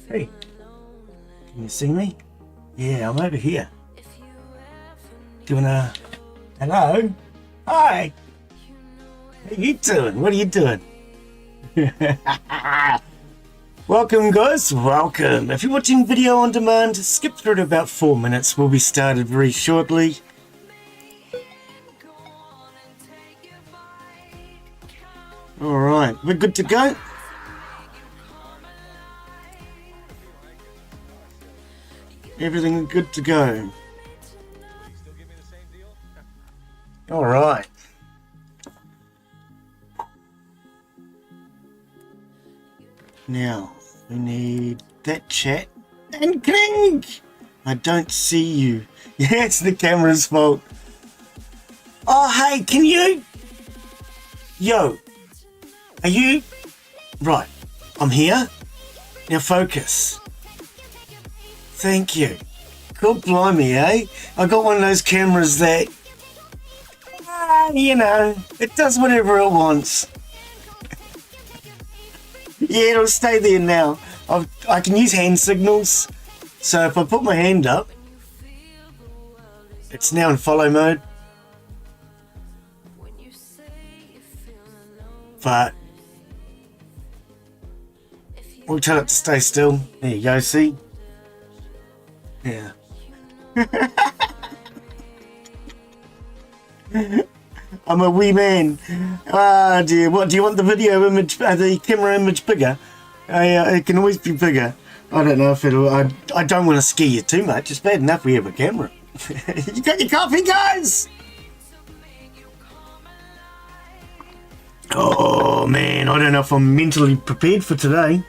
Hey, can you see me? Yeah, I'm over here. Do you wanna... Hello? Hi! How you doing? What are you doing? Welcome guys, welcome. If you're watching video on demand, skip through to about 4 minutes. We'll be started very shortly. Alright, we're good to go. Everything good to go. Alright. Now, we need that chat. And Glen! I don't see you. Yeah, it's the camera's fault. Oh, hey, can you? Yo. Are you? Right. I'm here. Now focus. Thank you. God blimey, eh? I got one of those cameras that, you know, it does whatever it wants. Yeah, it'll stay there now. I can use hand signals. So if I put my hand up, it's now in follow mode. But we'll tell it to stay still. There you go, see? Yeah. I'm a wee man. Ah dear, what do you want the video image, the camera image bigger? It can always be bigger. I don't know if it'll, I don't want to scare you too much. It's bad enough we have a camera. You got your coffee, guys? Oh man, I don't know if I'm mentally prepared for today.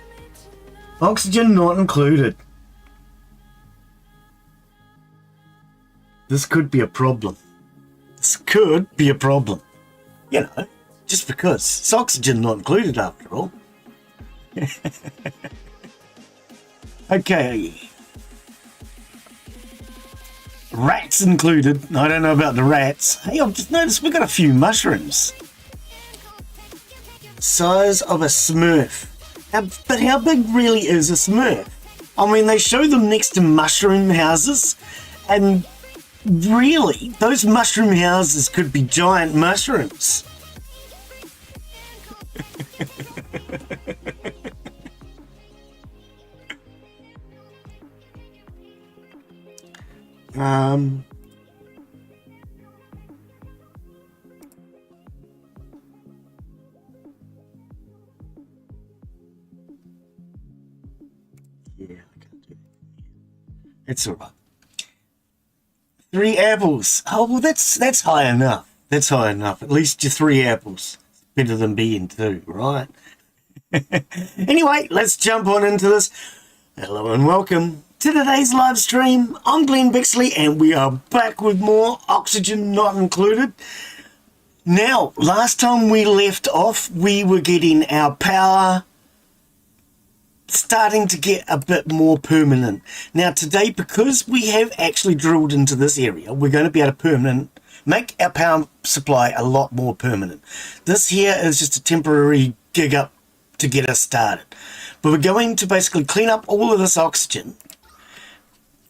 Oxygen not included. This could be a problem. This could be a problem. You know, just because. It's oxygen not included after all. Okay. Rats included. I don't know about the rats. Hey, I've just noticed we've got a few mushrooms. Size of a Smurf. But how big really is a Smurf? I mean, they show them next to mushroom houses, and really, those mushroom houses could be giant mushrooms. Yeah, I can't do that. It's all right. 3 apples. Oh, well, that's high enough. That's high enough. At least your 3 apples. Better than being 2, right? Anyway, let's jump on into this. Hello and welcome to today's live stream. I'm Glen Bixley and we are back with more Oxygen Not Included. Now, last time we left off, we were getting our power starting to get a bit more permanent. Now today, because we have actually drilled into this area, we're going to be able to make our power supply a lot more permanent. This here is just a temporary gig up to get us started. But we're going to basically clean up all of this oxygen.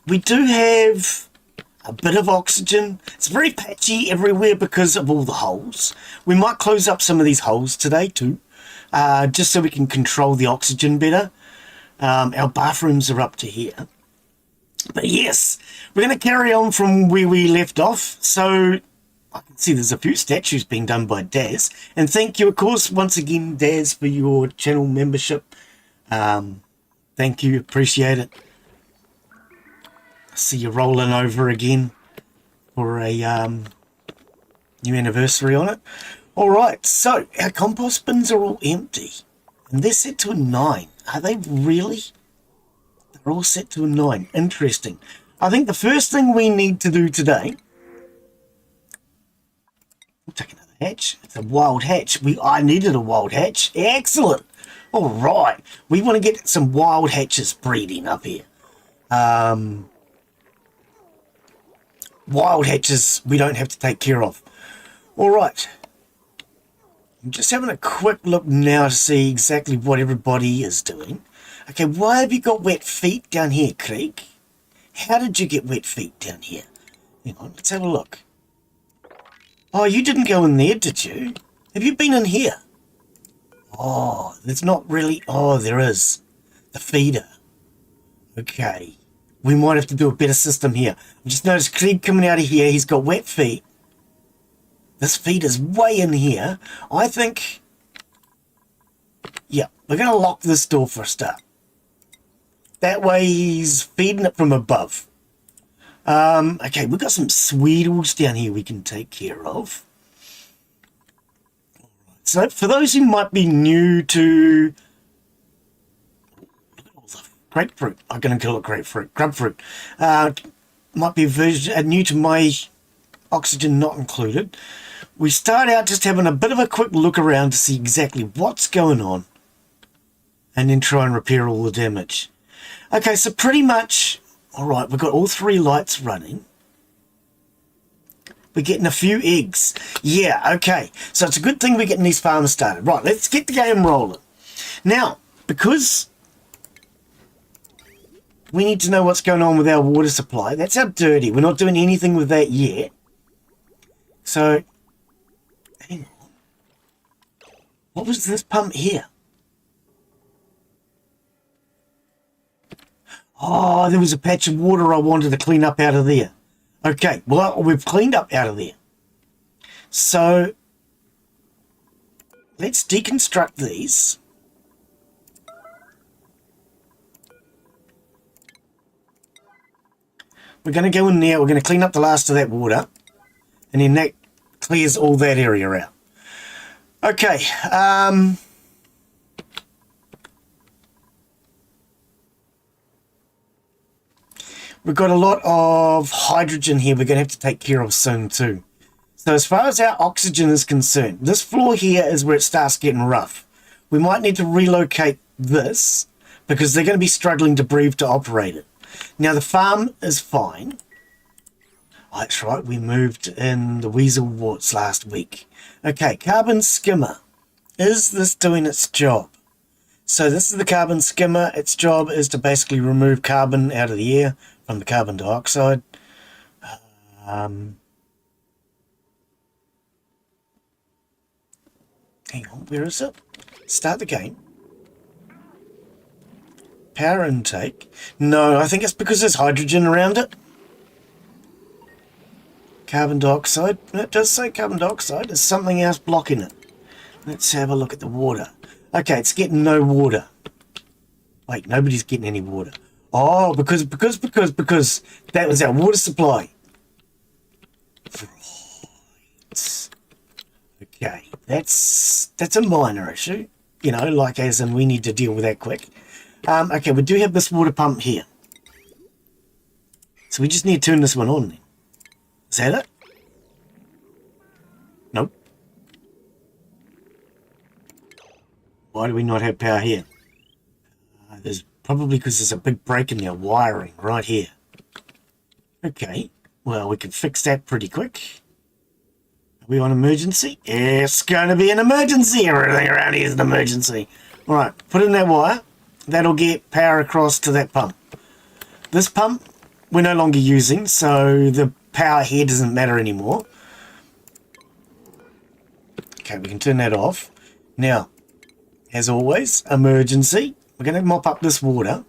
We do have a bit of oxygen. It's very patchy everywhere because of all the holes. We might close up some of these holes today too, just so we can control the oxygen better. Our bathrooms are up to here. But yes, we're going to carry on from where we left off. So I can see there's a few statues being done by Daz. And thank you, of course, once again, Daz, for your channel membership. Thank you, appreciate it. I see you rolling over again for a new anniversary on it. All right, so our compost bins are all empty. And they're set to a 9. Are they really? They're all set to a 9. Interesting. I think the first thing we need to do today... We'll take another hatch. It's a wild hatch. I needed a wild hatch. Excellent. All right. We want to get some wild hatches breeding up here. Wild hatches we don't have to take care of. All right. I'm just having a quick look now to see exactly what everybody is doing. Okay, why have you got wet feet down here, Craig? How did you get wet feet down here? Hang on, let's have a look. Oh, you didn't go in there, did you? Have you been in here? Oh, there's not really... Oh, there is. The feeder. Okay. We might have to do a better system here. I just noticed Craig coming out of here. He's got wet feet. This feeder's way in here. I think... Yeah, we're going to lock this door for a start. That way he's feeding it from above. Okay, we've got some sweetles down here we can take care of. So for those who might be new to grapefruit, I'm going to call it grapefruit, grubfruit, might be new to my oxygen not included. We start out just having a bit of a quick look around to see exactly what's going on and then try and repair all the damage. Okay, so pretty much, all right, we've got all 3 lights running. We're getting a few eggs. Yeah, okay. So it's a good thing we're getting these farms started. Right, let's get the game rolling. Now, because we need to know what's going on with our water supply. That's our dirty. We're not doing anything with that yet. So, hang on. What was this pump here? Oh, there was a patch of water I wanted to clean up out of there. Okay, well, we've cleaned up out of there. So, let's deconstruct these. We're going to go in there, we're going to clean up the last of that water, and then that clears all that area out. Okay, we've got a lot of hydrogen here we're going to have to take care of soon too. So as far as our oxygen is concerned, this floor here is where it starts getting rough. We might need to relocate this because they're going to be struggling to breathe to operate it. Now the farm is fine. Oh, that's right, we moved in the weasel warts last week. Okay, carbon skimmer. Is this doing its job? So this is the carbon skimmer. Its job is to basically remove carbon out of the air from the carbon dioxide. Hang on, where is it? Start the game. Power intake. No, I think it's because there's hydrogen around it. Carbon dioxide. It does say carbon dioxide. There's something else blocking it. Let's have a look at the water. Okay, it's getting no water. Wait, nobody's getting any water. Oh, because that was our water supply. Right. Okay, that's a minor issue. You know, like as in we need to deal with that quick. Okay, we do have this water pump here. So we just need to turn this one on then. Is that it? Nope. Why do we not have power here? There's probably because there's a big break in their wiring right here. Okay, well, we can fix that pretty quick. Are we on emergency? It's going to be an emergency. Everything around here is an emergency. All right, put in that wire. That'll get power across to that pump. This pump we're no longer using, so the power here doesn't matter anymore. Okay, we can turn that off. Now, as always, emergency. We're going to mop up this water.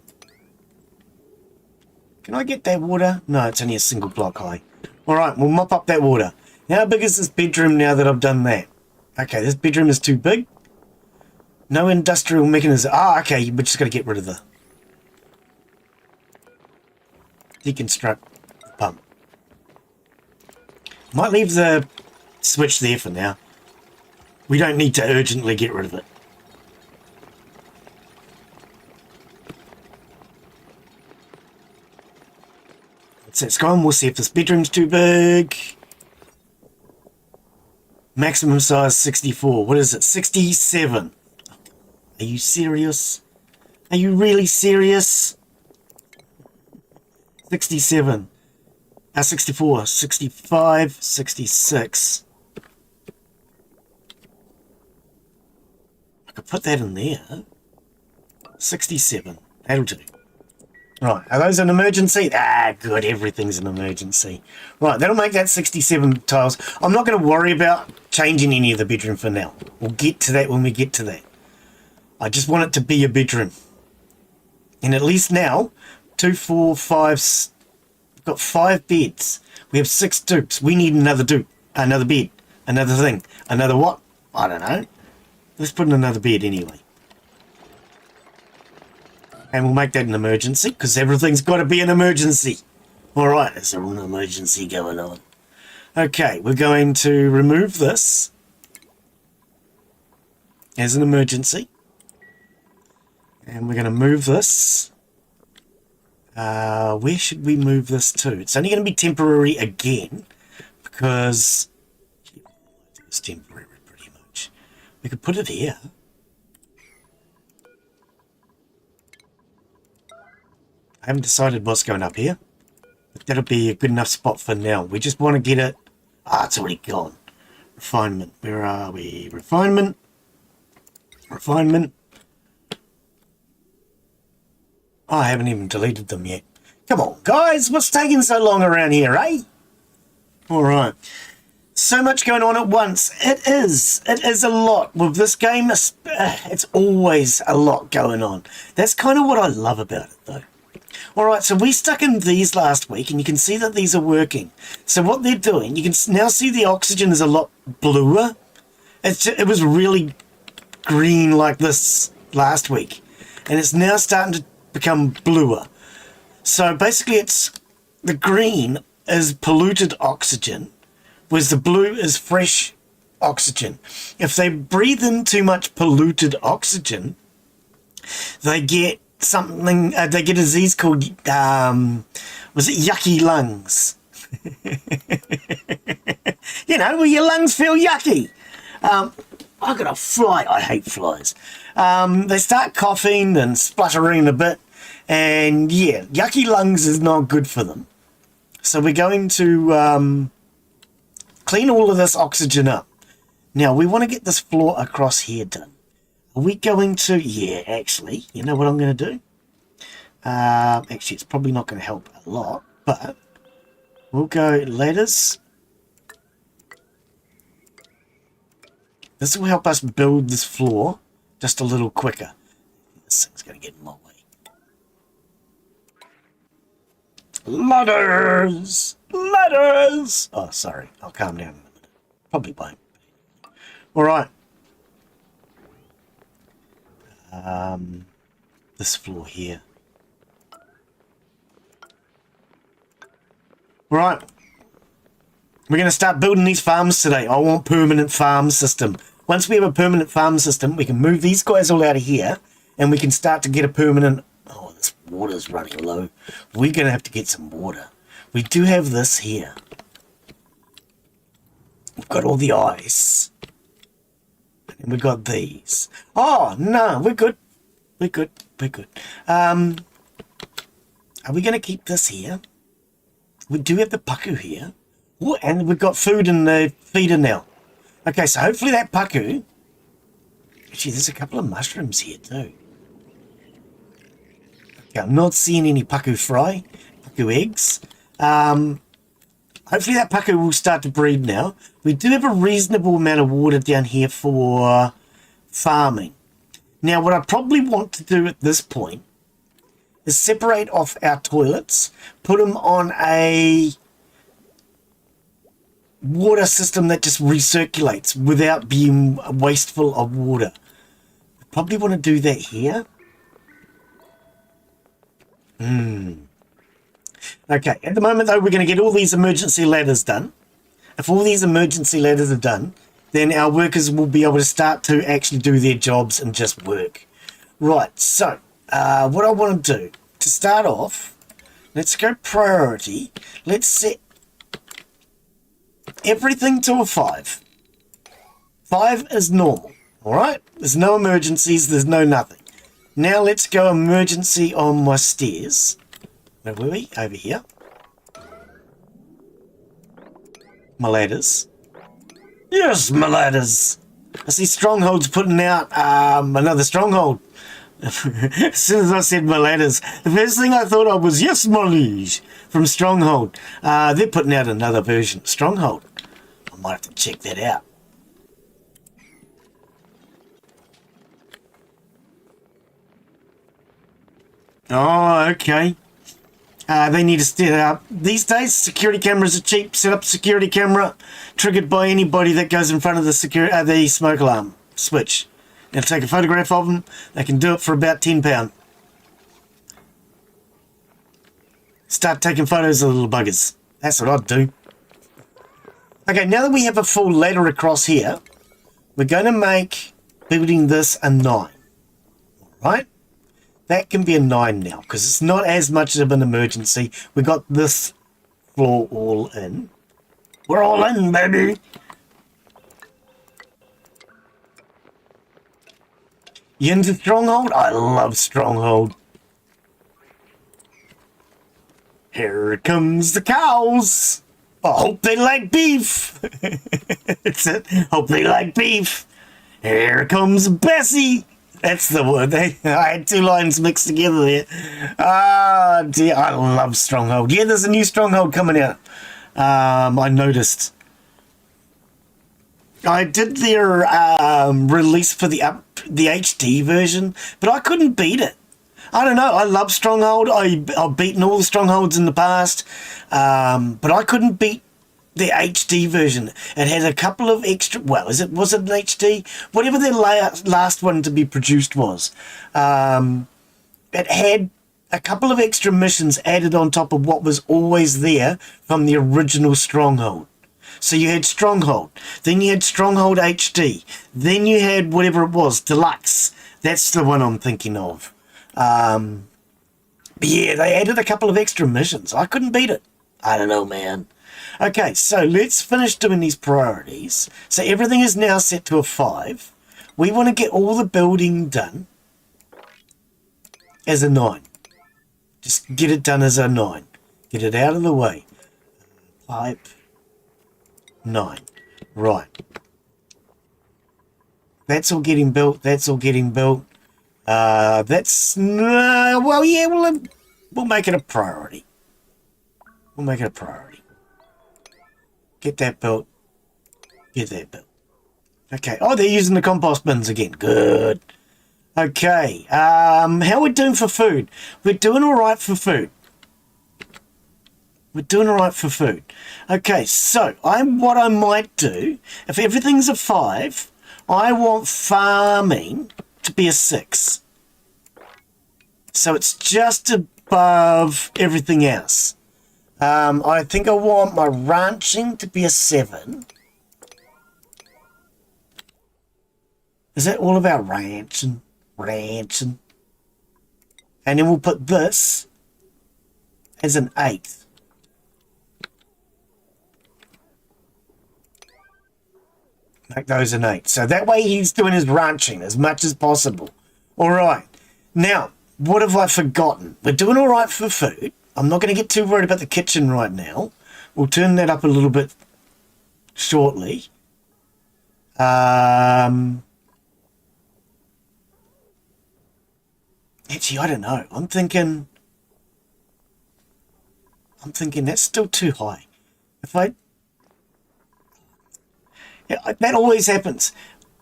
Can I get that water? No, it's only a single block high. Alright, we'll mop up that water. How big is this bedroom now that I've done that? Okay, this bedroom is too big. No industrial mechanism. Ah, okay, we're just got to get rid of the... deconstruct the pump. Might leave the switch there for now. We don't need to urgently get rid of it. Let's go and we'll see if this bedroom's too big. Maximum size 64. What is it? 67. Are you serious? Are you really serious? 67. 64. 65. 66. I could put that in there. 67. That'll do. Right, are those an emergency? Ah, good, everything's an emergency. Right, that'll make that 67 tiles. I'm not going to worry about changing any of the bedroom for now. We'll get to that when we get to that. I just want it to be a bedroom. And at least now, 2, 4, 5, we've got 5 beds. We have 6 dupes. We need another dupe, another bed, another thing, another what? I don't know. Let's put in another bed anyway. And we'll make that an emergency, because everything's got to be an emergency. All right, there's an emergency going on. Okay, we're going to remove this as an emergency. And we're going to move this. Where should we move this to? It's only going to be temporary again, because it's temporary pretty much. We could put it here. I haven't decided what's going up here, but that'll be a good enough spot for now. We just want to get it. Ah, it's already gone. Refinement. Where are we? Refinement. Refinement. Oh, I haven't even deleted them yet. Come on, guys. What's taking so long around here, eh? All right. So much going on at once. It is a lot. With this game, it's always a lot going on. That's kind of what I love about it, though. All right, so we stuck in these last week, and you can see that these are working. So what they're doing, you can now see the oxygen is a lot bluer. It was really green like this last week, and it's now starting to become bluer. So basically, it's the green is polluted oxygen, whereas the blue is fresh oxygen. If they breathe in too much polluted oxygen, they get something, they get a disease called, was it yucky lungs? You know, where your lungs feel yucky. I got a fly, I hate flies. They start coughing and spluttering a bit, and yeah, yucky lungs is not good for them. So we're going to clean all of this oxygen up. Now, we want to get this floor across here done. Are we going to... Yeah, actually, you know what I'm going to do? Actually, it's probably not going to help a lot, but we'll go ladders. This will help us build this floor just a little quicker. This thing's going to get in my way. Ladders! Ladders! Oh, sorry. I'll calm down in a minute. Probably won't. All right. This floor here. Right. We're going to start building these farms today. I want permanent farm system. Once we have a permanent farm system, we can move these guys all out of here, and we can start to get a permanent... Oh, this water's running low. We're going to have to get some water. We do have this here. We've got all the ice. And we've got these. Oh, no, we're good. We're good. We're good. Are we going to keep this here? We do have the paku here. Ooh, and we've got food in the feeder now. Okay, so hopefully that paku... Actually, there's a couple of mushrooms here too. Okay, I'm not seeing any paku fry, paku eggs. Hopefully that paku will start to breed now. We do have a reasonable amount of water down here for farming. Now, what I probably want to do at this point is separate off our toilets, put them on a water system that just recirculates without being wasteful of water. I probably want to do that here. Okay, at the moment though, we're going to get all these emergency ladders done. If all these emergency ladders are done, then our workers will be able to start to actually do their jobs and just work. Right, so what I want to do, to start off, let's go priority. Let's set everything to a 5. 5 is normal, alright? There's no emergencies, there's no nothing. Now let's go emergency on my stairs. Where were we? Over here. My ladders. Yes, my ladders. I see Stronghold's putting out another stronghold. As soon as I said my ladders, the first thing I thought of was, yes, my liege, from Stronghold. They're putting out another version, Stronghold. I might have to check that out. Oh, okay. They need to set up. These days, security cameras are cheap. Set up a security camera triggered by anybody that goes in front of the smoke alarm switch. They'll take a photograph of them. They can do it for about £10. Start taking photos of the little buggers. That's what I'd do. Okay, now that we have a full ladder across here, we're going to make building this a 9. Right? That can be a 9 now, because it's not as much of an emergency. We got this floor all in. We're all in, baby! You into Stronghold? I love Stronghold. Here comes the cows! I hope they like beef! That's it. Hope they like beef. Here comes Bessie! That's the word. I had 2 lines mixed together there. Ah, dear. I love Stronghold. Yeah, there's a new Stronghold coming out. I noticed. I did their release for the HD version, but I couldn't beat it. I don't know. I love Stronghold. I've beaten all the Strongholds in the past, but I couldn't beat the HD version. It had a couple of extra. Well, was it an HD? Whatever their last one to be produced was. It had a couple of extra missions added on top of what was always there from the original Stronghold. So you had Stronghold, then you had Stronghold HD, then you had whatever it was, Deluxe. That's the one I'm thinking of. But yeah, they added a couple of extra missions. I couldn't beat it. I don't know, man. Okay, so let's finish doing these priorities. So everything is now set to a 5. We want to get all the building done as a 9. Just get it done as a 9. Get it out of the way. Pipe 9. Right. That's all getting built. That's all getting built. Well, yeah, we'll make it a priority. We'll make it a priority. Get that built. Get that built. Okay. Oh, they're using the compost bins again. Good. Okay. How are we doing for food? We're doing all right for food. We're doing all right for food. Okay, so what I might do, if everything's a 5, I want farming to be a 6. So it's just above everything else. I think I want my ranching to be a 7. Is that all about ranching? Ranching. And then we'll put this as an 8. Make those an 8. So that way he's doing his ranching as much as possible. All right. Now, what have I forgotten? We're doing all right for food. I'm not going to get too worried about the kitchen right now. We'll turn that up a little bit shortly. Actually, I don't know. I'm thinking that's still too high. Yeah, that always happens.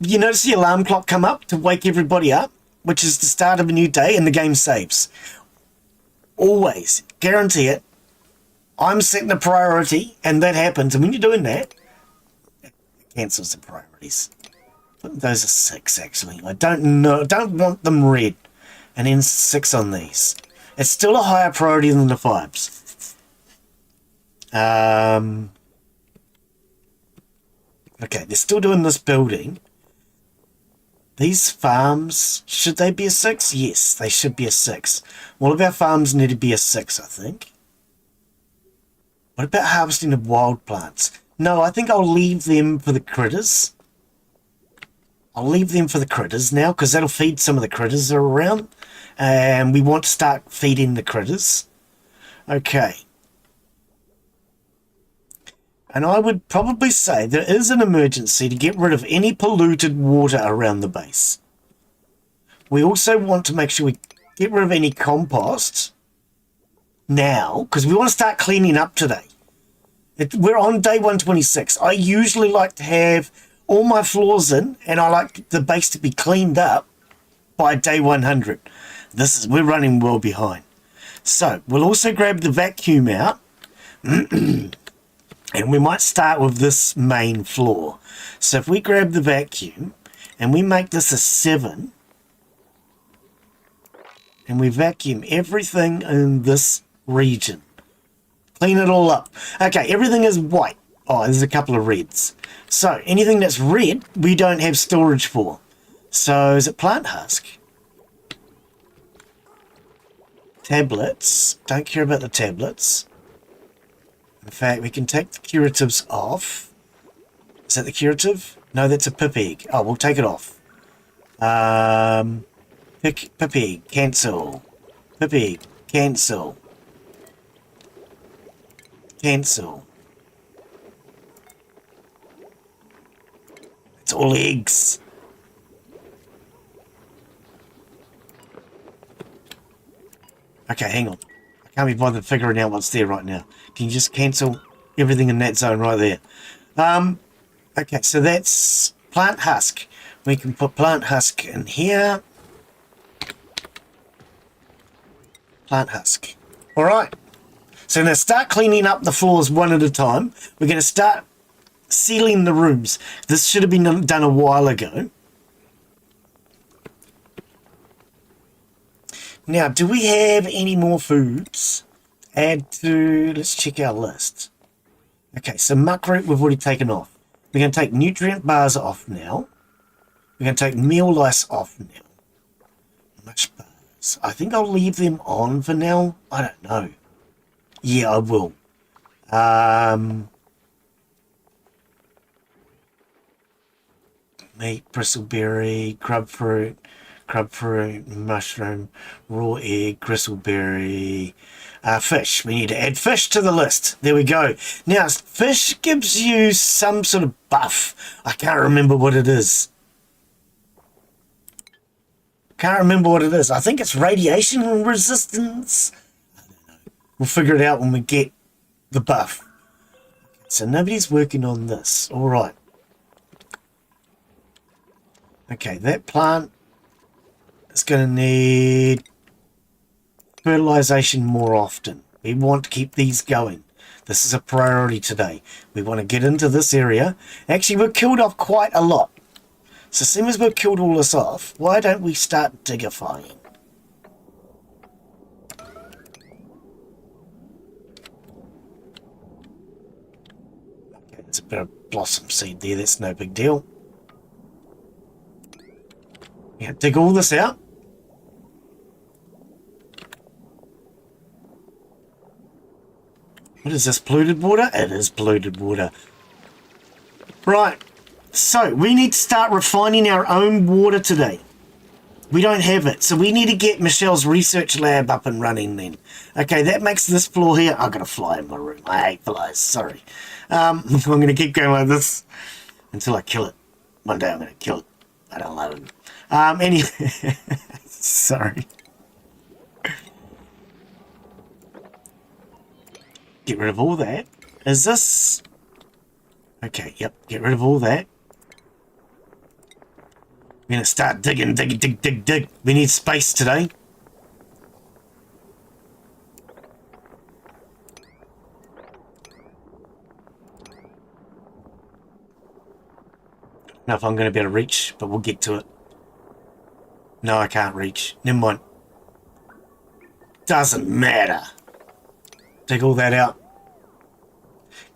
You notice the alarm clock come up to wake everybody up, which is the start of a new day, and the game saves. Always. Guarantee it. I'm setting a priority, and that happens. And when you're doing that, it cancels the priorities. Those are 6, actually. I don't want them red. And then 6 on these. It's still a higher priority than the 5s. Okay, they're still doing this building. These farms, should they be a 6? Yes, they should be a 6. All of our farms need to be a 6, I think. What about harvesting of wild plants? No, I think I'll leave them for the critters. I'll leave them for the critters now, because that'll feed some of the critters that are around. And we want to start feeding the critters. Okay. And I would probably say there is an emergency to get rid of any polluted water around the base. We also want to make sure we get rid of any compost now, because we want to start cleaning up today. We're on day 126. I usually like to have all my floors in, and I like the base to be cleaned up by day 100. We're running well behind. So we'll also grab the vacuum out, and we might start with this main floor. So if we grab the vacuum and we make this a 7, and we vacuum everything in this region, clean it all up. Okay, everything is white. Oh, there's a couple of reds. So anything that's red, we don't have storage for. So is it plant husk? Tablets. Don't care about the tablets. In fact, we can take the curatives off. Is that the curative? No, that's a pip egg. Oh, we'll take it off. Pip egg, cancel. Pip egg, cancel. Cancel. It's all eggs. Okay, hang on. I can't be bothered figuring out what's there right now. Can you just cancel everything in that zone right there? Okay, so that's plant husk. We can put plant husk in here. Plant husk. All right. So now start cleaning up the floors one at a time. We're going to start sealing the rooms. This should have been done a while ago. Now, do we have any more foods? Add to, let's check our list. Okay, so muckroot we've already taken off. We're going to take nutrient bars off now. We're going to take meal lice off now. Mush bars. I think I'll leave them on for now. I don't know. Yeah, I will. Meat, bristleberry, grubfruit, mushroom, raw egg, gristleberry, fish. We need to add fish to the list. There we go. Now, fish gives you some sort of buff. I can't remember what it is. I think it's radiation resistance. I don't know. We'll figure it out when we get the buff. So nobody's working on this. All right. Okay, that plant is going to need fertilization more often. We want to keep these going. This is a priority today. We want to get into this area. Actually, we've killed off quite a lot. So as soon as we've killed all this off, why don't we start digifying? Okay, there's a bit of blossom seed there. That's no big deal. Yeah, dig all this out. What is this, polluted water? It is polluted water. Right, so we need to start refining our own water today. We don't have it, so we need to get Michelle's research lab up and running then. Okay, that makes this floor here. I've got a fly in my room. I hate flies, sorry. I'm going to keep going like this until I kill it. One day I'm going to kill it. I don't love it. Anyway, sorry. Get rid of all that. Is this... Okay, yep, get rid of all that. We're going to start digging, dig. We need space today. Now if I'm going to be able to reach, but we'll get to it. No, I can't reach. Never mind. Doesn't matter. Take all that out.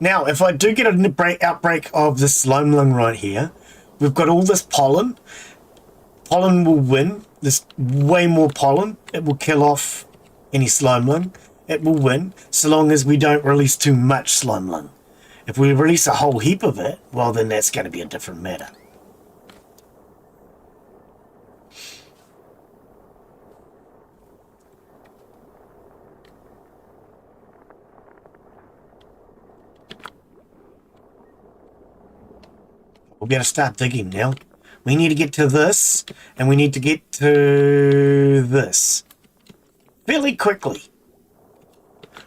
Now, if I do get an outbreak of the slime lung right here, we've got all this pollen. Pollen will win. There's way more pollen. It will kill off any slime lung. It will win, so long as we don't release too much slime lung. If we release a whole heap of it, well, then that's going to be a different matter. We'll be able to start digging now. We need to get to this, and we need to get to this fairly quickly.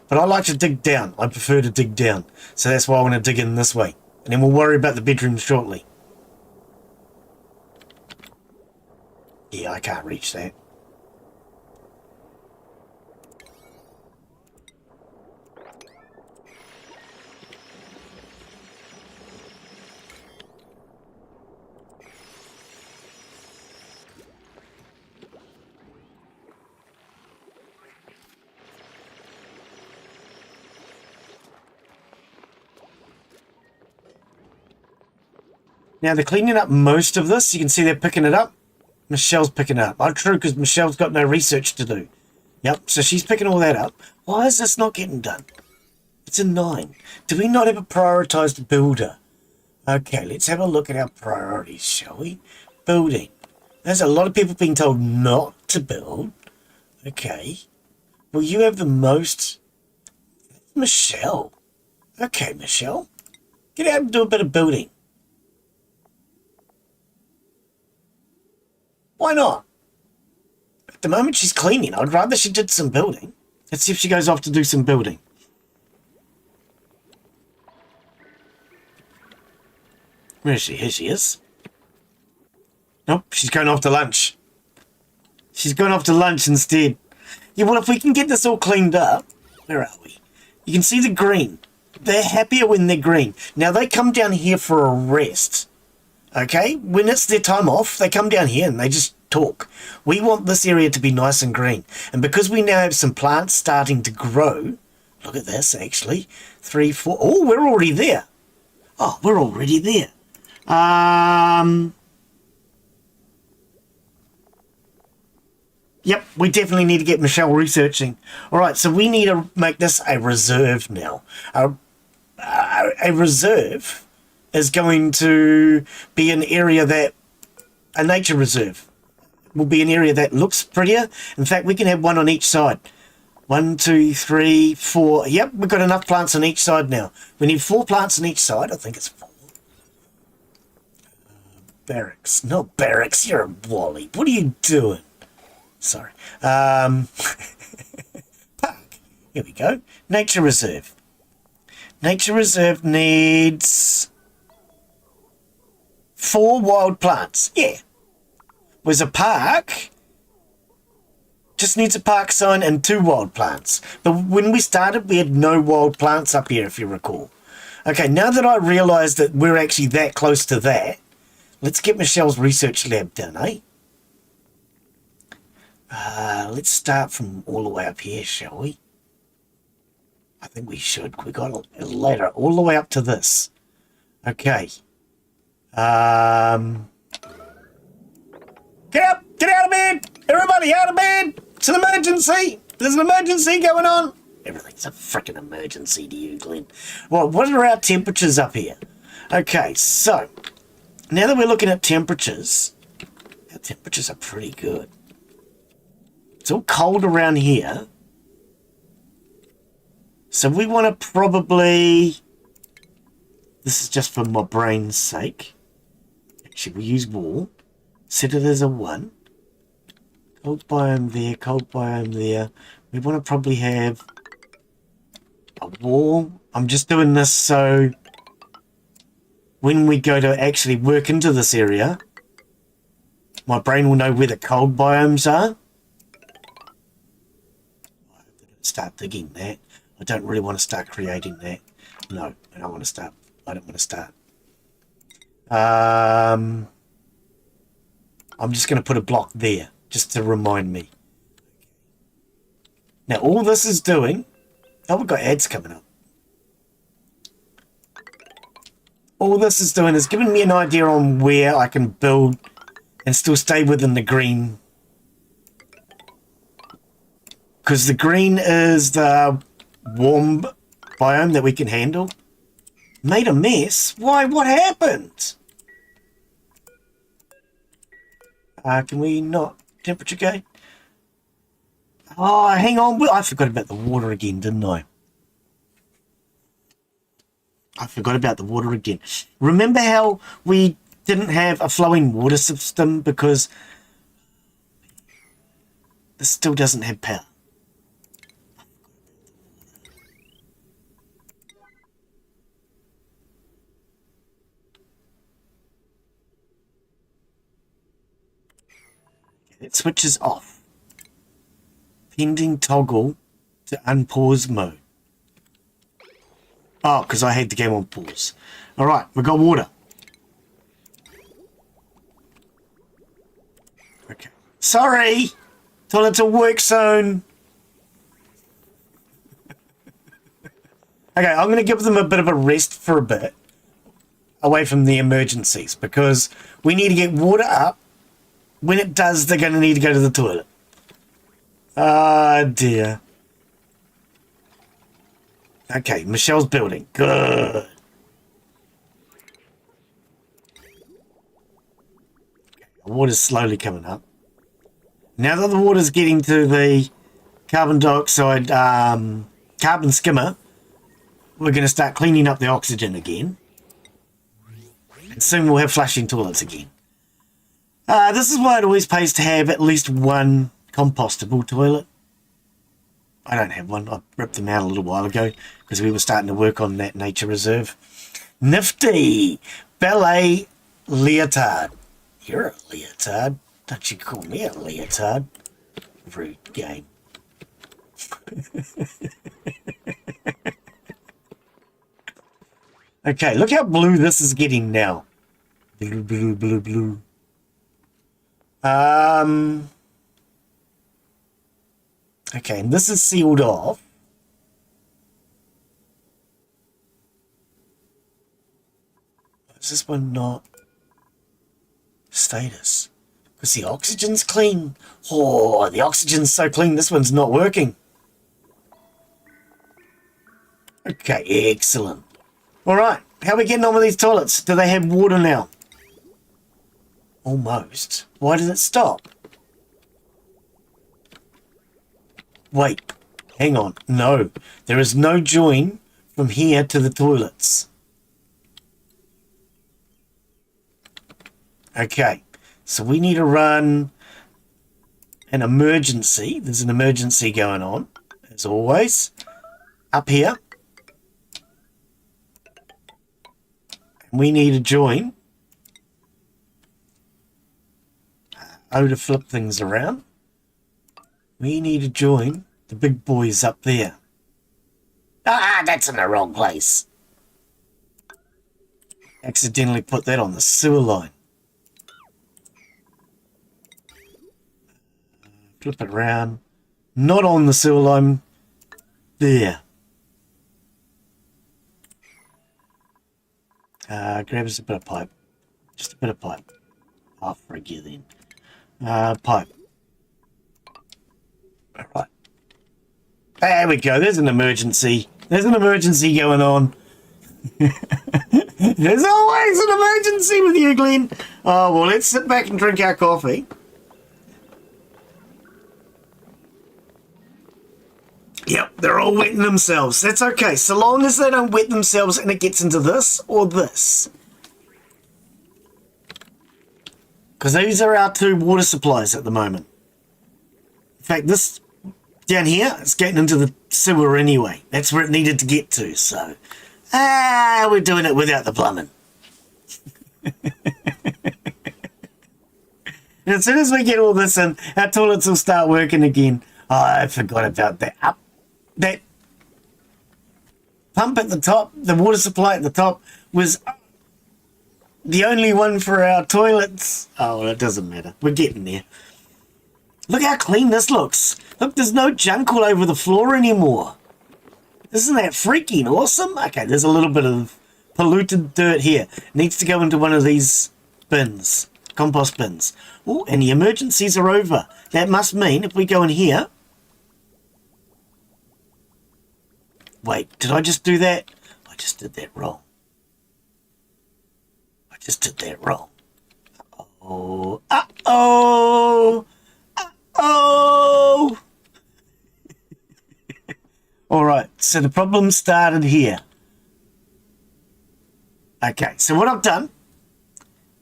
But I like to dig down. I prefer to dig down. So that's why I want to dig in this way. And then we'll worry about the bedroom shortly. Yeah, I can't reach that. Now they're cleaning up most of this. You can see they're picking it up. Michelle's picking it up. Oh, true, because Michelle's got no research to do. Yep, so she's picking all that up. Why is this not getting done? It's a 9. Do we not have a prioritized builder? Okay, let's have a look at our priorities, shall we? Building. There's a lot of people being told not to build. Okay. Well, you have the most. Michelle. Okay, Michelle. Get out and do a bit of building. Why not? At the moment she's cleaning. I'd rather she did some building. Let's see if she goes off to do some building. Where is she? Here she is. Nope, she's going off to lunch. She's going off to lunch instead. Yeah, well, if we can get this all cleaned up... Where are we? You can see the green. They're happier when they're green. Now, they come down here for a rest. Okay, when it's their time off, they come down here and they just talk. We want this area to be nice and green. And because we now have some plants starting to grow, look at this actually, 3, 4, oh, we're already there. Oh, we're already there. Yep, we definitely need to get Michelle researching. All right, so we need to make this a reserve now. A reserve is going to be an area that, a nature reserve, will be an area that looks prettier. In fact, we can have one on each side. 1, 2, 3, 4. Yep, we've got enough plants on each side now. We need 4 plants on each side. I think it's 4. Barracks. No barracks, you're a wally. What are you doing? Sorry. Park. Here we go. Nature reserve. Nature reserve needs 4 wild plants. Yeah. Whereas a park just needs a park sign and 2 wild plants. But when we started, we had no wild plants up here, if you recall. Okay, now that I realise that we're actually that close to that, let's get Michelle's research lab done, eh? Let's start from all the way up here, shall we? I think we should. We got a ladder all the way up to this. Okay. Get up! Get out of bed! Everybody out of bed! It's an emergency! There's an emergency going on! Everything's a freaking emergency to you, Glen. Well, what are our temperatures up here? Okay, so, now that we're looking at temperatures, our temperatures are pretty good. It's all cold around here. So we want to probably... This is just for my brain's sake. Actually, we use wall. Set it as a 1. Cold biome there, cold biome there. We want to probably have a wall. I'm just doing this so when we go to actually work into this area, my brain will know where the cold biomes are. Start digging that. I don't really want to start creating that. No, I don't want to start. I don't want to start. I'm just going to put a block there, just to remind me. Now, all this is doing... Oh, we've got ads coming up. All this is doing is giving me an idea on where I can build and still stay within the green. Because the green is the warm biome that we can handle. Made a mess? Why? What happened? Can we not temperature gauge? Oh, hang on. I forgot about the water again, didn't I? I forgot about the water again. Remember how we didn't have a flowing water system because this still doesn't have power. It switches off. Pending toggle to unpause mode. Oh, because I had the game on pause. All right, we got water. Okay. Sorry, toilet's a work zone. Okay, I'm going to give them a bit of a rest for a bit, away from the emergencies, because we need to get water up. When it does, they're going to need to go to the toilet. Ah, dear. Okay, Michelle's building. Good. The water's slowly coming up. Now that the water's getting to the carbon dioxide carbon skimmer, we're going to start cleaning up the oxygen again. And soon we'll have flushing toilets again. This is why it always pays to have at least one compostable toilet. I don't have one. I ripped them out a little while ago because we were starting to work on that nature reserve. Nifty! Ballet leotard. You're a leotard. Don't you call me a leotard. Rude game. Okay, look how blue this is getting now. Blue, blue, blue, blue. Okay, and this is sealed off. Is this one not status? Because the oxygen's clean. Oh, the oxygen's so clean, this one's not working. Okay, excellent. All right, how are we getting on with these toilets? Do they have water now? Almost. Why did it stop? Wait, hang on. No, there is no join from here to the toilets. Okay, so we need to run an emergency. There's an emergency going on, as always, up here. We need to join. To flip things around. We need to join the big boys up there. Ah, that's in the wrong place. Accidentally put that on the sewer line. Flip it around. Not on the sewer line. There. Grab us a bit of pipe. Just a bit of pipe. Half for a gear then. Pipe. Alright. There we go. There's an emergency. There's an emergency going on. There's always an emergency with you, Glen. Oh, well, let's sit back and drink our coffee. Yep, they're all wetting themselves. That's okay, so long as they don't wet themselves and it gets into this or this. Because these are our two water supplies at the moment. In fact, this down here is getting into the sewer anyway. That's where it needed to get to, so... we're doing it without the plumbing. And as soon as we get all this in, our toilets will start working again. Oh, I forgot about that. That pump at the top, the water supply at the top, was the only one for our toilets. Oh, well, it doesn't matter. We're getting there. Look how clean this looks. Look, there's no junk all over the floor anymore. Isn't that freaking awesome? Okay, there's a little bit of polluted dirt here. Needs to go into one of these bins, compost bins. Oh, and the emergencies are over. That must mean if we go in here... Wait, did I just do that? I just did that wrong. I just did that wrong. Uh-oh. Uh-oh. Uh-oh. All right, so the problem started here. Okay, so what I've done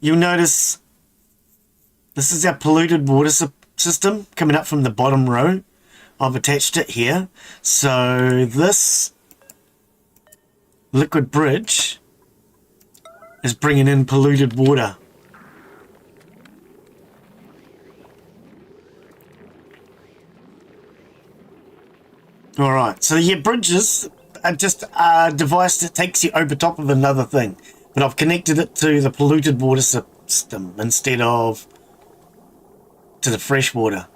you'll notice this is our polluted water system coming up from the bottom row. I've attached it here. So this liquid bridge is bringing in polluted water. Alright, so yeah, bridges are just a device that takes you over top of another thing. But I've connected it to the polluted water system instead of to the fresh water.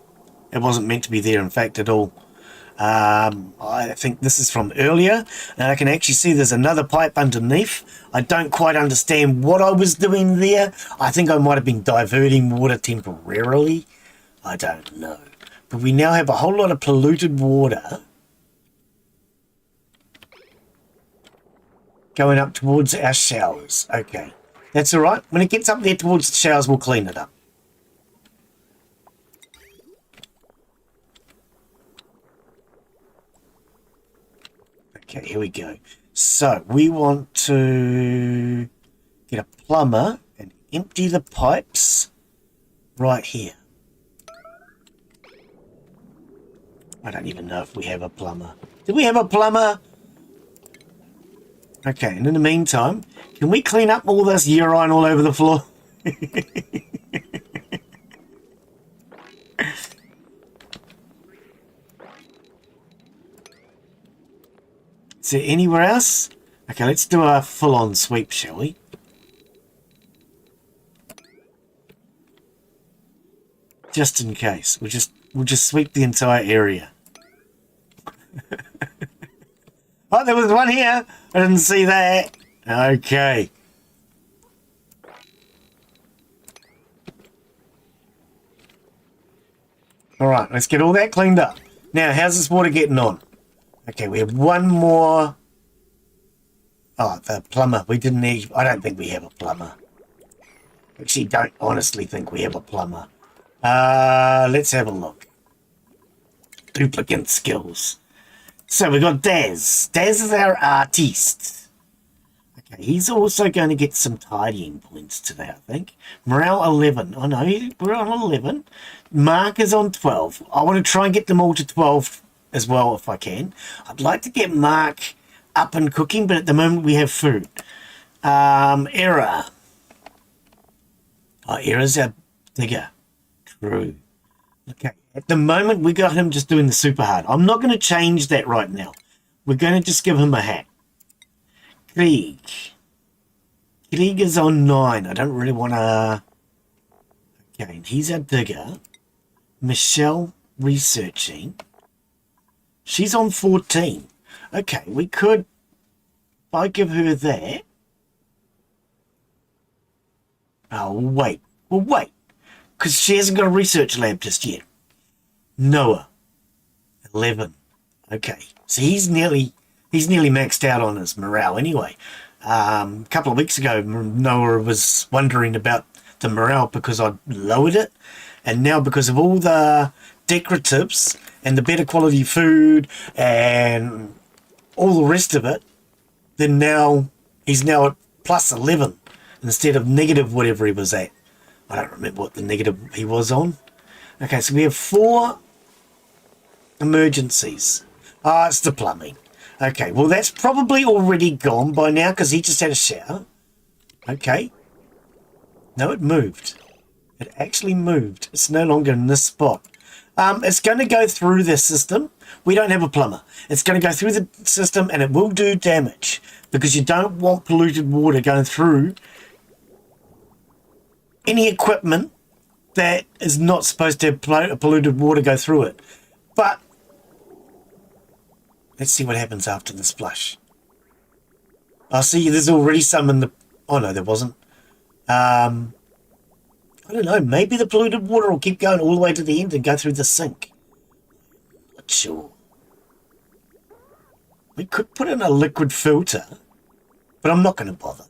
It wasn't meant to be there, in fact, at all. I think this is from earlier, and I can actually see there's another pipe underneath. I don't quite understand what I was doing there. I think I might have been diverting water temporarily. I don't know. But we now have a whole lot of polluted water going up towards our showers. Okay, that's all right. When it gets up there towards the showers, we'll clean it up. Okay, here we go. So we want to get a plumber and empty the pipes right here. I don't even know if we have a plumber. Do we have a plumber? Okay, and in the meantime, can we clean up all this urine all over the floor? Is there anywhere else? Okay, let's do a full-on sweep, shall we? Just in case. We'll just sweep the entire area. Oh, there was one here. I didn't see that. Okay. Alright, let's get all that cleaned up. Now, how's this water getting on? Okay, we have one more. Oh, the plumber. We didn't need. I don't think we have a plumber. Actually, don't honestly think we have a plumber. Let's have a look. Duplicant skills. So we got Daz. Daz is our artiste. Okay, he's also going to get some tidying points today, I think. Morale 11. Oh no, we're on 11. Mark is on 12. I want to try and get them all to 12 as well if I can. I'd like to get Mark up and cooking, but at the moment we have food. Error. Oh, Error's our digger. True. Okay, at the moment we got him just doing the super hard. I'm not going to change that right now. We're going to just give him a hat. Krieg. Krieg is on 9. I don't really want to... Okay, he's our digger. Michelle researching. She's on 14. Okay, we could... If I give her that... Oh, we'll wait. We'll wait. Because she hasn't got a research lab just yet. Noah. 11. Okay. So he's nearly maxed out on his morale anyway. A couple of weeks ago, Noah was wondering about the morale because I'd lowered it. And now because of all the decoratives and the better quality food and all the rest of it, then now he's now at plus 11 instead of negative whatever he was at. I don't remember what the negative he was on. Okay, so we have 4 emergencies. Ah, it's the plumbing. Okay, well that's probably already gone by now because he just had a shower. Okay. No, it moved. It actually moved. It's no longer in this spot. It's going to go through the system. We don't have a plumber. It's going to go through the system and it will do damage because you don't want polluted water going through any equipment that is not supposed to have polluted water go through it. But let's see what happens after this flush. I see there's already some in the... Oh no, there wasn't. I don't know, maybe the polluted water will keep going all the way to the end and go through the sink. Not sure. We could put in a liquid filter, but I'm not going to bother.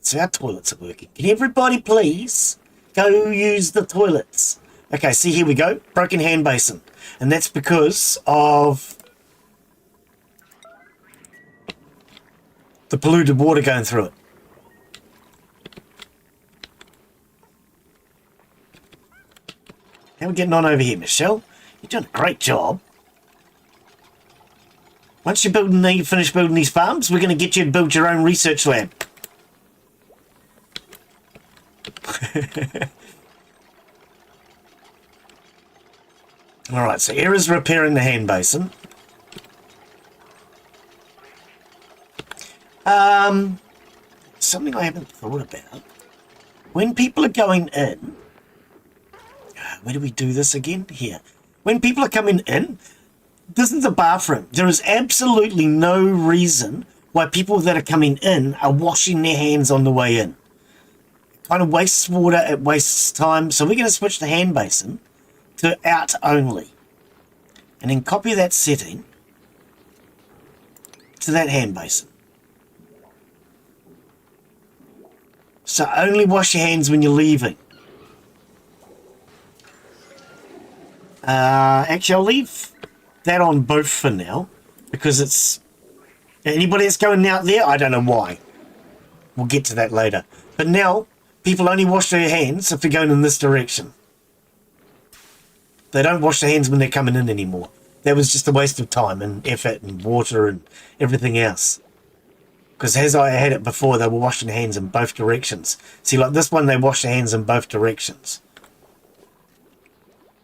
So our toilets are working. Can everybody please go use the toilets? Okay, see, here we go. Broken hand basin. And that's because of the polluted water going through it. How are we getting on over here, Michelle? You're doing a great job. Once you finish building these farms, we're going to get you to build your own research lab. Alright, so Era's repairing the hand basin. Something I haven't thought about. When people are going in... Where do we do this again? Here. When people are coming in, this is a bathroom. There is absolutely no reason why people that are coming in are washing their hands on the way in. It kind of wastes water, it wastes time. So we're going to switch the hand basin to out only. And then copy that setting to that hand basin. So only wash your hands when you're leaving. Actually, I'll leave that on both for now, because it's... Anybody that's going out there, I don't know why. We'll get to that later. But now, people only wash their hands if they're going in this direction. They don't wash their hands when they're coming in anymore. That was just a waste of time and effort and water and everything else. Because as I had it before, they were washing their hands in both directions. See, like this one, they wash their hands in both directions.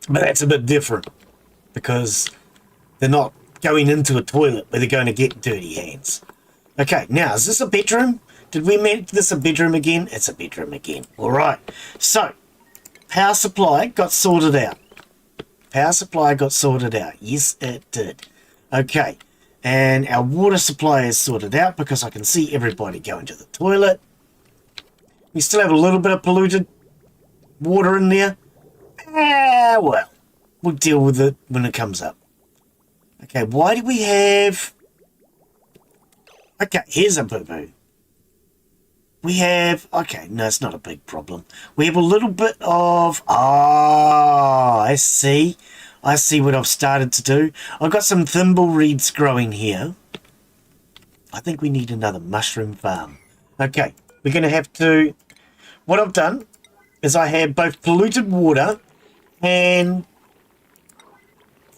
But that's a bit different, because they're not going into a toilet where they're going to get dirty hands. Okay, now, is this a bedroom? Did we make this a bedroom again? It's a bedroom again. All right. So, power supply got sorted out. Power supply got sorted out. Yes, it did. Okay. And our water supply is sorted out because I can see everybody going to the toilet. We still have a little bit of polluted water in there. Well, we'll deal with it when it comes up. Okay, why do we have... Okay, here's a boo-boo. We have... Okay, no, it's not a big problem. We have a little bit of... Ah, I see. I see what I've started to do. I've got some thimble reeds growing here. I think we need another mushroom farm. Okay, we're going to have to... What I've done is I have both polluted water and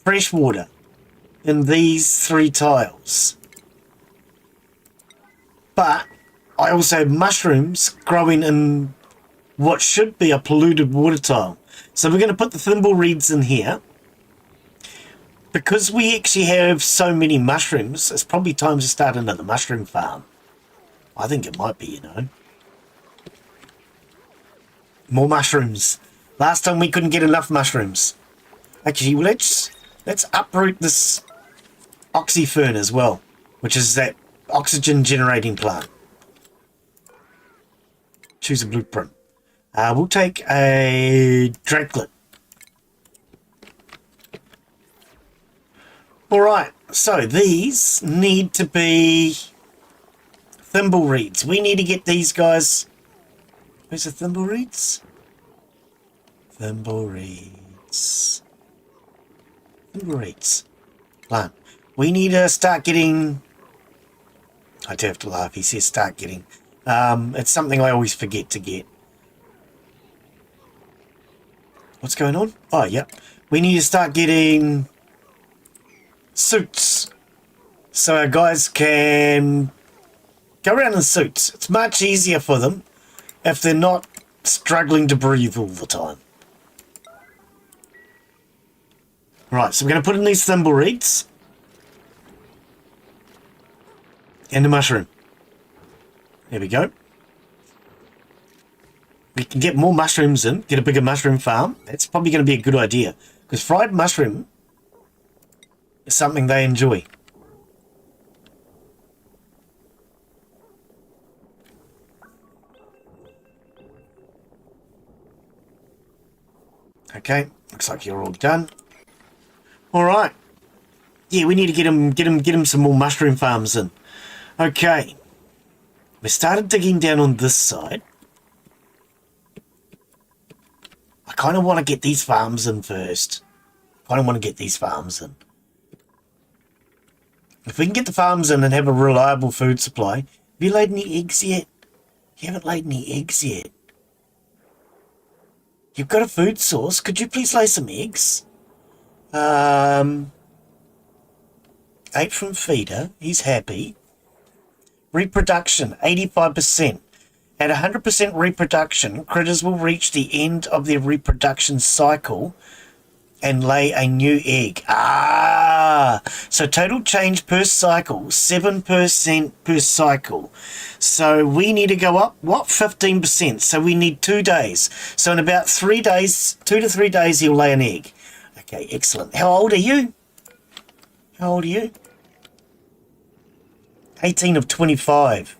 fresh water in these 3 tiles. But I also have mushrooms growing in what should be a polluted water tile. So we're going to put the thimble reeds in here. Because we actually have so many mushrooms, it's probably time to start another mushroom farm. I think it might be, you know. More mushrooms. Last time we couldn't get enough mushrooms. Actually, let's uproot this oxyfern as well, which is that oxygen generating plant. Choose a blueprint. We'll take a draglet. Alright, so these need to be thimble reeds. We need to get these guys... Where's the thimble reeds? Thimble reeds. Thimble reeds. Plant. We need to start getting... I do have to laugh, he says start getting. It's something I always forget to get. What's going on? Oh, yep. We need to start getting... suits, so our guys can go around in suits. It's much easier for them if they're not struggling to breathe all the time. Right, so we're going to put in these thimble reeds and the mushroom. There we go. We can get more mushrooms in, get a bigger mushroom farm. That's probably going to be a good idea, because fried mushroom is something they enjoy. Okay, looks like you're all done. All right. Yeah, we need to get him some more mushroom farms in. Okay. We started digging down on this side. I kind of want to get these farms in first. I don't want to get these farms in. If we can get the farms in and have a reliable food supply... Have you laid any eggs yet? You haven't laid any eggs yet. You've got a food source. Could you please lay some eggs? 8 from feeder. He's happy. Reproduction, 85%. At 100% reproduction, critters will reach the end of their reproduction cycle and lay a new egg. So total change per cycle, 7% per cycle. So we need to go up, what, 15%. So we need 2 days. So in about 3 days, 2 to 3 days, he'll lay an egg. Okay, excellent. How old are you? How old are you? 18 of 25.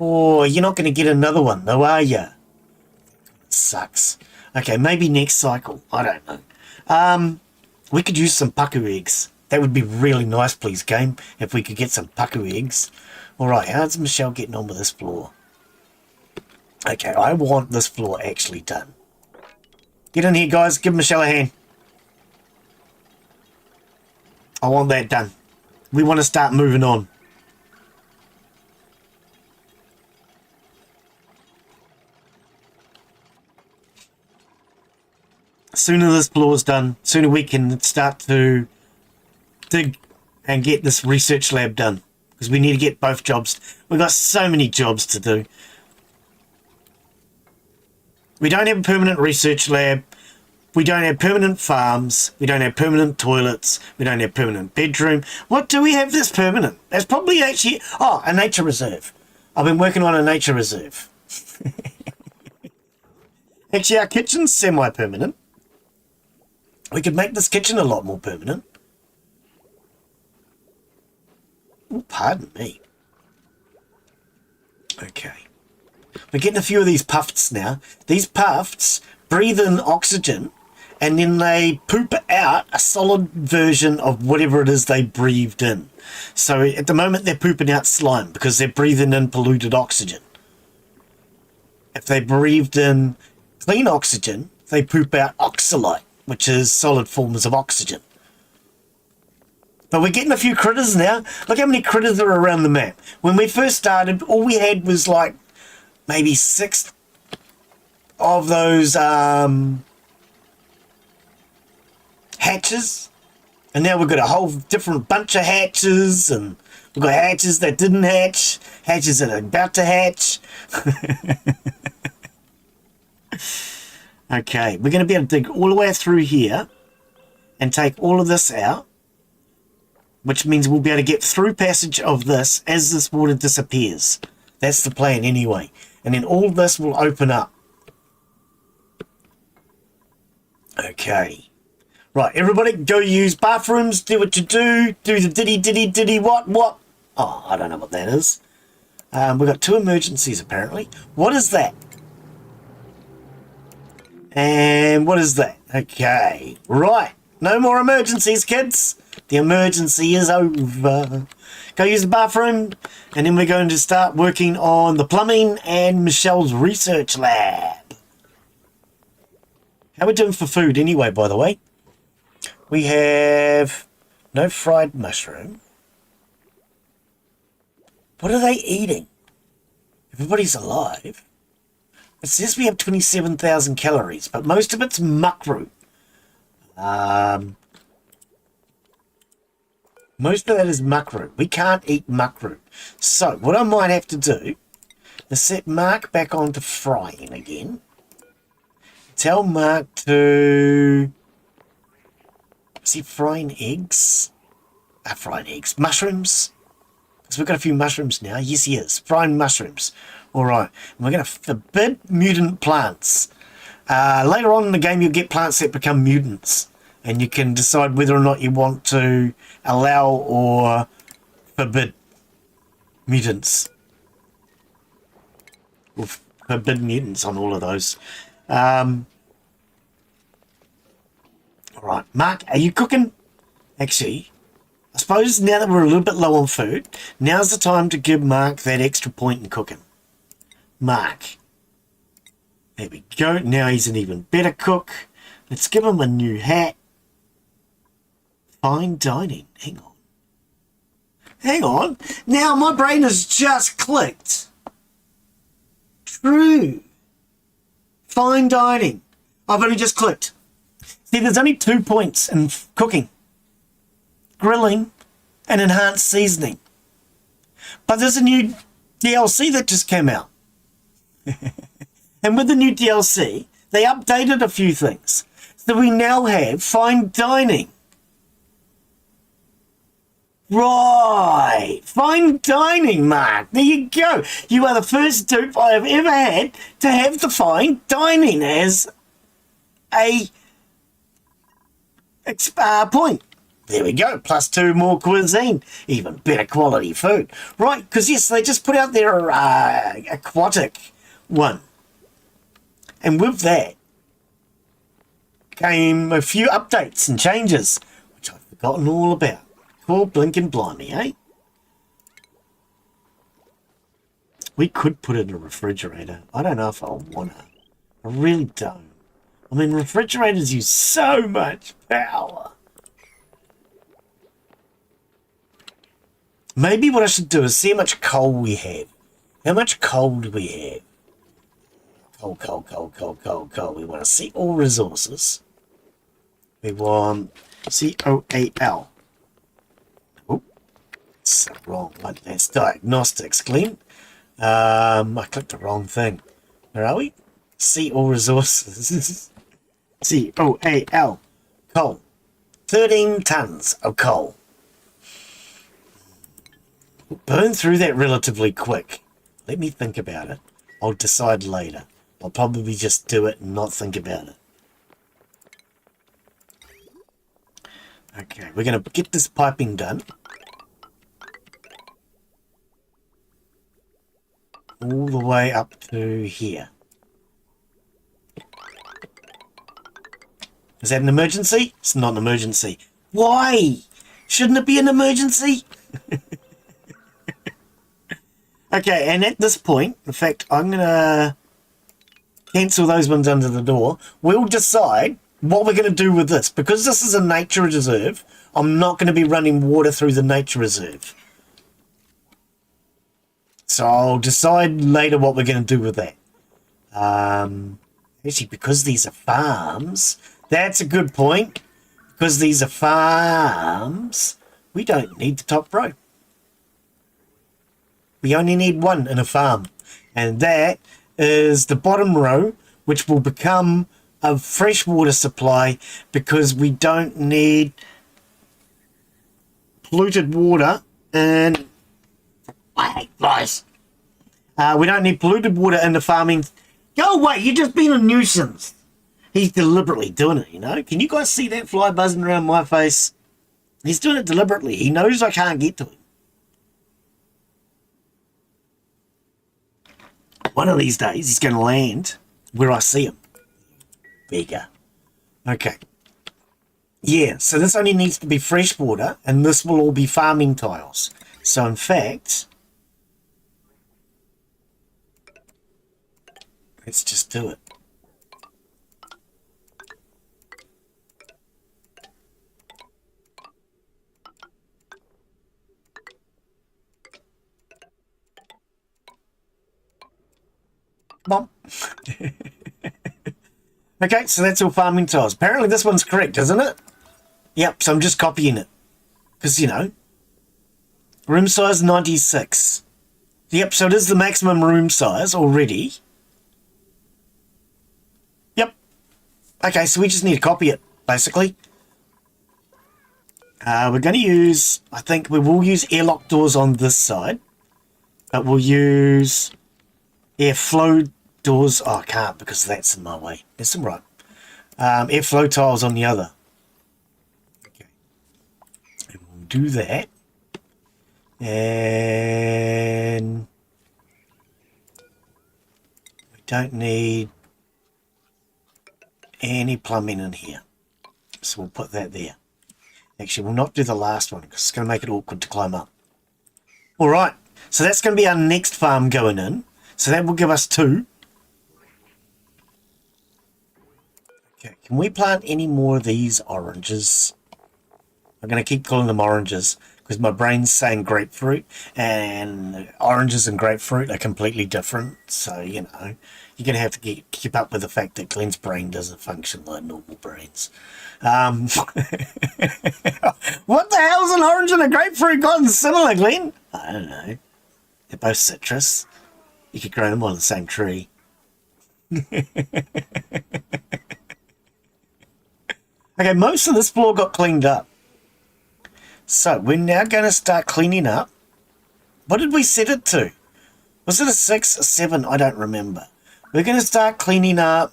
Oh, you're not going to get another one though, are you? It sucks. Okay, maybe next cycle. I don't know. We could use some pucker eggs. That would be really nice, please, game, if we could get some pucker eggs. All right, how's Michelle getting on with this floor? Okay, I want this floor actually done. Get in here, guys. Give Michelle a hand. I want that done. We want to start moving on. Sooner this floor is done, sooner we can start to dig and get this research lab done. Because we need to get both jobs. We've got so many jobs to do. We don't have a permanent research lab. We don't have permanent farms. We don't have permanent toilets. We don't have permanent bedroom. What do we have that's permanent? That's probably actually... Oh, a nature reserve. I've been working on a nature reserve. Actually, our kitchen's semi-permanent. We could make this kitchen a lot more permanent. Oh, pardon me. Okay. We're getting a few of these puffs now. These puffs breathe in oxygen and then they poop out a solid version of whatever it is they breathed in. So at the moment they're pooping out slime because they're breathing in polluted oxygen. If they breathed in clean oxygen, they poop out oxalate, which is solid forms of oxygen. But we're getting a few critters now. Look how many critters are around the map. When we first started, all we had was like maybe 6 of those hatches. And now we've got a whole different bunch of hatches. And we've got hatches that didn't hatch. Hatches that are about to hatch. Okay, we're going to be able to dig all the way through here and take all of this out, which means we'll be able to get through passage of this as this water disappears. That's the plan anyway. And then all this will open up. Okay. Right, everybody go use bathrooms, do what you do the diddy what. Oh, I don't know what that is. We've got 2 emergencies apparently. What is that? And what is that? Okay, right. No more emergencies, kids. The emergency is over. Go use the bathroom, and then we're going to start working on the plumbing and Michelle's research lab. How are we doing for food anyway, by the way? We have no fried mushroom. What are they eating? Everybody's alive. It says we have 27,000 calories, but most of it's muckroot. Most of that is muckroot. We can't eat muckroot. So what I might have to do is set Mark back onto frying again. Tell Mark to... Is he frying eggs? Frying eggs. Mushrooms? Because we've got a few mushrooms now. Yes, he is. Frying mushrooms. All right, and we're going to forbid mutant plants. Later on in the game, you'll get plants that become mutants, and you can decide whether or not you want to allow or forbid mutants. Or forbid mutants on all of those. All right, Mark, are you cooking? Actually, I suppose now that we're a little bit low on food, now's the time to give Mark that extra point in cooking. Mark. There we go. Now he's an even better cook. Let's give him a new hat. Fine dining. Hang on. Hang on. Now my brain has just clicked. True. Fine dining. I've only just clicked. See, there's only 2 points in cooking. Grilling and enhanced seasoning. But there's a new DLC that just came out. And with the new DLC, they updated a few things. So we now have fine dining. Right. Fine dining, Mark. There you go. You are the first dupe I have ever had to have the fine dining as a point. There we go. Plus 2 more cuisine. Even better quality food. Right, because yes, they just put out their aquatic one. And with that came a few updates and changes, which I've forgotten all about. Poor blinking blimey, eh? We could put it in a refrigerator. I don't know if I want to. I really don't. I mean, refrigerators use so much power. Maybe what I should do is see how much coal we have. How much coal do we have? Coal. We want to see all resources. We want COAL. Oh, that's the wrong one. That's diagnostics, Glen. I clicked the wrong thing. Where are we? See all resources. COAL. Coal. 13 tons of coal. We'll burn through that relatively quick. Let me think about it. I'll decide later. I'll probably just do it and not think about it. Okay, we're going to get this piping done. All the way up to here. Is that an emergency? It's not an emergency. Why? Shouldn't it be an emergency? Okay, and at this point, in fact, I'm going to cancel those ones under the door. We'll decide what we're going to do with this. Because this is a nature reserve, I'm not going to be running water through the nature reserve. So I'll decide later what we're going to do with that. Actually, because these are farms, that's a good point. Because these are farms, we don't need the top row. We only need one in a farm. And that is the bottom row, which will become a freshwater supply because we don't need polluted water and I hate flies. We don't need polluted water in the farming. Go away, you're just being a nuisance. He's deliberately doing it, you know. Can you guys see that fly buzzing around my face? He's doing it deliberately. He knows I can't get to him. One of these days, he's going to land where I see him. Bigger. Okay. Yeah, so this only needs to be fresh water, and this will all be farming tiles. So, in fact, let's just do it. Bump. Okay, so that's all farming tiles. Apparently this one's correct, isn't it? Yep, so I'm just copying it. Because, you know, room size 96. Yep, so it is the maximum room size already. Yep. Okay, so we just need to copy it, basically. We're going to use, I think we will use airlock doors on this side. But we'll use airflow doors. Oh, I can't because that's in my way. That's all right. Airflow tiles on the other. Okay. And we'll do that. And we don't need any plumbing in here. So we'll put that there. Actually, we'll not do the last one because it's going to make it awkward to climb up. All right. So that's going to be our next farm going in. So that will give us 2. Okay, can we plant any more of these oranges? I'm going to keep calling them oranges because my brain's saying grapefruit, and oranges and grapefruit are completely different. So, you know, you're going to have to keep up with the fact that Glen's brain doesn't function like normal brains. What the hell's an orange and a grapefruit gotten similar, Glen? I don't know. They're both citrus. You could grow them on the same tree. Okay, most of this floor got cleaned up. So we're now going to start cleaning up. What did we set it to? Was it a 6 or 7? I don't remember. We're going to start cleaning up.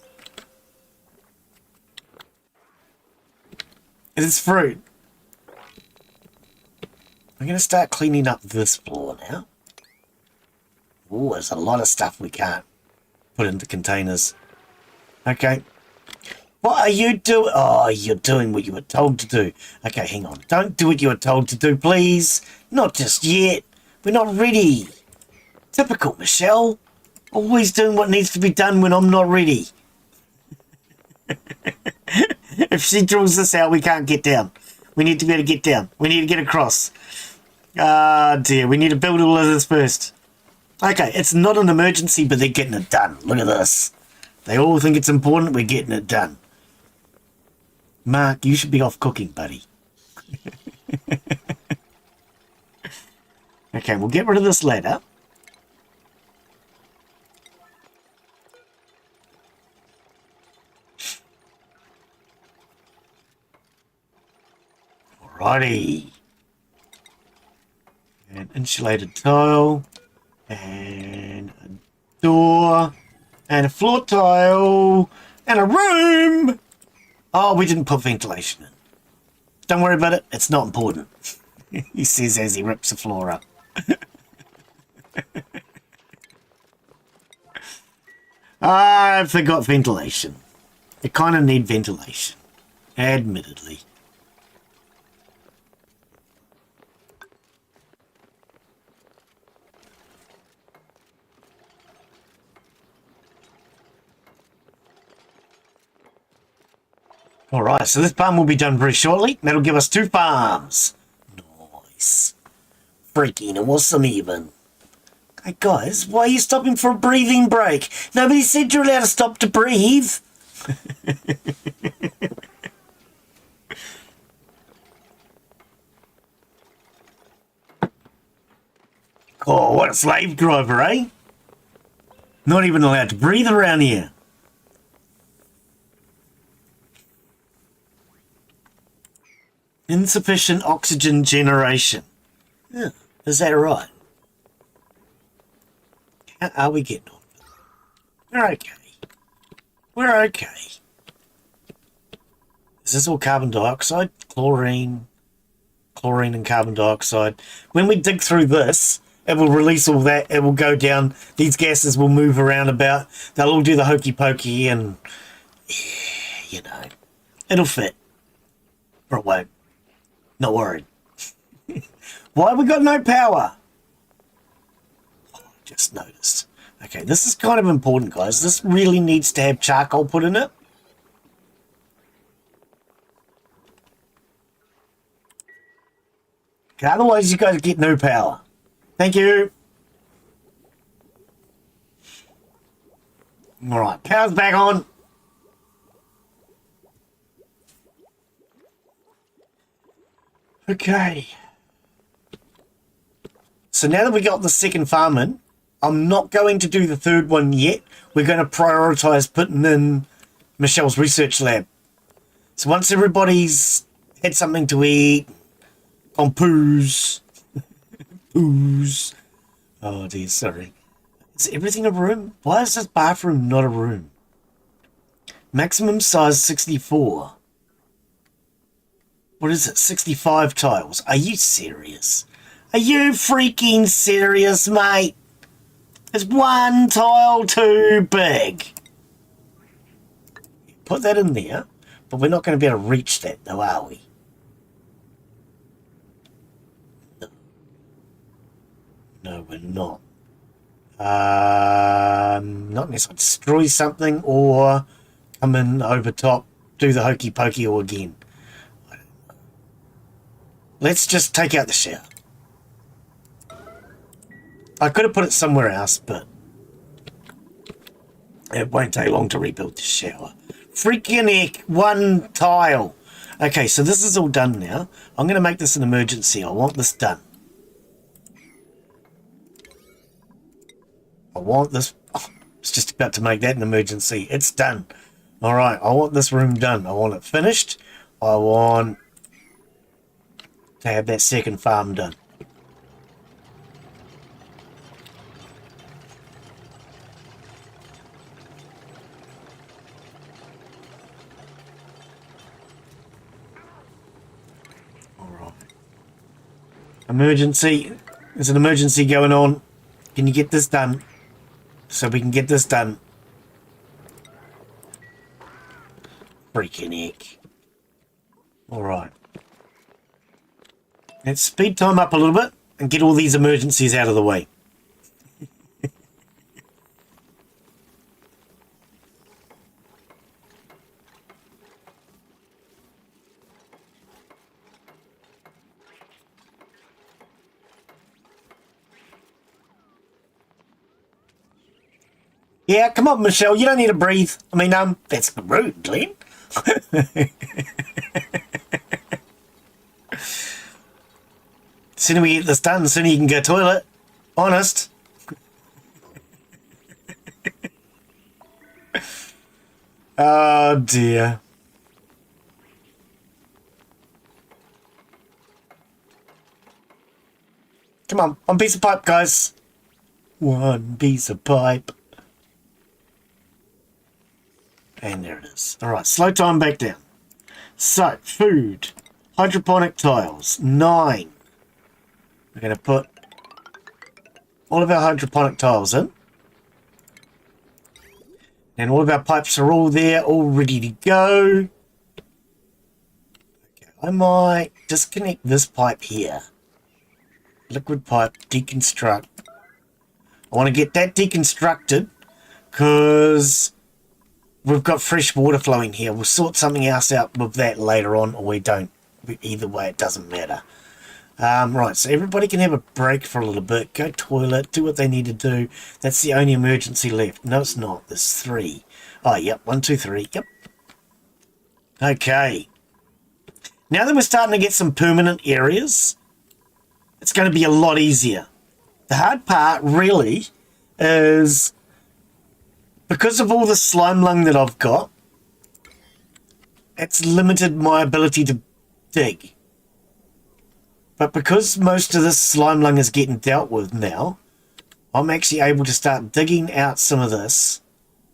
It is fruit. We're going to start cleaning up this floor now. Oh, there's a lot of stuff we can't put into containers. Okay. What are you doing? Oh, you're doing what you were told to do. Okay, hang on. Don't do what you were told to do, please. Not just yet. We're not ready. Typical, Michelle. Always doing what needs to be done when I'm not ready. If she draws this out, we can't get down. We need to be able to get down. We need to get across. Ah, dear. We need to build all of this first. Okay, it's not an emergency, but they're getting it done. Look at this. They all think it's important. We're getting it done. Mark, you should be off cooking, buddy. Okay, we'll get rid of this ladder. Alrighty. An insulated tile. And a door. And a floor tile. And a room. Oh, we didn't put ventilation in. Don't worry about it. It's not important. He says as he rips the floor up. I forgot ventilation. It kind of need ventilation. Admittedly. Alright, so this farm will be done very shortly. That'll give us 2 farms. Nice. Freaking awesome even. Hey guys, why are you stopping for a breathing break? Nobody said you're allowed to stop to breathe. Oh, what a slave driver, eh? Not even allowed to breathe around here. Insufficient oxygen generation. Yeah, is that right? How are we getting on? We're okay. We're okay. Is this all carbon dioxide? Chlorine and carbon dioxide. When we dig through this, it will release all that. It will go down. These gases will move around about. They'll all do the hokey pokey and, yeah, you know, it'll fit. Or it won't. Not worried. Why have we got no power? Oh, just noticed. Okay, this is kind of important, guys. This really needs to have charcoal put in it. Okay, otherwise you guys get no power. Thank you. Alright, power's back on. Okay. So now that we got the second farm in, I'm not going to do the third one yet. We're going to prioritise putting in Michelle's research lab. So once everybody's had something to eat, on poos. Poos. Oh dear, sorry. Is everything a room? Why is this bathroom not a room? Maximum size 64. What is it? 65 tiles. Are you serious? Are you freaking serious, mate? Is one tile too big? Put that in there, but we're not going to be able to reach that though, are we? No. No, we're not. Not unless I destroy something or come in over top, do the hokey pokey or again. Let's just take out the shower. I could have put it somewhere else, but it won't take long to rebuild the shower. Freaking heck, one tile. Okay, so this is all done now. I'm going to make this an emergency. I want this done. I want this. Oh, it's just about to make that an emergency. It's done. All right, I want this room done. I want it finished. I want to have that second farm done. All right. Emergency. There's an emergency going on. Can you get this done? So we can get this done. Freaking heck. Alright. Let's speed time up a little bit and get all these emergencies out of the way. Yeah, come on, Michelle. You don't need to breathe. I mean, that's rude, Glen. Sooner we get this done, the sooner you can go toilet. Honest. Oh, dear. Come on, one piece of pipe, guys. One piece of pipe. And there it is. All right, slow time back down. So, food. Hydroponic tiles. 9. We're going to put all of our hydroponic tiles in. And all of our pipes are all there, all ready to go. Okay, I might disconnect this pipe here. Liquid pipe, deconstruct. I want to get that deconstructed because we've got fresh water flowing here. We'll sort something else out with that later on, or we don't. Either way, it doesn't matter. Right, so everybody can have a break for a little bit. Go toilet, do what they need to do. That's the only emergency left. No, it's not. There's 3. Oh, yep. 1, 2, 3. Yep. Okay. Now that we're starting to get some permanent areas, it's going to be a lot easier. The hard part, really, is because of all the slime lung that I've got, it's limited my ability to dig. But because most of this slime lung is getting dealt with now, I'm actually able to start digging out some of this.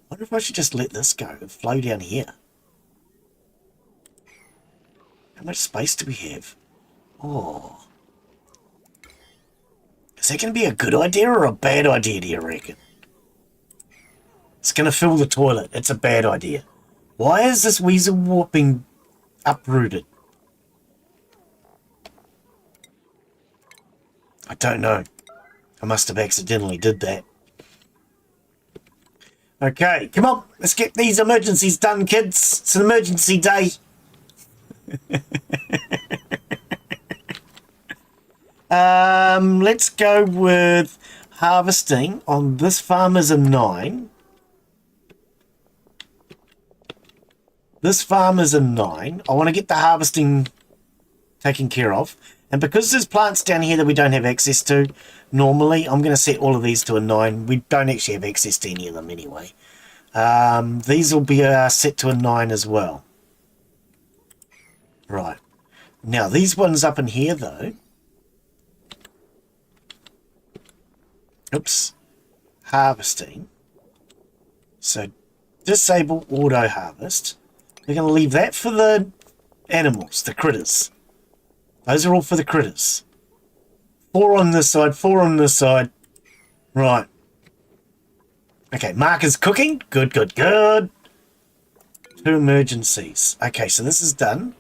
I wonder if I should just let this go and flow down here. How much space do we have? Oh. Is that going to be a good idea or a bad idea, do you reckon? It's going to fill the toilet. It's a bad idea. Why is this weasel warp being uprooted? I don't know. I must have accidentally did that. Okay, come on. Let's get these emergencies done, kids. It's an emergency day. Let's go with harvesting. On this farm is a 9. This farm is a 9. I want to get the harvesting taken care of. And because there's plants down here that we don't have access to, normally I'm going to set all of these to a 9. We don't actually have access to any of them anyway. These will be set to a 9 as well. Right. Now, these ones up in here, though. Oops. Harvesting. So, disable auto harvest. We're going to leave that for the animals, the critters. Those are all for the critters. 4 on this side, 4 on this side. Right. Okay, Mark is cooking. Good, good, good. 2 emergencies. Okay, so this is done.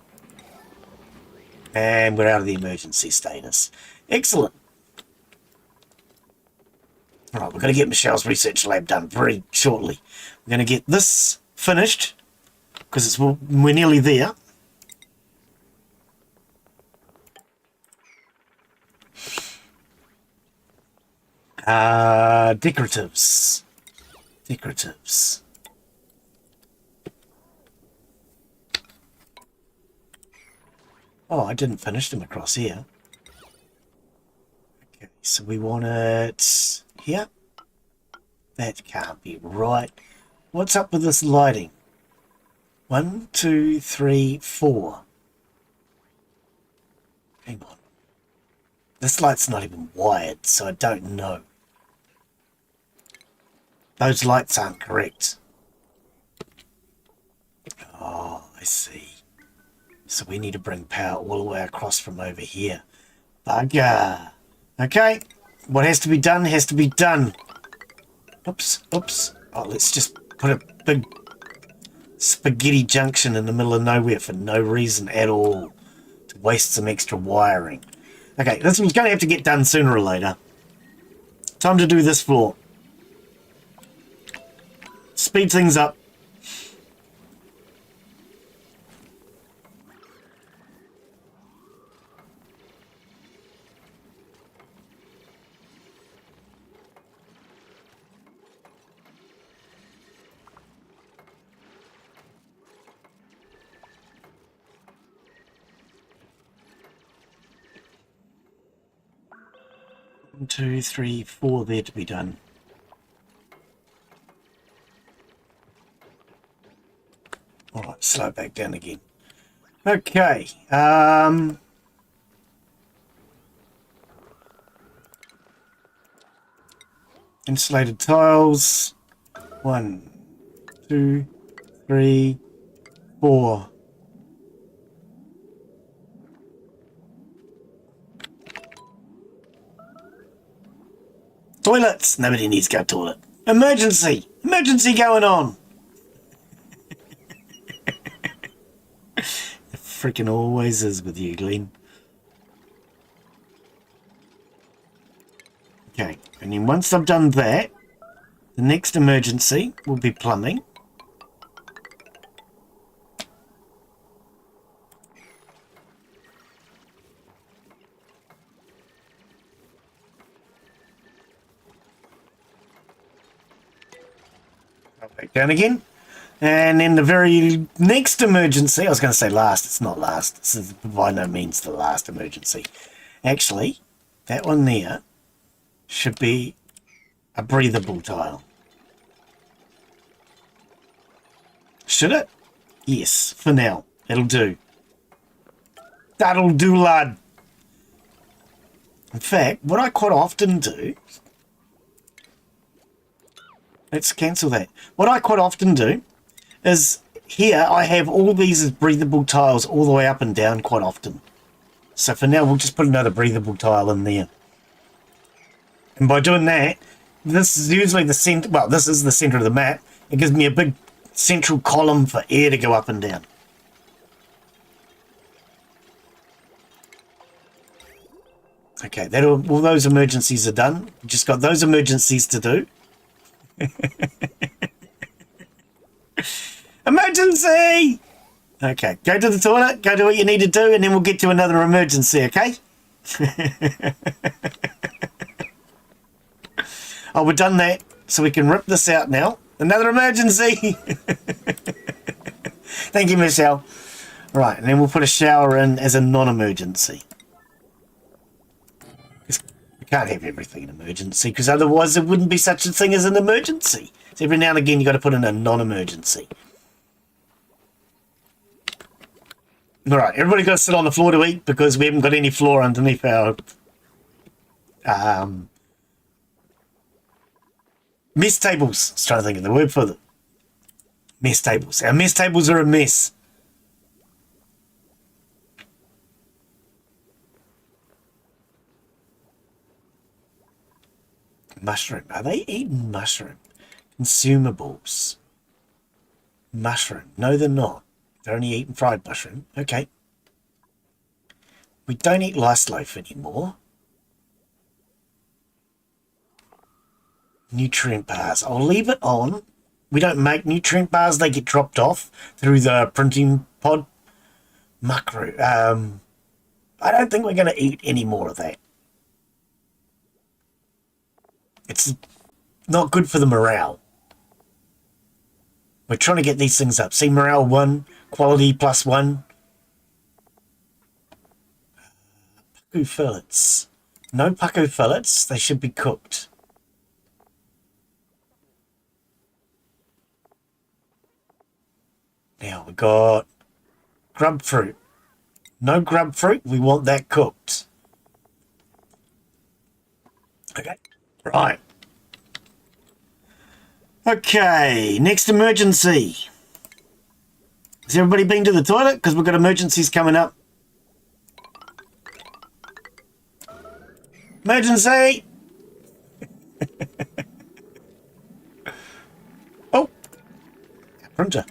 And we're out of the emergency status. Excellent. All right, we're going to get Michelle's research lab done very shortly. We're going to get this finished because we're nearly there. Decoratives. Decoratives. Oh, I didn't finish them across here. Okay, so we want it here. That can't be right. What's up with this lighting? 1, 2, 3, 4. Hang on. This light's not even wired, so I don't know. Those lights aren't correct. Oh, I see. So we need to bring power all the way across from over here. Bugger. Okay. What has to be done has to be done. Oops, oops. Oh, let's just put a big spaghetti junction in the middle of nowhere for no reason at all. To waste some extra wiring. Okay, this one's going to have to get done sooner or later. Time to do this floor. Speed things up. One, 2, 3, 4 there to be done. Alright, slow it back down again. Okay. Insulated tiles. 1, 2, 3, 4. Toilets! Nobody needs to go to the toilet. Emergency! Emergency going on! It freaking always is with you, Glen. Okay, and then once I've done that, the next emergency will be plumbing. Back down again. And then the very next emergency, I was going to say last, it's not last. This is by no means the last emergency. Actually, that one there should be a breathable tile. Should it? Yes, for now. It'll do. That'll do, lad. In fact, what I quite often do... Let's cancel that. What I quite often do is here I have all these as breathable tiles all the way up and down quite often. So for now we'll just put another breathable tile in there. And by doing that, this is usually the center, well, this is the center of the map. It gives me a big central column for air to go up and down. Okay, that all those emergencies are done. Just got those emergencies to do. Emergency! Okay, go to the toilet, go do what you need to do, and then we'll get to another emergency, okay? Oh, we've done that, so we can rip this out now. Another emergency! Thank you, Michelle. Right, and then we'll put a shower in as a non-emergency. We can't have everything an emergency, because otherwise there wouldn't be such a thing as an emergency. So every now and again you've got to put in a non-emergency. Alright, everybody got to sit on the floor to eat, because we haven't got any floor underneath our mess tables. I was trying to think of the word for them. Mess tables. Our mess tables are a mess. Mushroom. Are they eating mushroom? Consumables. Mushroom. No, they're not. They're only eating fried mushroom. Okay. We don't eat lice loaf anymore. Nutrient bars. I'll leave it on. We don't make nutrient bars. They get dropped off through the printing pod. Muckroom. I don't think we're going to eat any more of that. It's not good for the morale. We're trying to get these things up. See, morale 1, quality +1. Paku fillets. No paku fillets. They should be cooked. Now we got grub fruit. No grub fruit. We want that cooked. Okay. Right. Okay. Next emergency. Has everybody been to the toilet? Because we've got emergencies coming up. Emergency! Oh! Printer.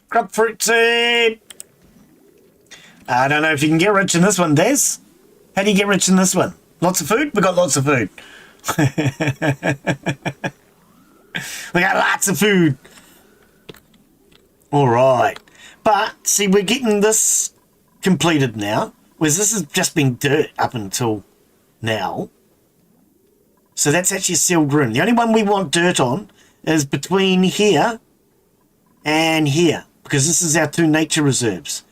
Grub fruit seed! I don't know if you can get rich in this one, Des. How do you get rich in this one? Lots of food? We got lots of food. We got lots of food. Alright. But, see, we're getting this completed now. Whereas this has just been dirt up until now. So that's actually a sealed room. The only one we want dirt on is between here and here. Because this is our 2 nature reserves.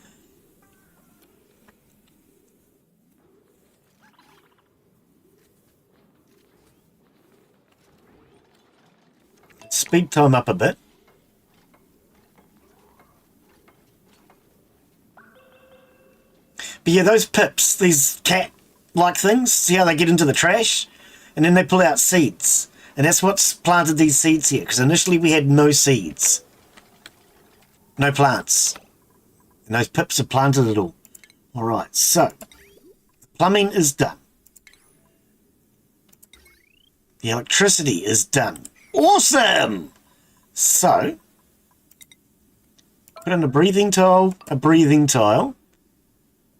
Speed time up a bit. But yeah, those pips, these cat-like things, see how they get into the trash? And then they pull out seeds. And that's what's planted these seeds here. Because initially we had no seeds. No plants. And those pips have planted it all. Alright, so. Plumbing is done. The electricity is done. Awesome! So. Put in a breathing tile, a breathing tile.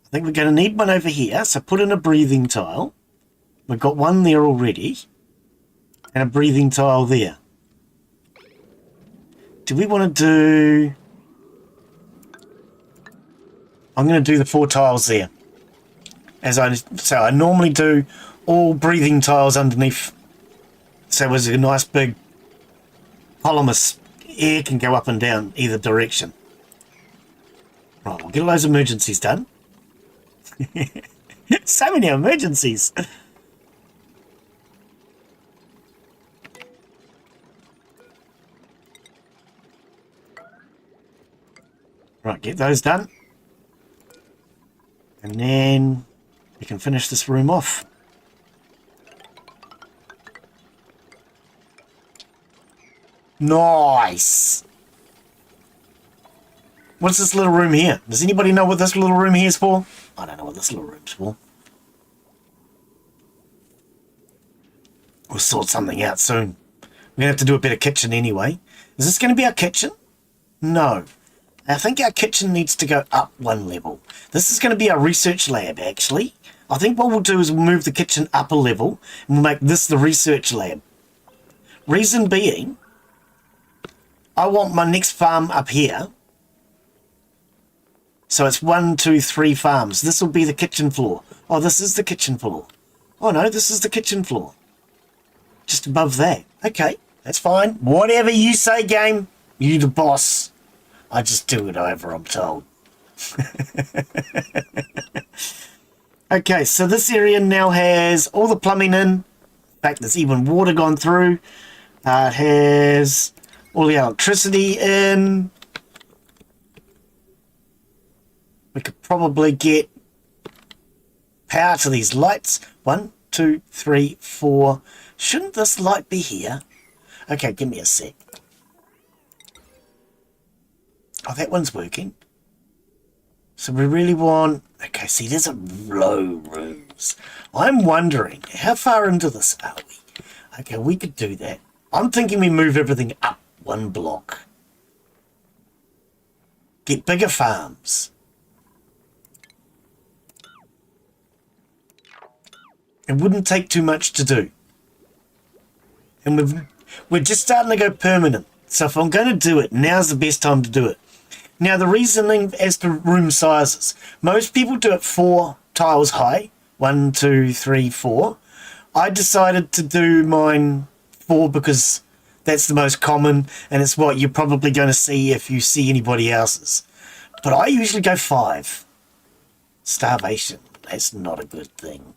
I think we're going to need one over here, so put in a breathing tile. We've got one there already. And a breathing tile there. Do we want to do... I'm going to do the 4 tiles there. So I normally do all breathing tiles underneath. So there's a nice big column air can go up and down either direction. Right, we'll get all those emergencies done. So many emergencies. Right, get those done. And then we can finish this room off. Nice. What's this little room here? Does anybody know what this little room here is for? I don't know what this little room's for. We'll sort something out soon. We're going to have to do a better kitchen anyway. Is this going to be our kitchen? No. I think our kitchen needs to go up 1 level. This is going to be our research lab, actually. I think what we'll do is we'll move the kitchen up a level and we'll make this the research lab. Reason being, I want my next farm up here. So it's 1, 2, 3 farms. This will be the kitchen floor. Oh, this is the kitchen floor. Oh no, this is the kitchen floor. Just above that. Okay, that's fine. Whatever you say, game. You the boss. I just do it however I'm told. Okay, so this area now has all the plumbing in. In fact, there's even water gone through. It has all the electricity in. We could probably get power to these lights. 1, 2, 3, 4. Shouldn't this light be here? Okay, give me a sec. Oh, that one's working. So we really want... Okay, see, there's a low rooms. I'm wondering, how far into this are we? Okay, we could do that. I'm thinking we move everything up 1 block. Get bigger farms. It wouldn't take too much to do. And we're just starting to go permanent. So if I'm going to do it, now's the best time to do it. Now the reasoning as to room sizes. Most people do it 4 tiles high. 1, 2, 3, 4. I decided to do mine 4 because that's the most common and it's what you're probably going to see if you see anybody else's. But I usually go 5. Starvation. That's not a good thing.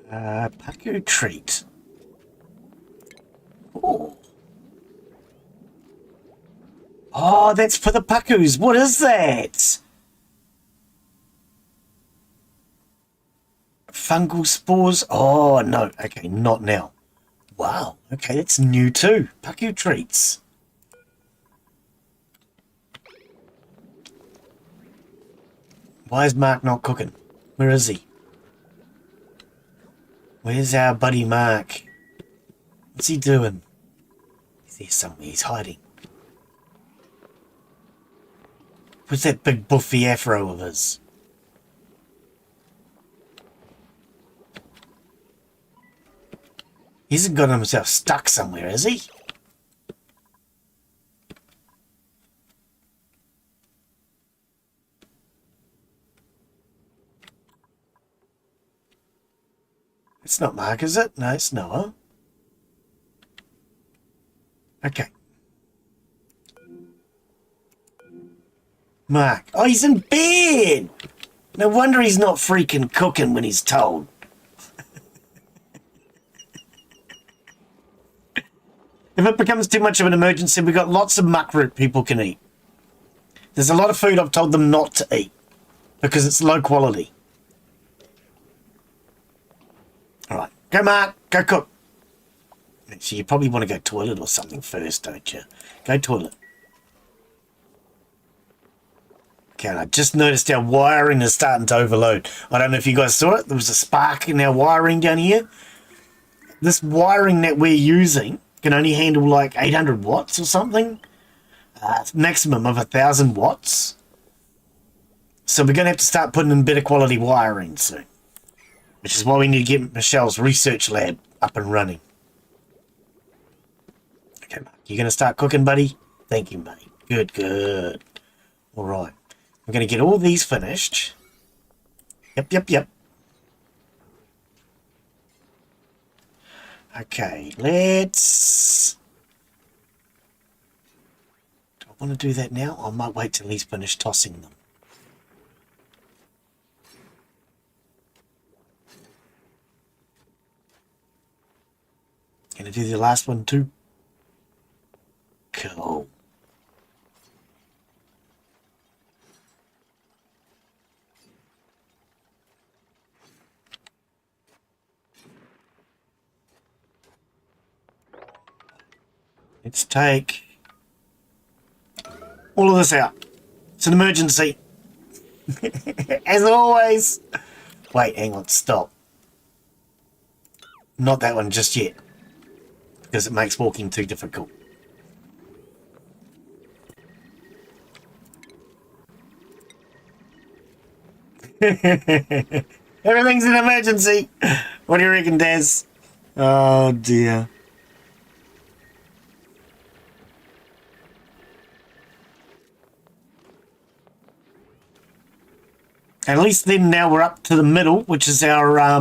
Paku treat. Oh. Oh, that's for the Pakus. What is that? Fungal spores. Oh, no. Okay, not now. Wow. Okay, that's new too. Paku treats. Why is Mark not cooking? Where is he? Where's our buddy Mark? What's he doing? He's there somewhere. He's hiding. What's that big buffy afro of his? He hasn't got himself stuck somewhere, has he? It's not Mark, is it? No, it's Noah. Okay. Mark. Oh, he's in bed! No wonder he's not freaking cooking when he's told. If it becomes too much of an emergency, we've got lots of muckroot people can eat. There's a lot of food I've told them not to eat because it's low quality. All right, go Mark, go cook. Actually, you probably want to go toilet or something first, don't you? Go toilet. Okay, I just noticed our wiring is starting to overload. I don't know if you guys saw it. There was a spark in our wiring down here. This wiring that we're using can only handle like 800 watts or something. Maximum of 1,000 watts. So we're going to have to start putting in better quality wiring soon. Which is why we need to get Michelle's research lab up and running. Okay, Mark, you going to start cooking, buddy? Thank you, mate. Good, good. All right. We're going to get all these finished. Yep. Okay, let's... Do I want to do that now? I might wait till he's finished tossing them. Gonna do the last one too. Cool. Let's take all of this out. It's an emergency. As always. Wait, hang on, stop. Not that one just yet. Because it makes walking too difficult. Everything's an emergency. What do you reckon, Daz? Oh dear. At least then now we're up to the middle, which is our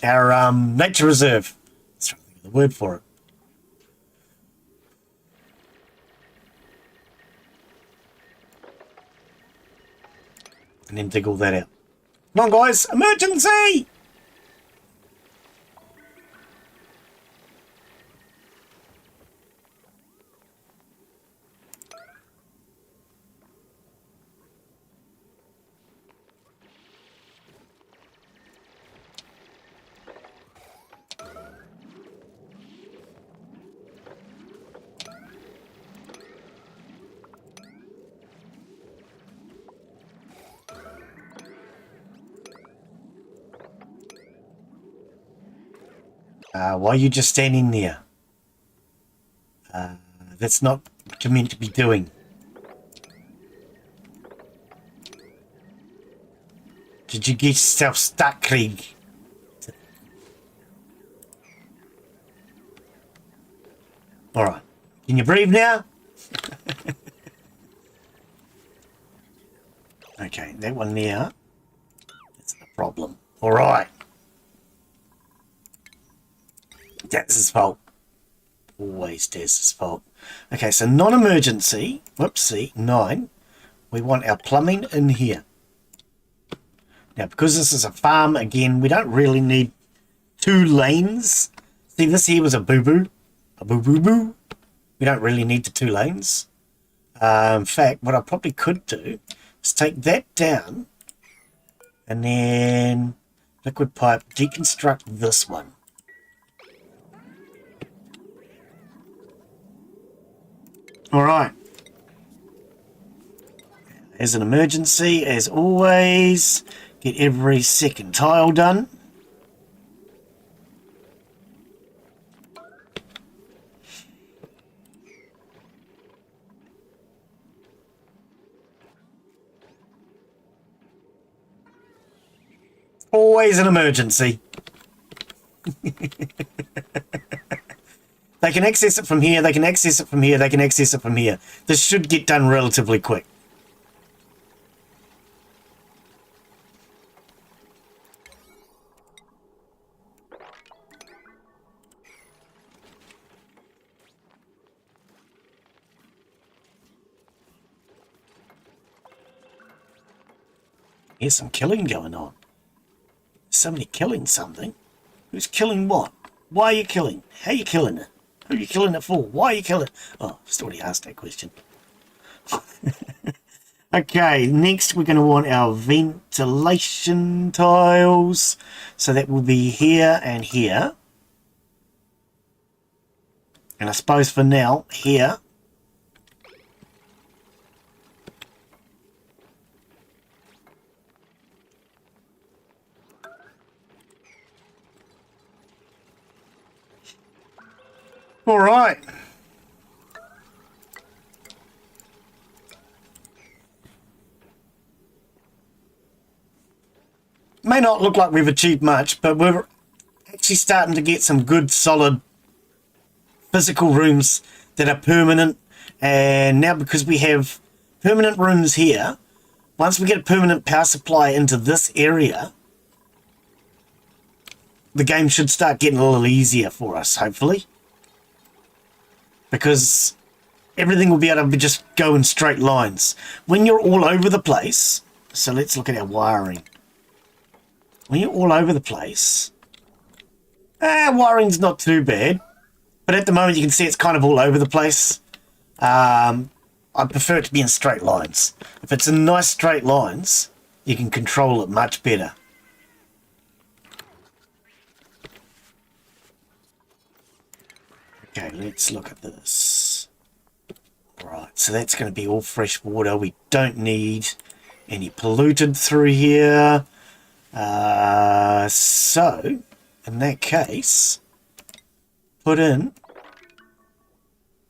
nature reserve. That's the word for it. And then dig all that out. Come on, guys! Emergency! Why are you just standing there? That's not what you're meant to be doing. Did you get yourself stuck, Craig? Alright. Can you breathe now? Okay, that one there. That's the problem. All right. That's his fault. Always Daz's fault. Okay, so non-emergency. Whoopsie, 9. We want our plumbing in here. Now, because this is a farm, again, we don't really need 2 lanes. See, this here was a boo-boo. A boo-boo-boo. We don't really need the 2 lanes. In fact, what I probably could do is take that down and then liquid pipe, deconstruct this one. All right. As an emergency, as always, get every second tile done. Always an emergency. They can access it from here, they can access it from here, they can access it from here. This should get done relatively quick. Here's some killing going on. Somebody killing something. Who's killing what? Why are you killing? How are you killing it? Who are you killing it for? Why are you killing it? Oh, I've already asked that question. Okay, next we're going to want our ventilation tiles. So that will be here and here. And I suppose for now, here. All right. May not look like we've achieved much, but we're actually starting to get some good, solid physical rooms that are permanent. And now because we have permanent rooms here, once we get a permanent power supply into this area, the game should start getting a little easier for us, hopefully. Because everything will be able to just go in straight lines. When you're all over the place, so let's look at our wiring. When you're all over the place, wiring's not too bad. But at the moment you can see it's kind of all over the place. I prefer it to be in straight lines. If it's in nice straight lines, you can control it much better. Okay, let's look at this. Right, so that's going to be all fresh water. We don't need any polluted through here. So, in that case, put in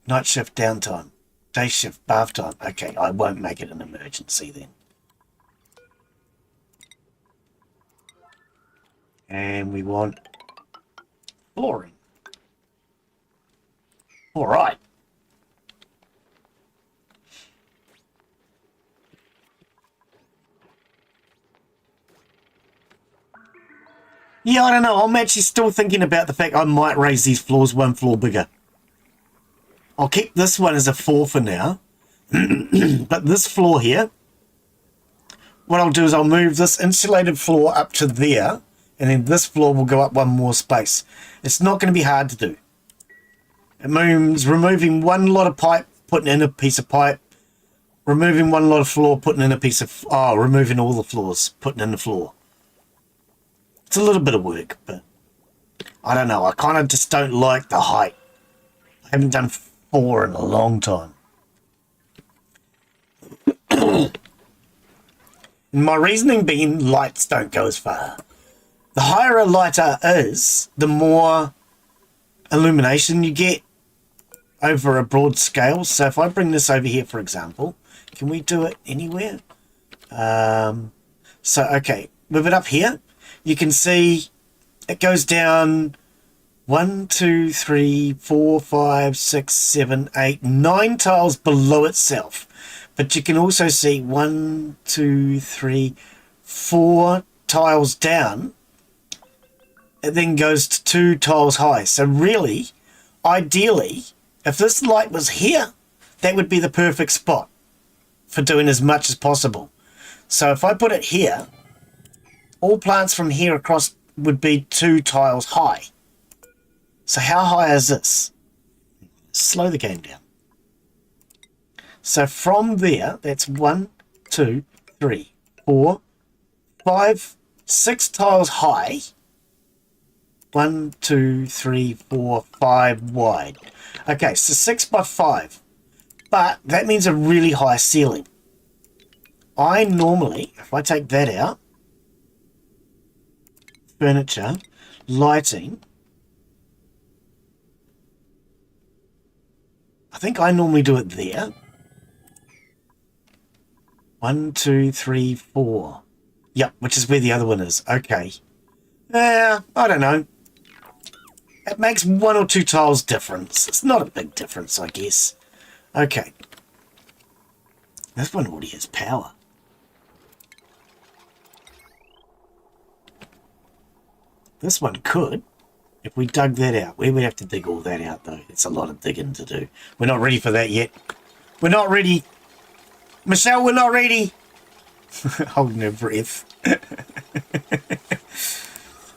night shift downtime, day shift bath time. Okay, I won't make it an emergency then. And we want flooring. All right. Yeah, I don't know. I'm actually still thinking about the fact I might raise these floors 1 floor bigger. I'll keep this one as a 4 for now. But this floor here, what I'll do is I'll move this insulated floor up to there, and then this floor will go up 1 more space. It's not going to be hard to do. It means removing 1 lot of pipe, putting in a piece of pipe, removing 1 lot of floor, putting in a piece of... Oh, removing all the floors, putting in the floor. It's a little bit of work, but I don't know. I kind of just don't like the height. I haven't done 4 in a long time. And my reasoning being lights don't go as far. The higher a lighter is, the more illumination you get over a broad scale. So if I bring this over here, for example, can we do it anywhere? So, okay, move it up here. You can see it goes down 1, 2, 3, 4, 5, 6, 7, 8, 9 tiles below itself. But you can also see 1, 2, 3, 4 tiles down. It then goes to 2 tiles high. So really, ideally, if this light was here, that would be the perfect spot for doing as much as possible. So if I put it here, all plants from here across would be 2 tiles high. So how high is this? Slow the game down. So from there, that's 1, 2, 3, 4, 5, 6 tiles high. 1, 2, 3, 4, 5 wide. Okay, so 6 by 5. But that means a really high ceiling. I normally, if I take that out, furniture, lighting, I think I normally do it there. 1, 2, 3, 4. Yep, which is where the other one is. Okay. I don't know. It makes 1 or 2 tiles difference. It's not a big difference, I guess. Okay. This one already has power. This one could, if we dug that out. We would have to dig all that out, though. It's a lot of digging to do. We're not ready for that yet. We're not ready. Michelle, we're not ready. Holding her breath.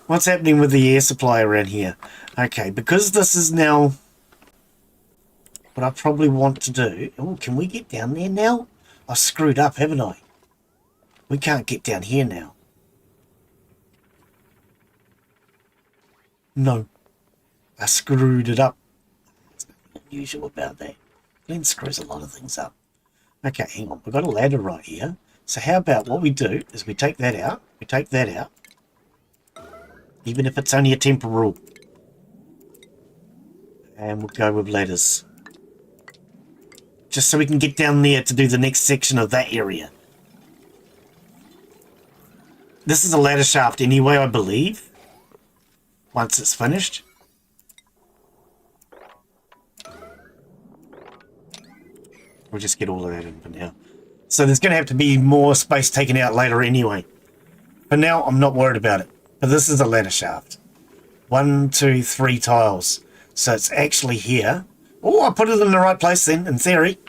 What's happening with the air supply around here? Okay, because this is now what I probably want to do. Oh, can we get down there now? I screwed up, haven't I? We can't get down here now. No. I screwed it up. There's nothing unusual about that. Glen screws a lot of things up. Okay, hang on. We've got a ladder right here. So how about what we do is we take that out. We take that out. Even if it's only a temporal. And we'll go with ladders. Just so we can get down there to do the next section of that area. This is a ladder shaft anyway, I believe. Once it's finished. We'll just get all of that in for now. So there's going to have to be more space taken out later anyway. For now, I'm not worried about it. But this is a ladder shaft. 1, 2, 3 tiles. So it's actually here. Oh, I put it in the right place then, in theory.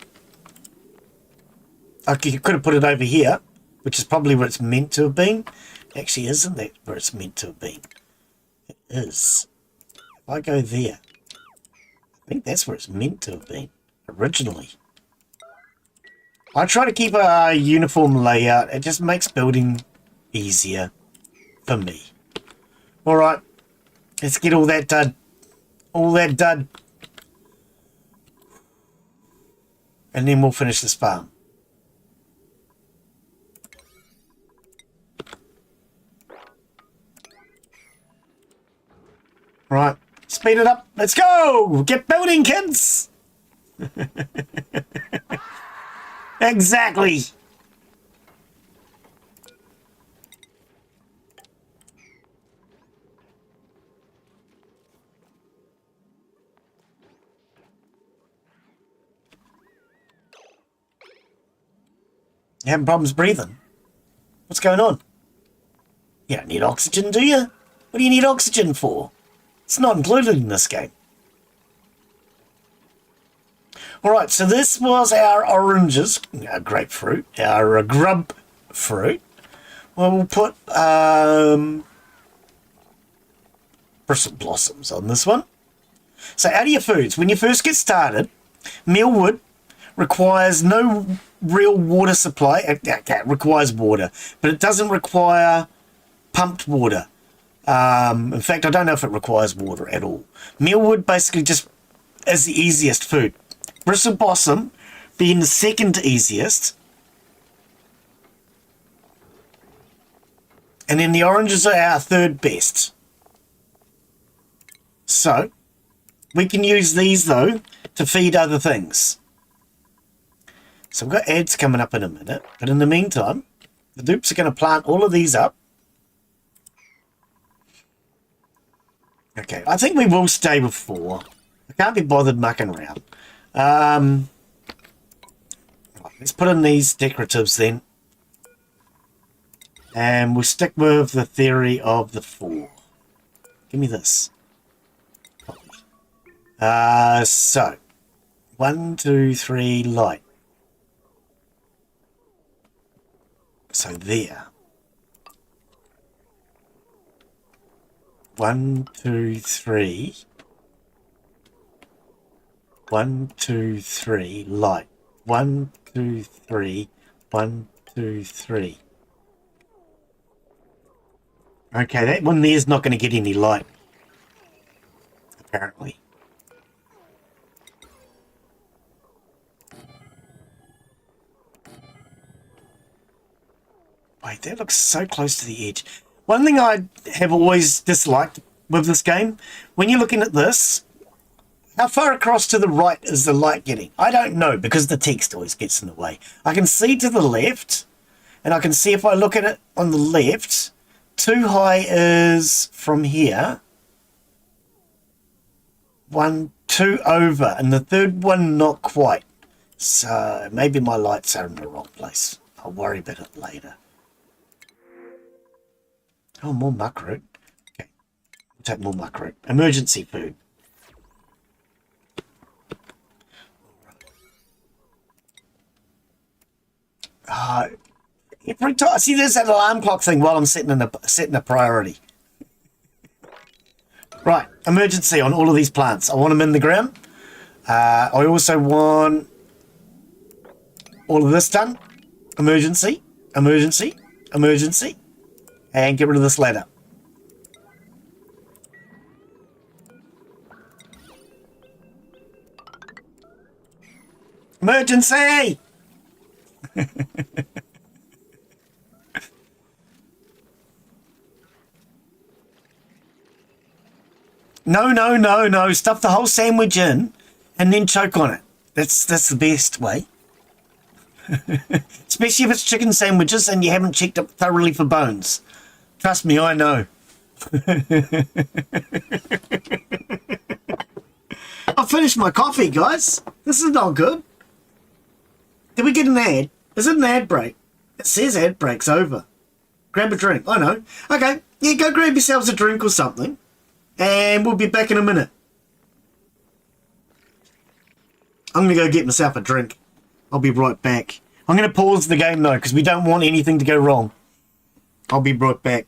I could have put it over here, which is probably where it's meant to have been. Actually, isn't that where it's meant to have been? It is. If I go there, I think that's where it's meant to have been, originally. I try to keep a uniform layout. It just makes building easier for me. Alright, let's get all that done. All that done. And then we'll finish this farm. Right, speed it up. Let's go! Get building, kids! Exactly! You having problems breathing? What's going on? You don't need oxygen, do you? What do you need oxygen for? It's not included in this game. Alright, so this was our oranges, our grapefruit, our grub fruit. Well, we'll put bristle blossoms on this one. So out of your foods, when you first get started, mealwood requires no real water supply. It requires water, but it doesn't require pumped water. In fact, I don't know if it requires water at all. Mealwood basically just is the easiest food. Bristle blossom being the second easiest. And then the oranges are our third best. So, we can use these though to feed other things. So we've got ads coming up in a minute, but in the meantime, the dupes are going to plant all of these up. Okay, I think we will stay with 4. I can't be bothered mucking around. Let's Let's put in these decoratives then. And we'll stick with the theory of the 4. Give me this. So 1, 2, 3, light. So there. 1, 2, 3. 1, 2, 3, light. 1, 2, 3. 1, 2, 3. Okay, that one there's not going to get any light, apparently. Wait, that looks so close to the edge. One thing I have always disliked with this game, when you're looking at this, how far across to the right is the light getting? I don't know, because the text always gets in the way. I can see to the left, and I can see if I look at it on the left, too high is from here. 1, 2 over, and the third one not quite. So maybe my lights are in the wrong place. I'll worry about it later. Oh, more muckroot. Okay, we'll take more muckroot. Emergency food. Every time, see, there's that alarm clock thing while I'm setting a priority. Right, emergency on all of these plants. I want them in the ground. I also want all of this done. Emergency, emergency, emergency. And get rid of this ladder. Emergency! No. Stuff the whole sandwich in and then choke on it. That's the best way. Especially if it's chicken sandwiches and you haven't checked it thoroughly for bones. Trust me, I know. I finished my coffee, guys. This is not good. Did we get an ad? Is it an ad break? It says ad break's over. Grab a drink. I know. Okay. Yeah, go grab yourselves a drink or something. And we'll be back in a minute. I'm going to go get myself a drink. I'll be right back. I'm going to pause the game, though, because we don't want anything to go wrong. I'll be right back.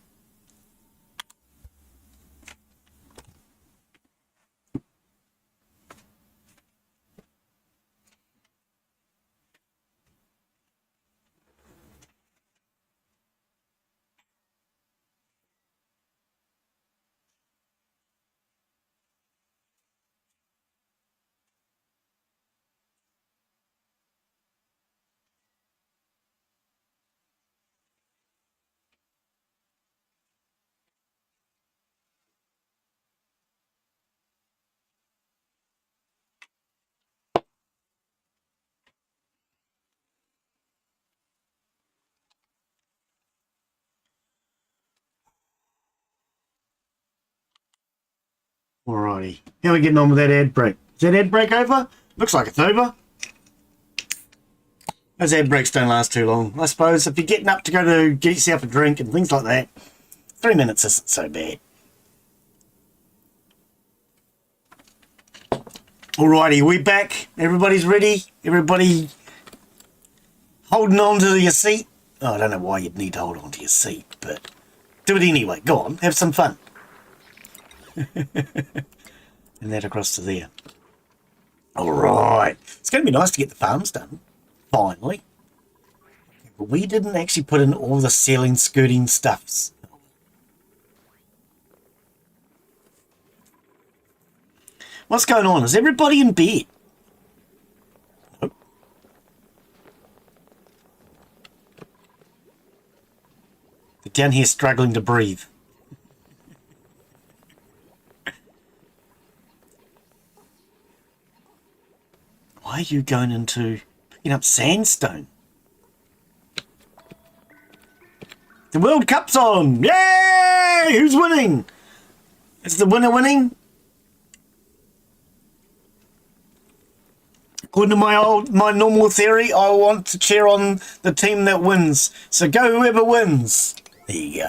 Alrighty. How are we getting on with that ad break? Is that ad break over? Looks like it's over. Those ad breaks don't last too long. I suppose if you're getting up to go to get yourself a drink and things like that, 3 minutes isn't so bad. Alrighty, we back. Everybody's ready? Everybody holding on to your seat? Oh, I don't know why you'd need to hold on to your seat, but do it anyway. Go on, have some fun. And that across to there. Alright. It's going to be nice to get the farms done. Finally. But we didn't actually put in all the ceiling skirting stuffs. What's going on? Is everybody in bed? Nope. They're down here struggling to breathe. Why are you going into picking up sandstone? The World Cup's on! Yay! Who's winning? Is the winner winning? According to my normal theory, I want to cheer on the team that wins. So go whoever wins. There you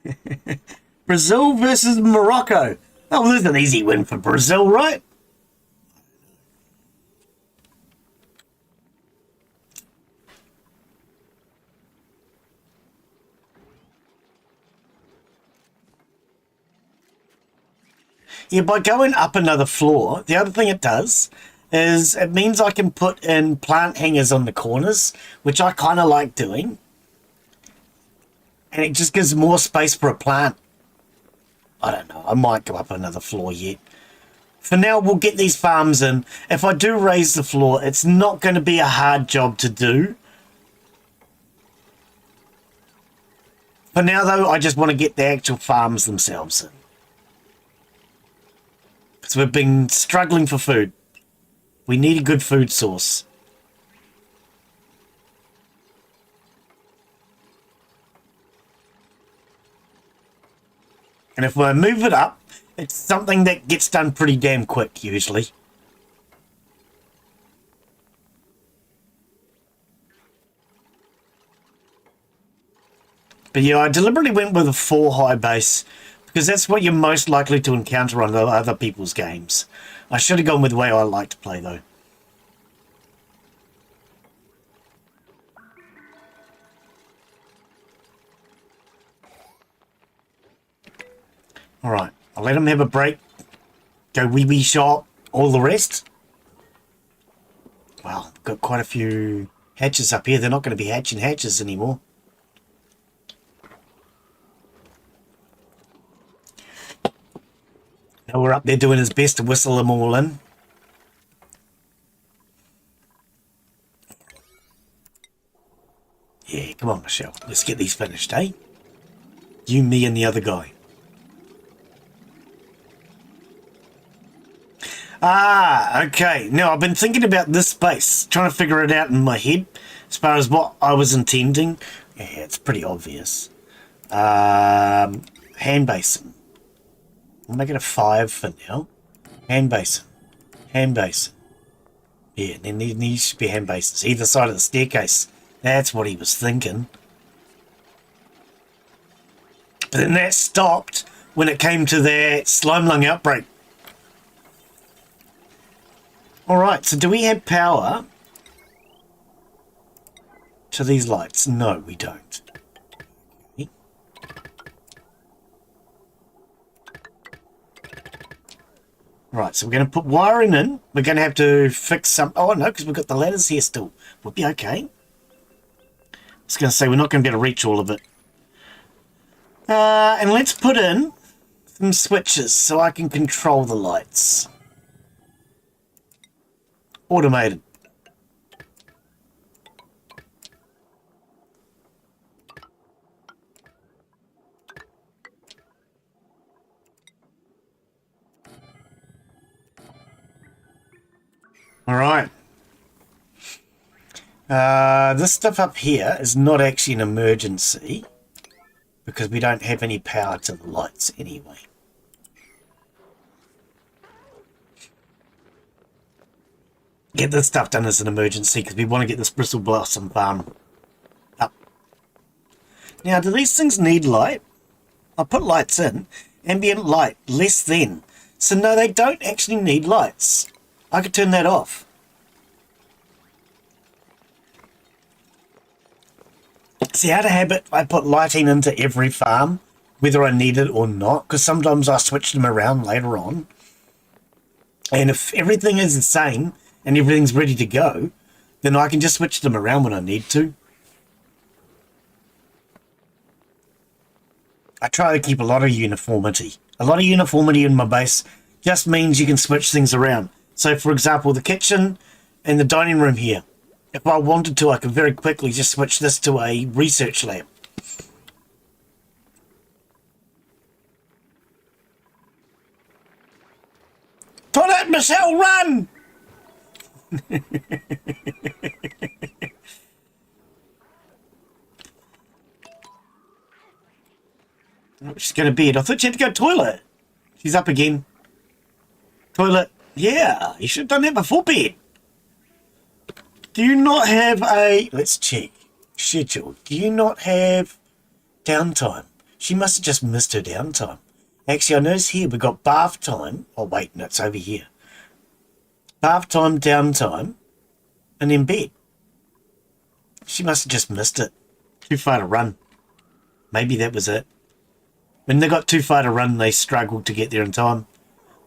go. Brazil versus Morocco. Oh, well, there's an easy win for Brazil, right? Yeah, by going up another floor, the other thing it does is it means I can put in plant hangers on the corners, which I kind of like doing. And it just gives more space for a plant. I don't know. I might go up another floor yet. For now, we'll get these farms in. If I do raise the floor, it's not going to be a hard job to do. For now, though, I just want to get the actual farms themselves in. Because we've been struggling for food. We need a good food source. And if I move it up, it's something that gets done pretty damn quick, usually. But yeah, I deliberately went with a 4 high base, because that's what you're most likely to encounter on other people's games. I should have gone with the way I like to play, though. Alright, I'll let him have a break. Go wee shop, all the rest. Well, got quite a few hatches up here. They're not going to be hatching hatches anymore. Now we're up there doing his best to whistle them all in. Yeah, come on, Michelle. Let's get these finished, eh? You, me, and the other guy. Ah, okay. Now, I've been thinking about this space, trying to figure it out in my head as far as what I was intending. Yeah, it's pretty obvious. Hand basin. I'll make it a 5 for now. Hand basin. Hand basin. Yeah, there needs to be hand basins either side of the staircase. That's what he was thinking. But then that stopped when it came to that slime lung outbreak. Alright, so do we have power to these lights? No, we don't. Okay. Right, so we're going to put wiring in. We're going to have to fix some... Oh, no, because we've got the ladders here still. We'll be okay. I was going to say, we're not going to be able to reach all of it. And let's put in some switches so I can control the lights. Automated. All right. This stuff up here is not actually an emergency because we don't have any power to the lights anyway. Get this stuff done as an emergency because we want to get this bristle blossom farm up. Now, do these things need light? I put lights in. Ambient light, less than. So no, they don't actually need lights. I could turn that off. See, out of habit, I put lighting into every farm, whether I need it or not, because sometimes I switch them around later on. And if everything is the same, and everything's ready to go, then I can just switch them around when I need to. I try to keep a lot of uniformity. A lot of uniformity in my base just means you can switch things around. So, for example, the kitchen and the dining room here. If I wanted to, I could very quickly just switch this to a research lab. Put it, Michelle, run! Oh, she's going to bed. I thought she had to go to the toilet. She's up again. Toilet. Yeah, you should have done that before bed. Do you not have a... Let's check. Schedule. Do you not have downtime? She must have just missed her downtime. Actually, I notice here we've got bath time. Oh, wait, no, it's over here. Bath time, downtime, and then bed. She must have just missed it. Too far to run. Maybe that was it. When they got too far to run, they struggled to get there in time.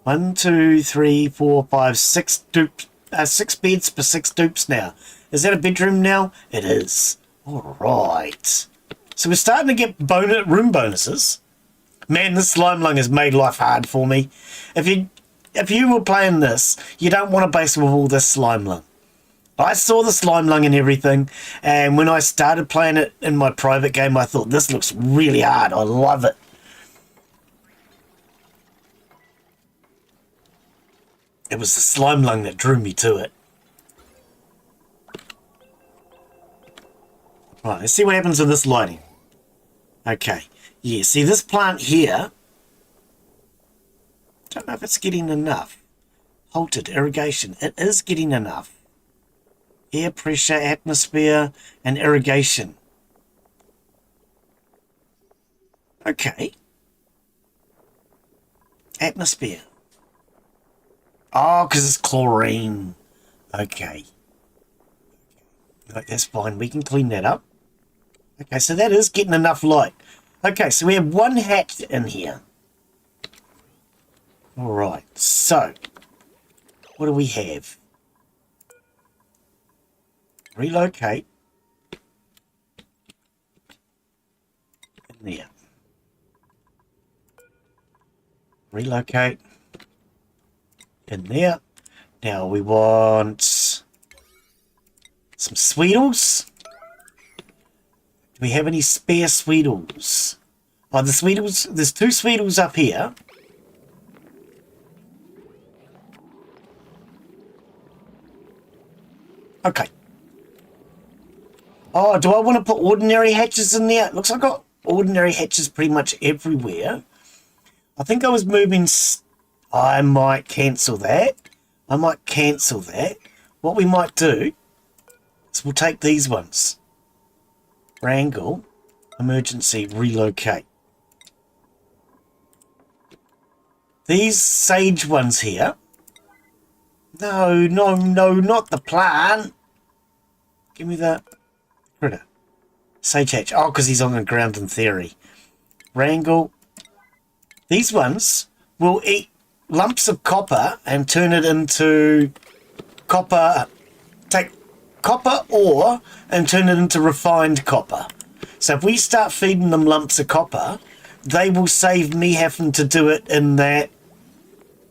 1, 2, 3, 4, 5, 6 dupes. 6 beds for 6 dupes now. Is that a bedroom now? It is. All right. So we're starting to get room bonuses. Man, this slime lung has made life hard for me. If you were playing this, you don't want to base with all this slime lung. I saw the slime lung and everything, and when I started playing it in my private game, I thought, this looks really hard. I love it. It was the slime lung that drew me to it. Right, let's see what happens with this lighting. Okay, yeah, see this plant here, don't know if it's getting enough. Halted irrigation, it is getting enough. Air pressure, atmosphere, and irrigation. Okay. Atmosphere. Oh, because it's chlorine. Okay. Right, that's fine. We can clean that up. Okay, so that is getting enough light. Okay, so we have one hatch in here. All right, so what do we have? Relocate. In there. Relocate. In there. Now we want some sweetles. Do we have any spare sweetles? Oh, the sweetles, there's 2 sweetles up here. Okay. Oh, do I want to put ordinary hatches in there? It looks like I've got ordinary hatches pretty much everywhere. I think I was moving... I might cancel that. I might cancel that. What we might do is we'll take these ones. Wrangle, emergency, relocate. These sage ones here. No, no, no, not the plant. Give me the critter. Sage hatch. Oh, because he's on the ground in theory. Wrangle. These ones will eat lumps of copper and turn it into copper. Take copper ore and turn it into refined copper. So if we start feeding them lumps of copper, they will save me having to do it in that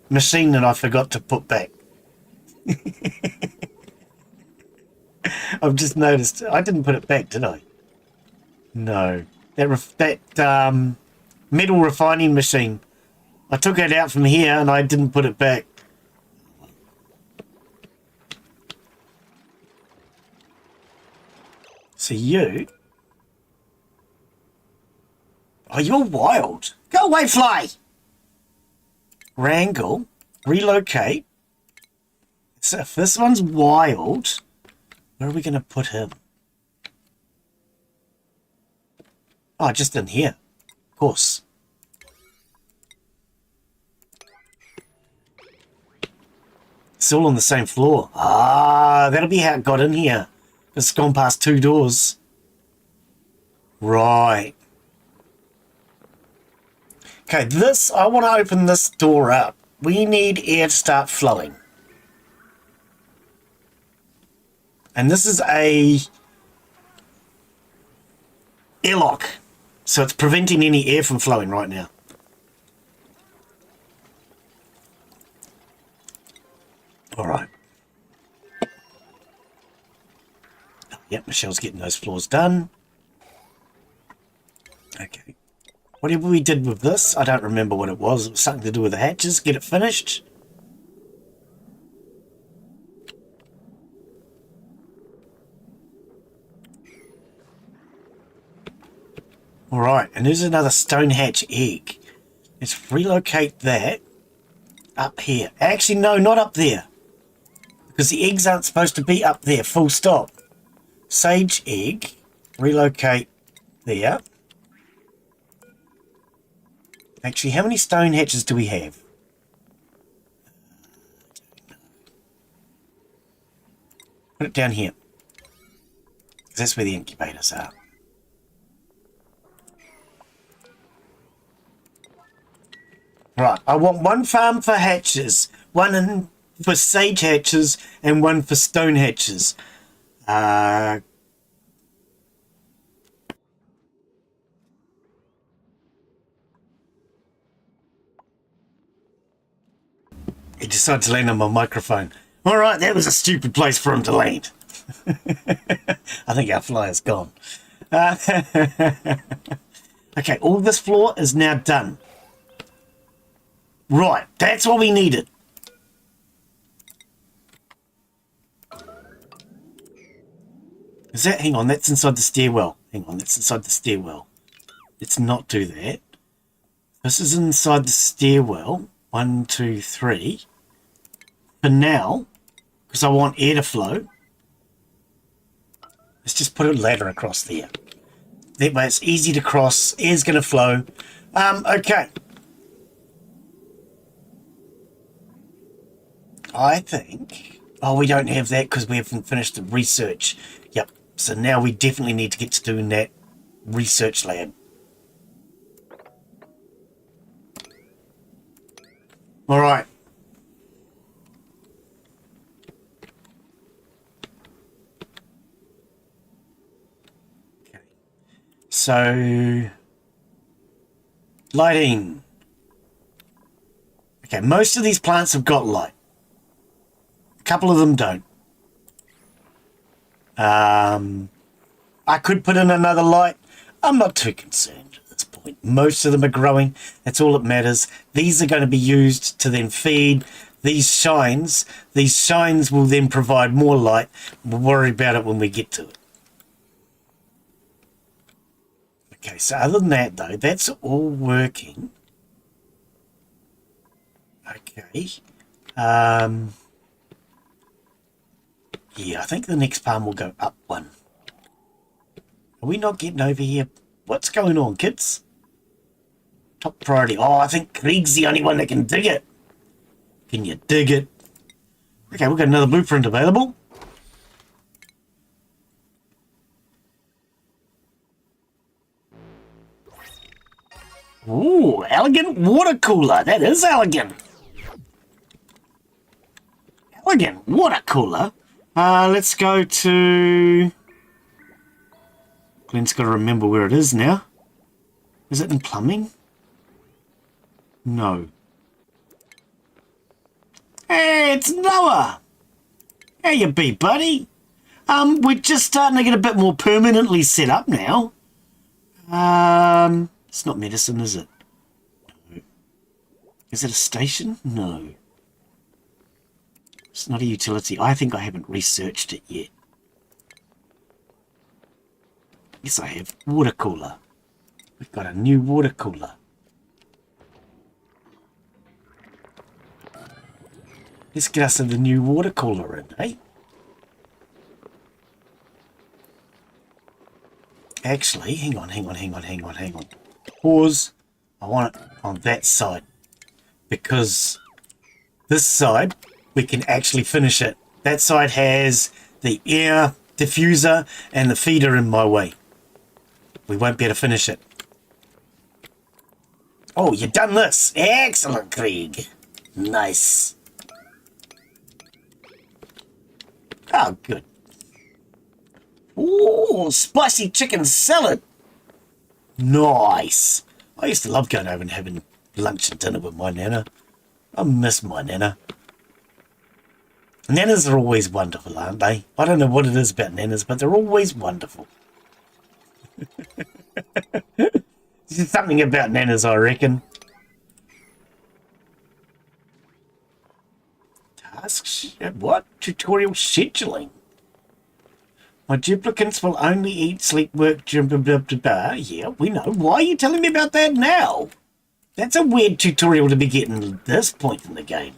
machine that I forgot to put back. I've just noticed I didn't put it back, did I? No. That metal refining machine. I took it out from here and I didn't put it back. So you... Oh, you're wild. Go away, fly! Wrangle. Relocate. So if this one's wild, where are we going to put him? Oh, just in here. Of course. It's all on the same floor. Ah, that'll be how it got in here. It's gone past 2 doors. Right. Okay, this, I want to open this door up. We need air to start flowing. And this is a airlock. So it's preventing any air from flowing right now. All right. Yep, Michelle's getting those floors done. Okay. Whatever we did with this, I don't remember what it was. It was something to do with the hatches. Get it finished. All right, and there's another stone hatch egg. Let's relocate that. Up here. Actually, no, not up there. Because the eggs aren't supposed to be up there, full stop. Sage egg. Relocate there. Actually, how many stone hatches do we have? Put it down here. That's where the incubators are. Right, I want one farm for hatches, one for sage hatches, and one for stone hatches. He decided to land on my microphone. All right, that was a stupid place for him to land. I think our flyer's gone. Okay, all this floor is now done. Right, that's what we needed. Is that, hang on, that's inside the stairwell. Hang on, that's inside the stairwell. Let's not do that. This is inside the stairwell. 1, 2, 3. For now, because I want air to flow, let's just put a ladder across there. That way it's easy to cross, air's going to flow. Okay. I think... Oh, we don't have that because we haven't finished the research. Yep. So now we definitely need to get to doing that research lab. All right. Okay. So, lighting. Okay, most of these plants have got light. A couple of them don't. I could put in another light. I'm not too concerned at this point. Most of them are growing. That's all that matters. These are going to be used to then feed these shines. These shines will then provide more light. We'll worry about it when we get to it. Okay, so other than that, though, that's all working. Okay. Yeah, I think the next farm will go up one. Are we not getting over here? What's going on, kids? Top priority. Oh, I think Krieg's the only one that can dig it. Can you dig it? Okay, we've got another blueprint available. Ooh, elegant water cooler. That is elegant. Elegant water cooler. Let's go to... Glen's got to remember where it is now. Is it in plumbing? No. Hey, it's Noah. How you be, buddy? We're just starting to get a bit more permanently set up now. It's not medicine, is it? No. Is it a station? No. It's not a utility. I think I haven't researched it yet. Yes, I have. Water cooler. We've got a new water cooler. Let's get us a new water cooler in, eh? Actually, hang on. Pause. I want it on that side. Because this side, we can actually finish it. That side has the air diffuser and the feeder in my way. We won't be able to finish it. Oh, you've done this. Excellent, Krieg. Nice. Oh, good. Ooh, spicy chicken salad. Nice. I used to love going over and having lunch and dinner with my nana. I miss my nana. Nanas are always wonderful, aren't they? I don't know what it is about nanas, but they're always wonderful. There's something about nanas, I reckon. What? Tutorial scheduling. My duplicants will only eat, sleep, work, blah, blah, blah, blah. Yeah, we know. Why are you telling me about that now? That's a weird tutorial to be getting at this point in the game.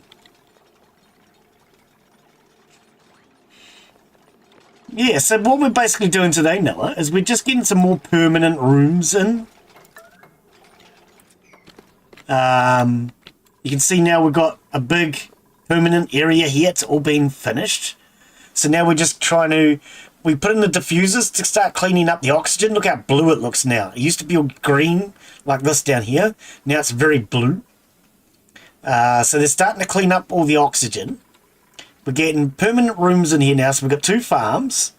Yeah, so what we're basically doing today, Noah, is we're just getting some more permanent rooms in. You can see now we've got a big permanent area here. It's all been finished. So now we're just trying to... We put in the diffusers to start cleaning up the oxygen. Look how blue it looks now. It used to be all green like this down here. Now it's very blue. So they're starting to clean up all the oxygen. We're getting permanent rooms in here now. So we've got 2 farms.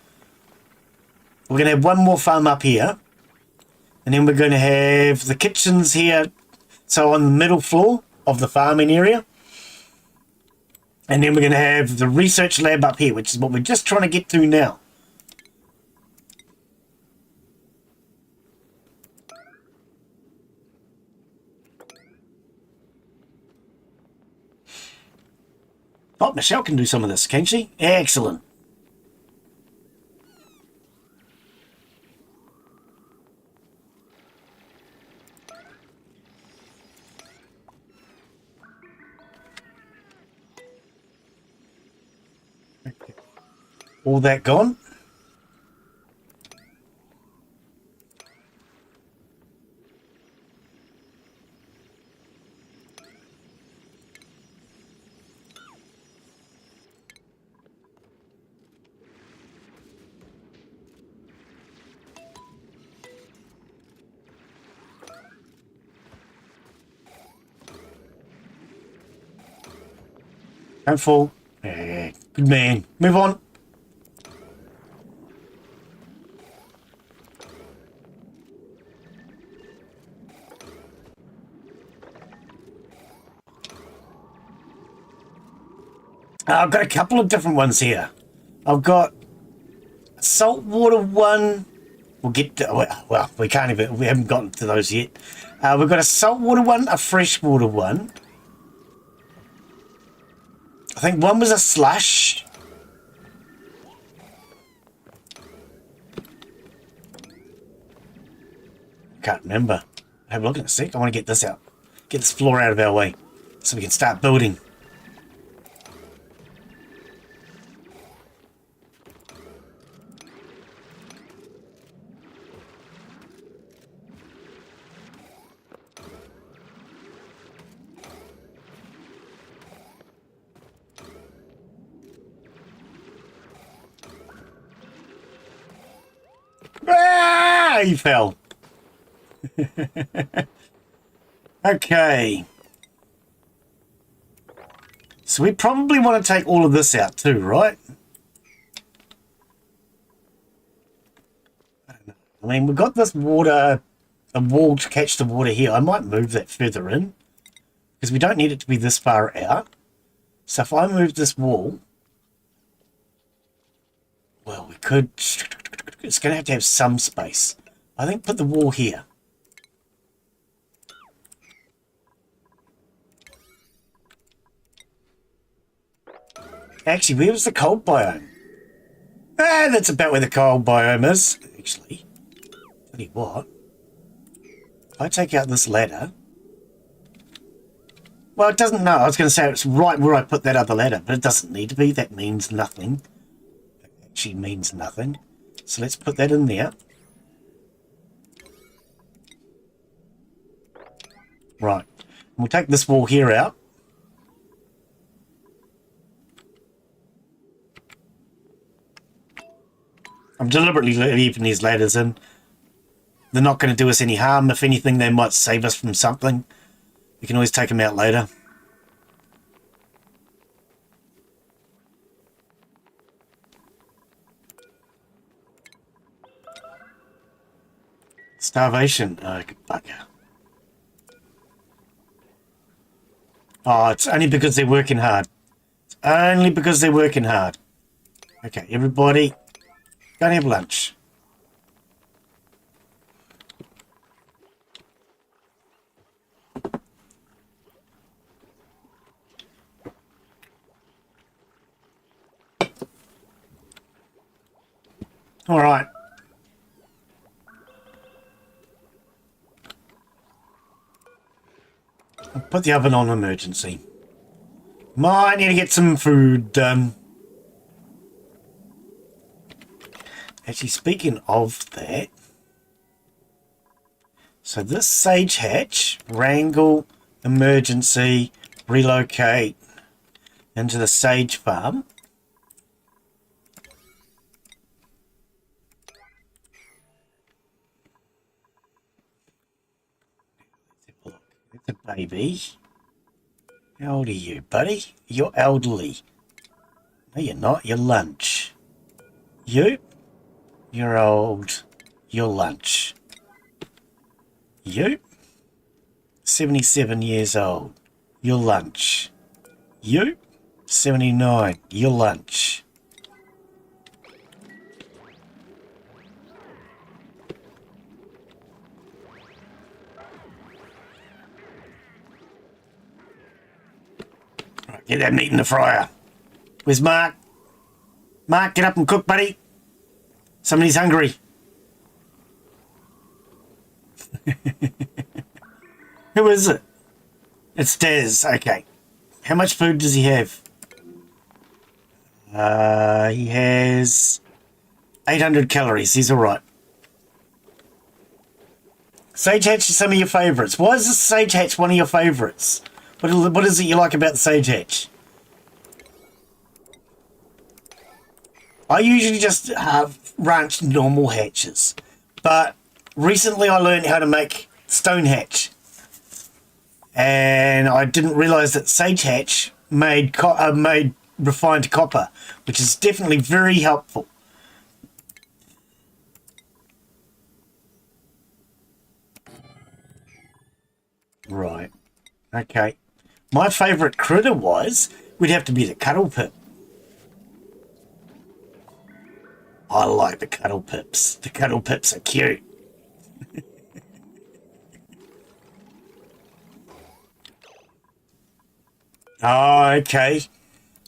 We're going to have 1 more farm up here. And then we're going to have the kitchens here. So on the middle floor of the farming area. And then we're going to have the research lab up here, which is what we're just trying to get to now. Oh, Michelle can do some of this, can she? Excellent. Okay. All that gone. Don't fall. Good man. Move on. I've got a couple of different ones here. I've got a saltwater one. We'll get to, well, we haven't gotten to those yet. We've got a saltwater one, a freshwater one. I think one was a slush. Can't remember. Have a look in a sec. I want to get this out. Get this floor out of our way so we can start building. Ah, he fell. Okay. So we probably want to take all of this out too, right? I don't know. I mean, we've got this water, a wall to catch the water here. I might move that further in because we don't need it to be this far out. So if I move this wall, well, we could... It's going to have some space. I think put the wall here. Actually, where was the cold biome? Ah, that's about where the cold biome is, actually. Tell you what. If I take out this ladder... Well, it doesn't know. I was going to say it's right where I put that other ladder, but it doesn't need to be. That means nothing. It actually means nothing. So let's put that in there. Right. We'll take this wall here out. I'm deliberately leaving these ladders in. They're not going to do us any harm. If anything, they might save us from something. We can always take them out later. Starvation. Oh, bugger. Oh, it's only because they're working hard. It's only because they're working hard. Okay, everybody, go and have lunch. All right. Put the oven on emergency. Might need to get some food done. Actually, speaking of that, so this sage hatch, wrangle, emergency, relocate into the sage farm. It's a baby. How old are you, buddy? You're elderly. No, you're not. You're lunch. You? You're old. You're lunch. You? 77 years old. You're lunch. You? 79. You're lunch. Right, get that meat in the fryer. Where's Mark? Mark, get up and cook, buddy. Somebody's hungry. Who is it? It's Dez. Okay. How much food does he have? He has 800 calories. He's all right. Sage hatch is some of your favourites. Why is the sage hatch one of your favourites? What is it you like about the sage hatch? I usually just ranch normal hatches, but recently I learned how to make stone hatch, and I didn't realise that sage hatch made refined copper, which is definitely very helpful. Right. Okay. My favourite critter would have to be the cuddle pip. I like the cuddle pips. The cuddle pips are cute. Oh, okay.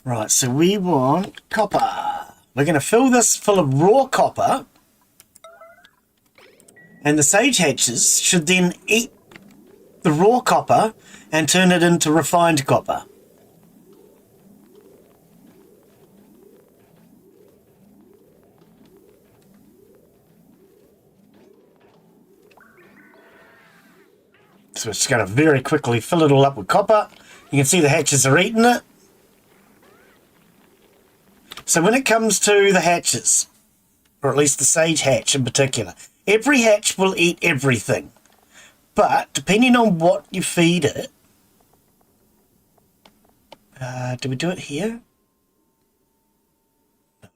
Right, so we want copper. We're going to fill this full of raw copper. And the sage hatches should then eat the raw copper and turn it into refined copper. So it's going to very quickly fill it all up with copper. You can see the hatches are eating it. So when it comes to the hatches, or at least the sage hatch in particular, every hatch will eat everything. But depending on what you feed it, do we do it here? No.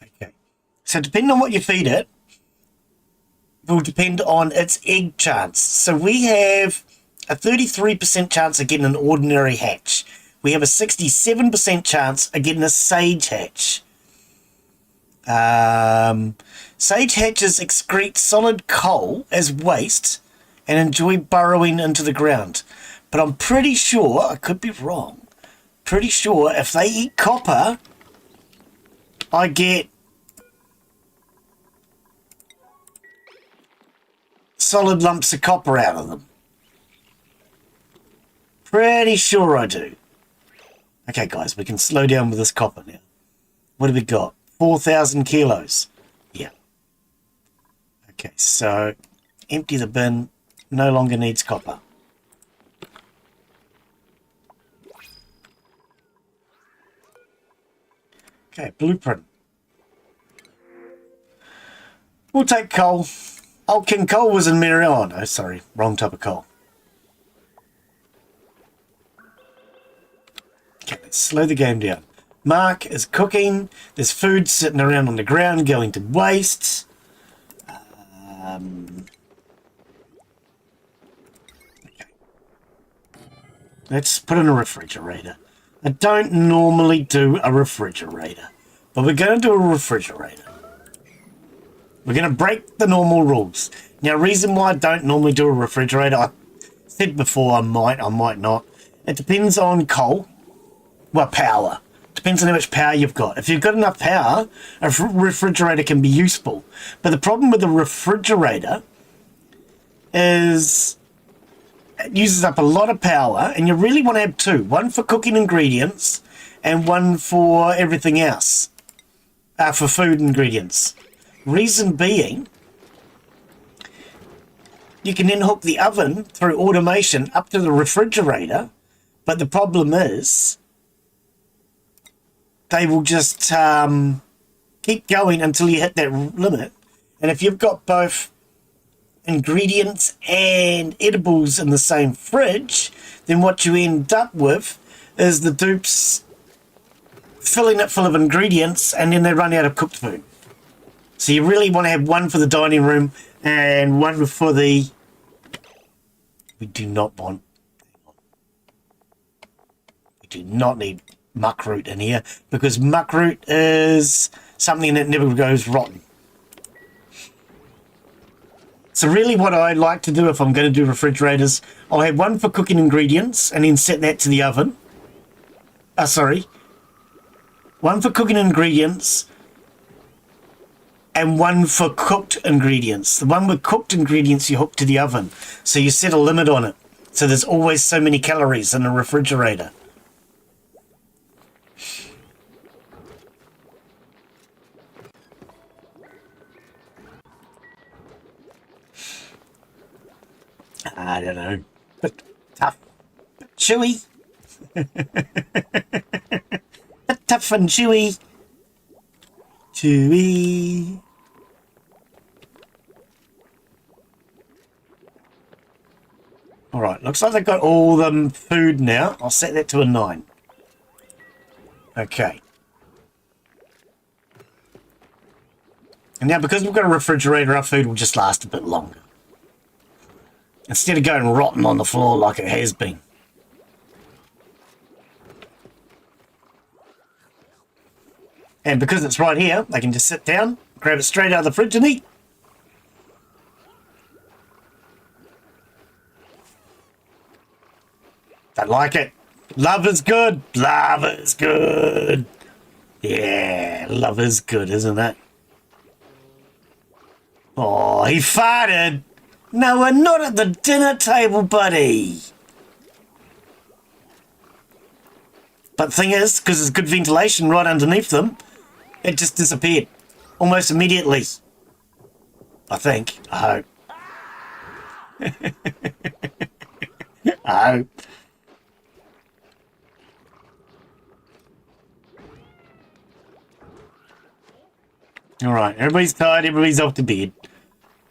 Okay. So depending on what you feed it, will depend on its egg chance. So we have a 33% chance of getting an ordinary hatch. We have a 67% chance of getting a sage hatch. Sage hatches excrete solid coal as waste and enjoy burrowing into the ground. But I'm pretty sure, I could be wrong, pretty sure if they eat copper, I get solid lumps of copper out of them. Pretty sure I do. Okay, guys, we can slow down with this copper now. What have we got? 4,000 kilos. Yeah. Okay, so empty the bin. No longer needs copper. Okay, blueprint. We'll take coal. Old King Coal was in Mary. Oh, no, sorry. Wrong type of coal. Okay, let's slow the game down. Mark is cooking. There's food sitting around on the ground going to waste. Okay. Let's put in a refrigerator. I don't normally do a refrigerator, but we're going to do a refrigerator. We're going to break the normal rules. Now, reason why I don't normally do a refrigerator, I said before I might not. It depends on coal. Well, power. Depends on how much power you've got. If you've got enough power, a refrigerator can be useful. But the problem with a refrigerator is it uses up a lot of power, and you really want to have two. One for cooking ingredients and one for everything else, for food ingredients. Reason being, you can then hook the oven through automation up to the refrigerator, but the problem is they will just keep going until you hit that limit. And if you've got both ingredients and edibles in the same fridge, then what you end up with is the dupes filling it full of ingredients, and then they run out of cooked food. So you really want to have one for the dining room and one for the... We do not need muckroot in here, because muckroot is something that never goes rotten. So really what I like to do if I'm going to do refrigerators, I'll have one for cooking ingredients and then set that to the oven. One for cooking ingredients and one for cooked ingredients. The one with cooked ingredients you hook to the oven. So you set a limit on it. So there's always so many calories in a refrigerator. I don't know. Bit tough. Bit chewy. Bit tough and chewy. Chewy. Alright, looks like they've got all the food now. I'll set that to a 9. Okay. And now because we've got a refrigerator, our food will just last a bit longer. Instead of going rotten on the floor like it has been. And because it's right here, they can just sit down, grab it straight out of the fridge and eat. Don't like it. Love is good. Love is good. Yeah, love is good, isn't it? Oh, he farted. No, we're not at the dinner table, buddy. But the thing is, because there's good ventilation right underneath them, it just disappeared. Almost immediately. I think. I hope. I hope. Alright, everybody's tired, everybody's off to bed.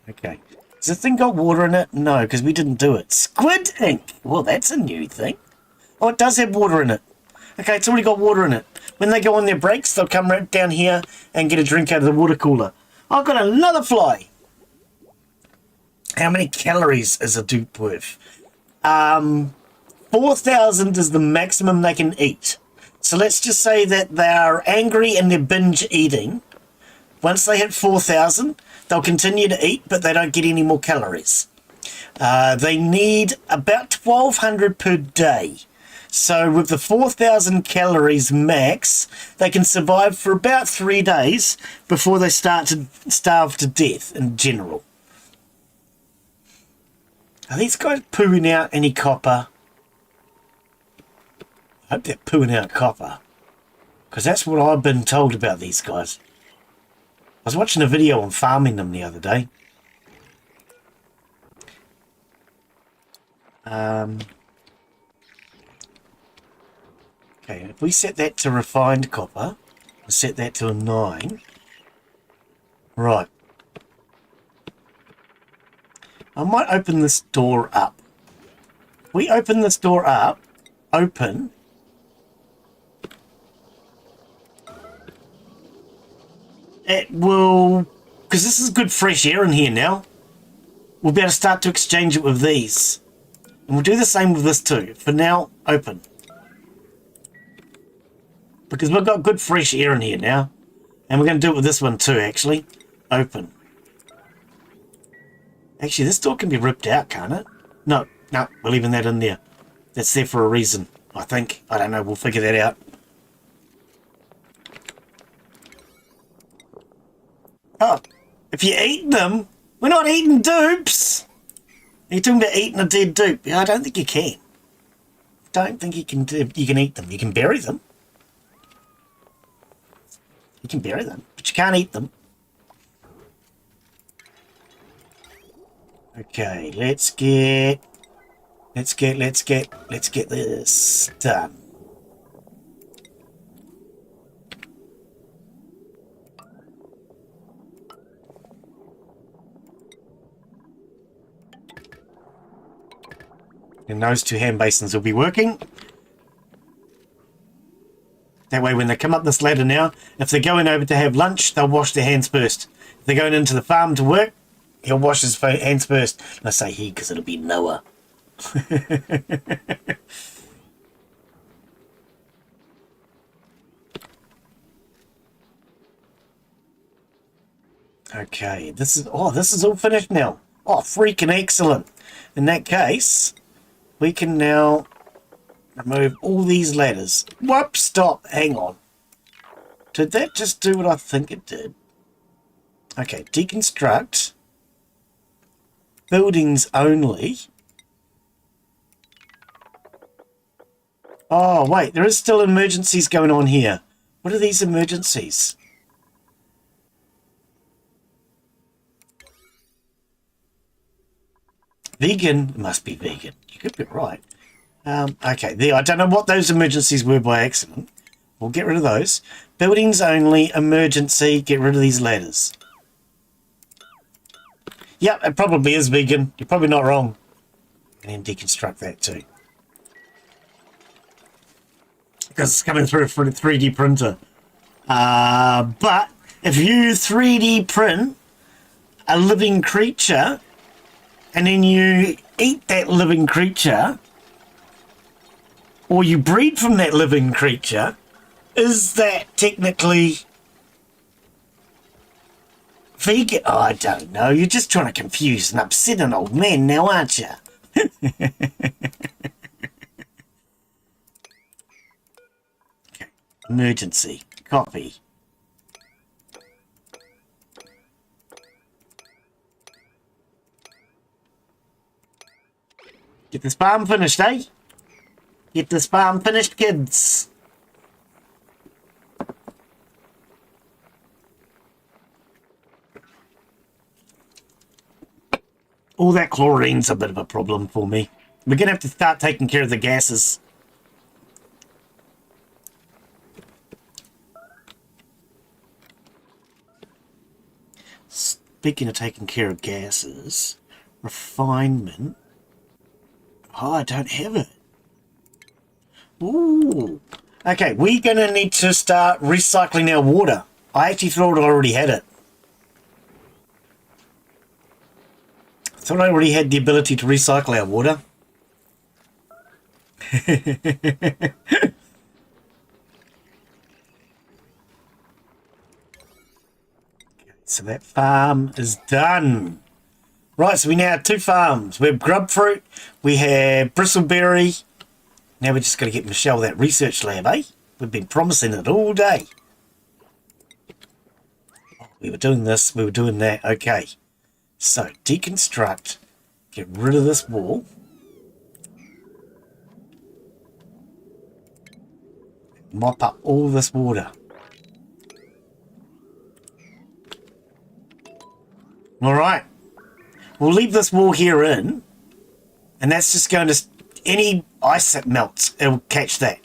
Okay. Has this thing got water in it? No, because we didn't do it. Squid ink! Well, that's a new thing. Oh, it does have water in it. Okay, it's already got water in it. When they go on their breaks, they'll come right down here and get a drink out of the water cooler. I've got another fly! How many calories is a dupe worth? 4,000 is the maximum they can eat. So let's just say that they're angry and they're binge eating. Once they hit 4,000, they'll continue to eat, but they don't get any more calories. They need about 1,200 per day. So with the 4,000 calories max, they can survive for about 3 days before they start to starve to death in general. Are these guys pooing out any copper? I hope they're pooing out copper, because that's what I've been told about these guys. I was watching a video on farming them the other day. Okay, if we set that to refined copper, set that to a 9. Right. I might open this door up. If we open this door up, open... It will, because this is good fresh air in here now, we'll be able to start to exchange it with these. And we'll do the same with this too. For now, open. Because we've got good fresh air in here now. And we're going to do it with this one too, actually. Open. Actually, this door can be ripped out, can't it? No, we're leaving that in there. That's there for a reason, I think. I don't know, we'll figure that out. Oh, if you eat them, we're not eating dupes. You're talking about eating a dead dupe. I don't think you can. Don't think you can eat them. You can bury them. You can bury them, but you can't eat them. Okay, let's get this done. And those two hand basins will be working. That way when they come up this ladder now, if they're going over to have lunch, they'll wash their hands first. If they're going into the farm to work, he'll wash his hands first. And I say he because it'll be Noah. Okay, this is all finished now. Oh, freaking excellent. In that case, we can now remove all these ladders. Whoops, stop, hang on. Did that just do what I think it did? Okay, deconstruct. Buildings only. Oh, wait, there is still emergencies going on here. What are these emergencies? Vegan? It must be vegan. You could be right. Okay, there. I don't know what those emergencies were by accident. We'll get rid of those. Buildings only, emergency, get rid of these ladders. Yep, it probably is vegan. You're probably not wrong. And then deconstruct that too. Because it's coming through for a 3D printer. But if you 3D print a living creature and then you eat that living creature or you breed from that living creature, is that technically vegan? Oh, I don't know. You're just trying to confuse and upset an old man now, aren't you? Okay. Emergency. Copy. Get this farm finished, eh? Get this farm finished, kids. All that chlorine's a bit of a problem for me. We're going to have to start taking care of the gases. Speaking of taking care of gases, refinement. Oh, I don't have it. Ooh. Okay, we're going to need to start recycling our water. I actually thought I already had it. I thought I already had the ability to recycle our water. So that farm is done. Right, so we now have 2 farms. We have grubfruit, we have bristleberry. Now we're just going to get Michelle that research lab, eh? We've been promising it all day. We were doing this, we were doing that. Okay. So, deconstruct. Get rid of this wall. Mop up all this water. Alright. We'll leave this wall here in. And that's just going to... Any ice that melts, it will catch that.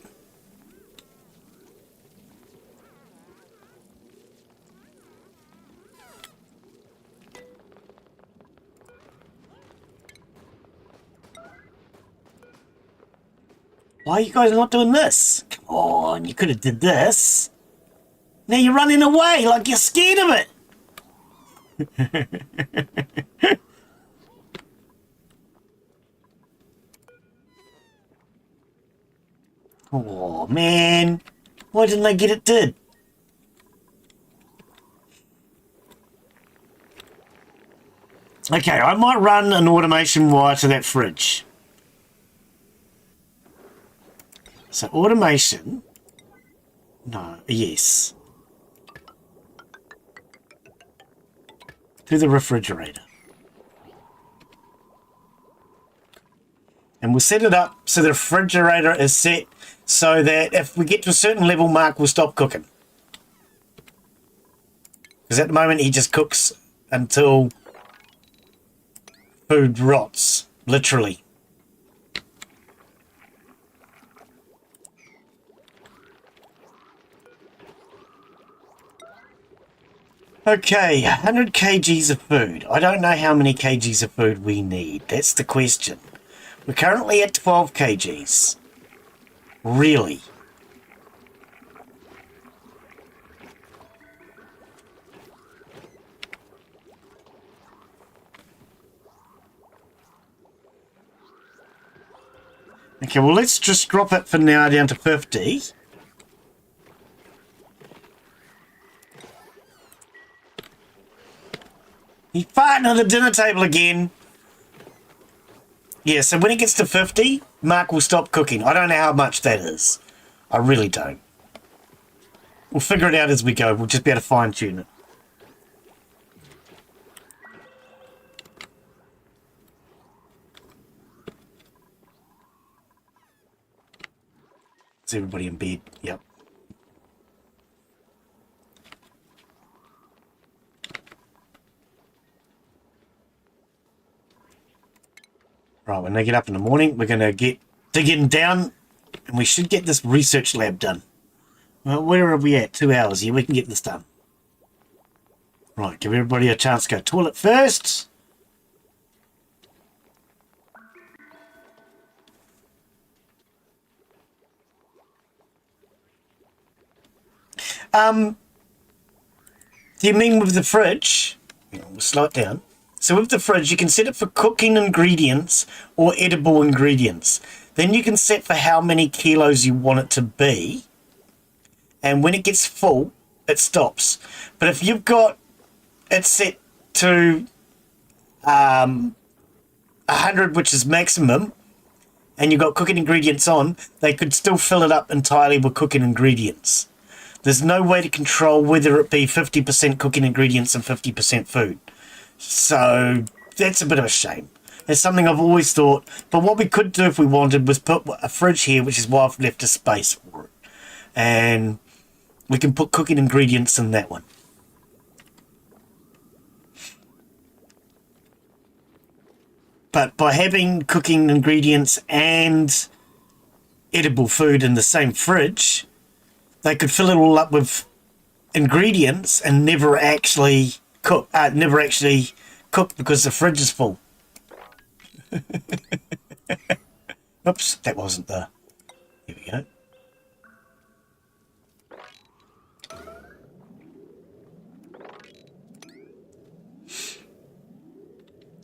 Why are you guys not doing this? Come on, you could have did this. Now you're running away like you're scared of it. Oh, man. Why didn't I get it did? Okay, I might run an automation wire to that fridge. So automation. No, yes. To the refrigerator. And we'll set it up so the refrigerator is set so that if we get to a certain level, Mark will stop cooking. Because at the moment he just cooks until food rots, literally. Okay, 100 kgs of food. I don't know how many kgs of food we need. That's the question. We're currently at 12 kgs. Really? Okay, well, let's just drop it for now down to 50. He's farting on the dinner table again. Yeah, so when it gets to 50, Mark will stop cooking. I don't know how much that is. I really don't. We'll figure it out as we go. We'll just be able to fine-tune it. Is everybody in bed? Yep. Right, when they get up in the morning, we're going to get digging down, and we should get this research lab done. Well, where are we at? 2 hours. Yeah, we can get this done. Right, give everybody a chance to go toilet first. Do you mean with the fridge? We'll slow it down. So with the fridge, you can set it for cooking ingredients or edible ingredients. Then you can set for how many kilos you want it to be. And when it gets full, it stops. But if you've got it set to 100, which is maximum, and you've got cooking ingredients on, they could still fill it up entirely with cooking ingredients. There's no way to control whether it be 50% cooking ingredients and 50% food. So that's a bit of a shame. It's something I've always thought. But what we could do if we wanted was put a fridge here, which is why I've left a space for it. And we can put cooking ingredients in that one. But by having cooking ingredients and edible food in the same fridge, they could fill it all up with ingredients and never actually cook because the fridge is full. Oops, that wasn't the... Here we go.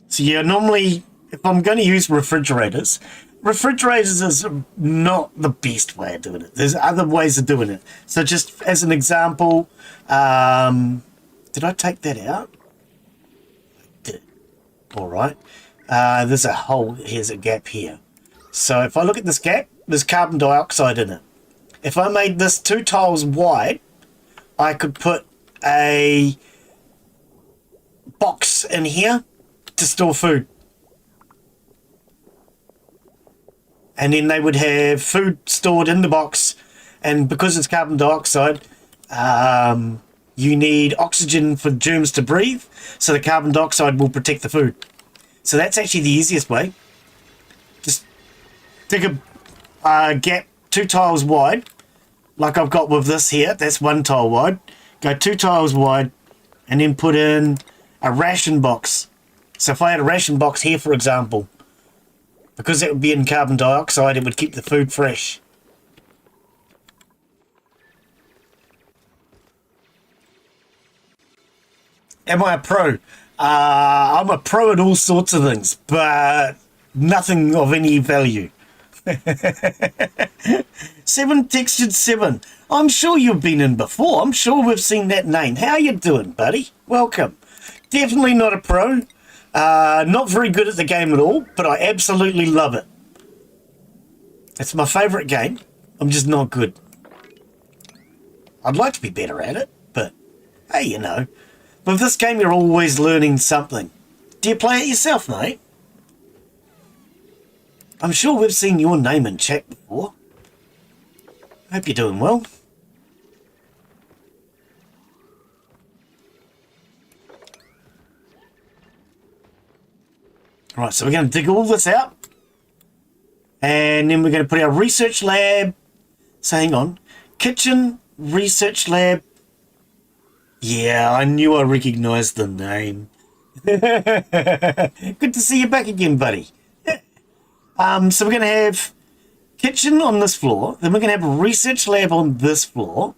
So yeah, normally if I'm going to use refrigerators is not the best way of doing it. There's other ways of doing it. So just as an example, did I take that out? I did. All right. There's a hole. Here's a gap here. So if I look at this gap, there's carbon dioxide in it. If I made this 2 tiles wide, I could put a box in here to store food. And then they would have food stored in the box, and because it's carbon dioxide, you need oxygen for germs to breathe, so the carbon dioxide will protect the food. So that's actually the easiest way. Just dig a gap 2 tiles wide, like I've got with this here. That's 1 tile wide. Go 2 tiles wide, and then put in a ration box. So if I had a ration box here, for example, because it would be in carbon dioxide, it would keep the food fresh. Am I a pro? I'm a pro at all sorts of things, but nothing of any value. 7 Textured 7. I'm sure you've been in before. I'm sure we've seen that name. How you doing, buddy? Welcome. Definitely not a pro. Not very good at the game at all, but I absolutely love it. It's my favourite game. I'm just not good. I'd like to be better at it, but hey, you know. With this game, you're always learning something. Do you play it yourself, mate? I'm sure we've seen your name in chat before. Hope you're doing well. Right, so we're going to dig all this out. And then we're going to put our research lab. So hang on. Kitchen, research lab. Yeah, I knew I recognised the name. Good to see you back again, buddy. So we're going to have kitchen on this floor. Then we're going to have a research lab on this floor.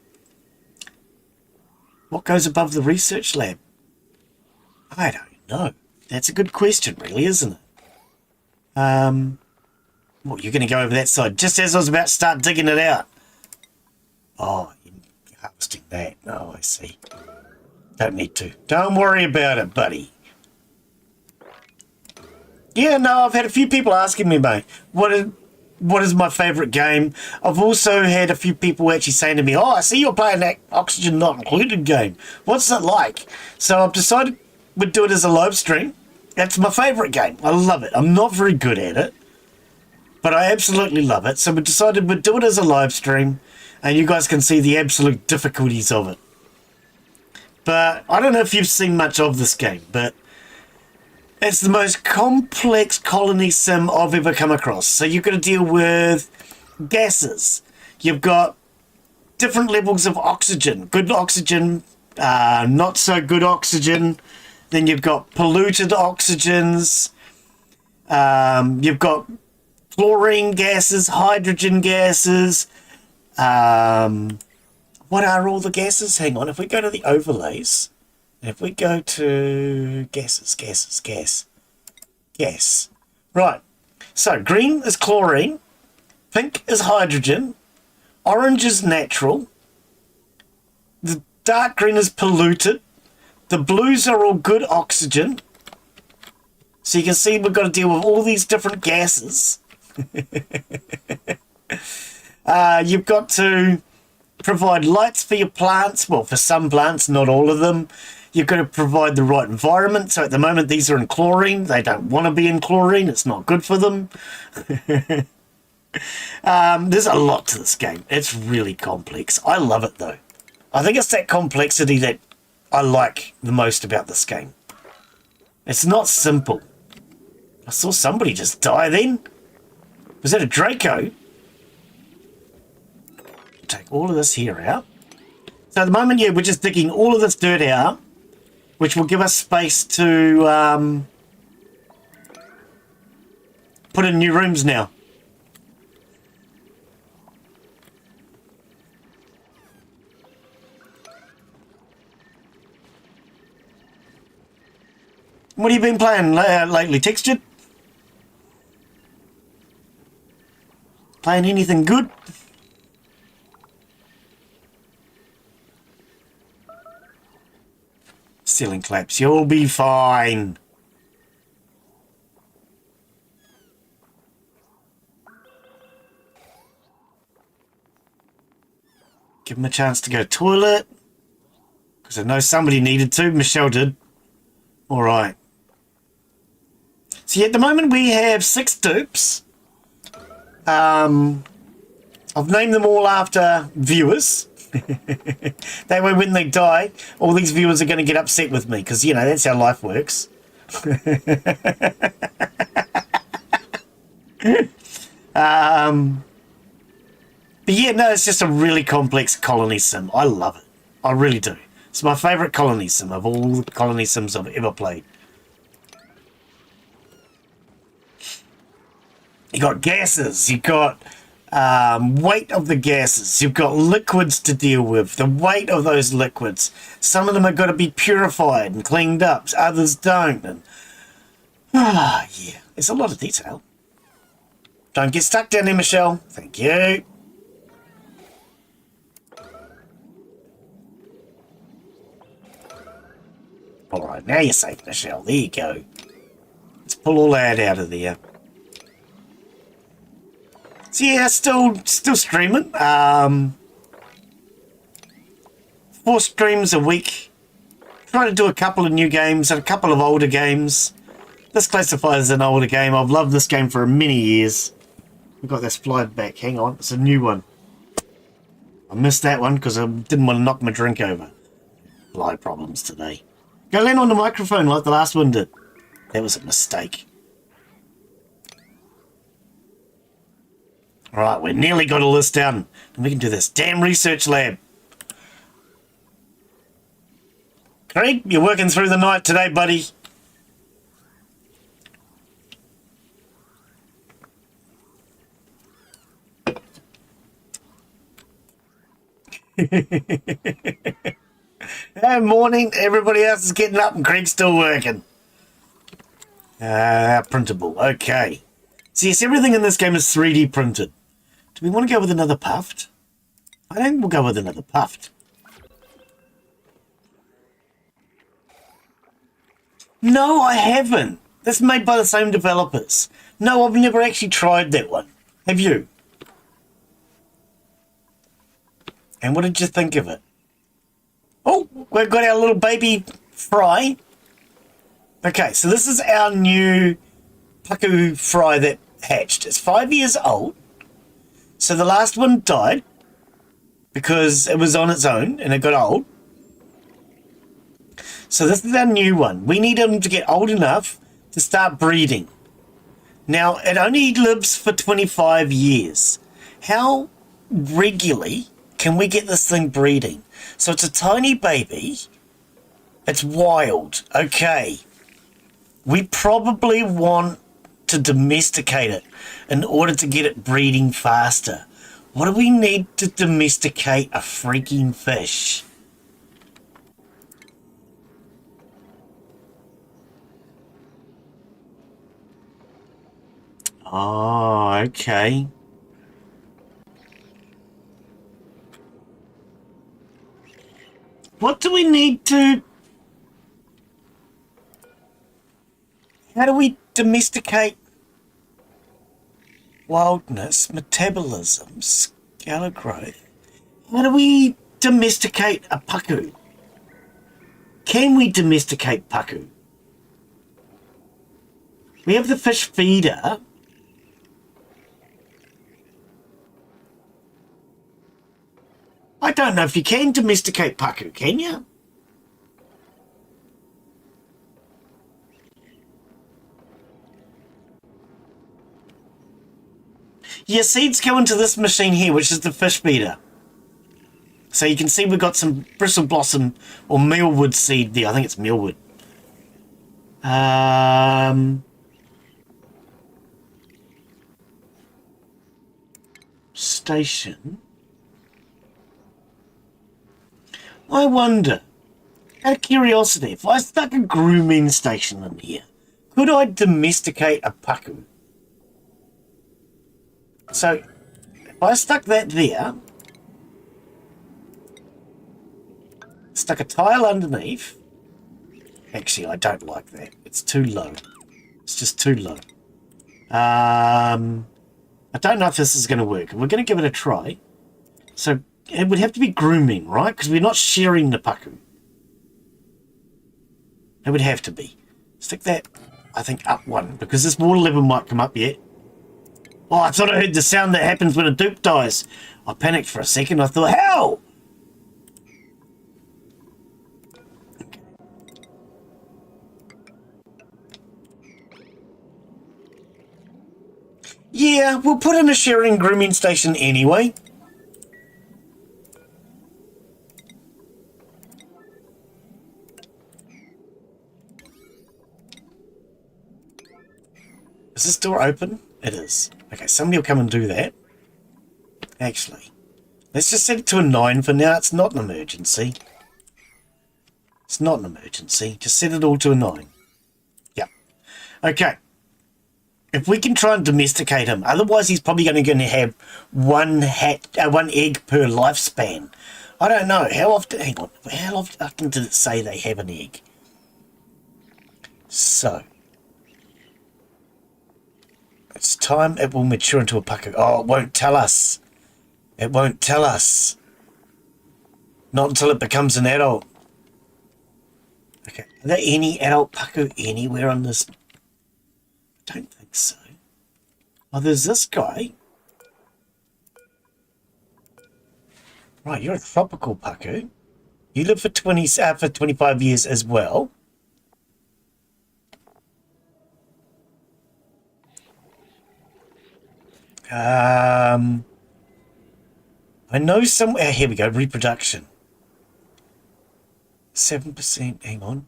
What goes above the research lab? I don't know. That's a good question, really, isn't it? Well, you're going to go over that side just as I was about to start digging it out. Oh, you're harvesting that. Oh, I see. Don't need to. Don't worry about it, buddy. Yeah, no, I've had a few people asking me, mate, what is my favourite game? I've also had a few people actually saying to me, oh, I see you're playing that Oxygen Not Included game. What's it like? So I've decided we'd do it as a live stream. That's my favourite game. I love it. I'm not very good at it, but I absolutely love it. So we decided we'd do it as a live stream, and you guys can see the absolute difficulties of it. But I don't know if you've seen much of this game, but it's the most complex colony sim I've ever come across. So you've got to deal with gases. You've got different levels of oxygen. Good oxygen, not so good oxygen. Then you've got polluted oxygens. You've got chlorine gases, hydrogen gases. What are all the gases? Hang on, if we go to the overlays, if we go to gas. Right, so green is chlorine, pink is hydrogen, orange is natural, the dark green is polluted, the blues are all good oxygen. So you can see we've got to deal with all these different gases. You've got to provide lights for your plants. Well, for some plants, not all of them. You've got to provide the right environment. So at the moment, these are in chlorine. They don't want to be in chlorine. It's not good for them. There's a lot to this game. It's really complex. I love it, though. I think it's that complexity that I like the most about this game. It's not simple. I saw somebody just die then. Was that a Draco? Take all of this here out. So at the moment, yeah, we're just digging all of this dirt out, which will give us space to put in new rooms now. What have you been playing lately, Textured? Playing anything good? Ceiling claps, you'll be fine. Give him a chance to go to the toilet. Because I know somebody needed to. Michelle did. Alright. So yeah, at the moment we have 6 dupes. I've named them all after viewers. That way when they die, all these viewers are going to get upset with me, because, you know, that's how life works. But yeah, no, it's just a really complex colony sim. I love it. I really do. It's my favourite colony sim of all the colony sims I've ever played. You got gases, you got weight of the gases, you've got liquids to deal with, the weight of those liquids. Some of them have got to be purified and cleaned up, others don't. And yeah, it's a lot of detail. Don't get stuck down there, Michelle. Thank you. Alright, now you're safe, Michelle. There you go. Let's pull all that out of there. So yeah, still streaming. 4 streams a week. Trying to do a couple of new games and a couple of older games. This classifies as an older game. I've loved this game for many years. We've got this fly back. Hang on, it's a new one. I missed that one because I didn't want to knock my drink over. Fly problems today. Go land on the microphone like the last one did. That was a mistake. Alright, we nearly got a list down. And we can do this damn research lab. Craig, you're working through the night today, buddy. Hey, morning. Everybody else is getting up and Craig's still working. Printable. Okay. So yes, everything in this game is 3D printed. Do we want to go with another puffed? I think we'll go with another puffed. No, I haven't. That's made by the same developers. No, I've never actually tried that one. Have you? And what did you think of it? Oh, we've got our little baby fry. Okay, so this is our new paku fry that hatched. It's 5 years old. So the last one died because it was on its own and it got old. So this is our new one. We need him to get old enough to start breeding. Now, it only lives for 25 years. How regularly can we get this thing breeding? So it's a tiny baby. It's wild. Okay. We probably want to domesticate it in order to get it breeding faster. What do we need to domesticate a freaking fish? Oh, okay. What do we need to... How do we domesticate wildness, metabolism, scale growth? How do we domesticate a paku? Can we domesticate paku? We have the fish feeder. I don't know if you can domesticate paku, can you? Your seeds go into this machine here, which is the fish feeder. So you can see we've got some bristle blossom or mealwood seed there. I think it's mealwood. Station. I wonder, out of curiosity, if I stuck a grooming station in here, could I domesticate a paku? So, if I stuck that there, stuck a tile underneath, actually I don't like that, it's too low, it's just too low. I don't know if this is going to work, we're going to give it a try. So, it would have to be grooming, right? Because we're not sharing the paku. It would have to be. Stick that, I think, up one, because this water level might come up yet. Oh, I thought I heard the sound that happens when a dupe dies. I panicked for a second. I thought, how? Okay. Yeah, we'll put in a sharing grooming station anyway. Is this door open? It is. Okay, somebody will come and do that. Actually, let's just set it to a 9 for now. It's not an emergency. It's not an emergency. Just set it all to a 9. Yep. Okay. If we can try and domesticate him, otherwise he's probably going to have one egg per lifespan. I don't know. How often? Hang on. How often did it say they have an egg? So. It's time it will mature into a paku. Oh, it won't tell us. It won't tell us. Not until it becomes an adult. Okay. Are there any adult paku anywhere on this don't think so. Oh, there's this guy. Right, you're a tropical Paku. You live for 25 years as well. I know somewhere. Here we go. Reproduction. 7%. Hang on.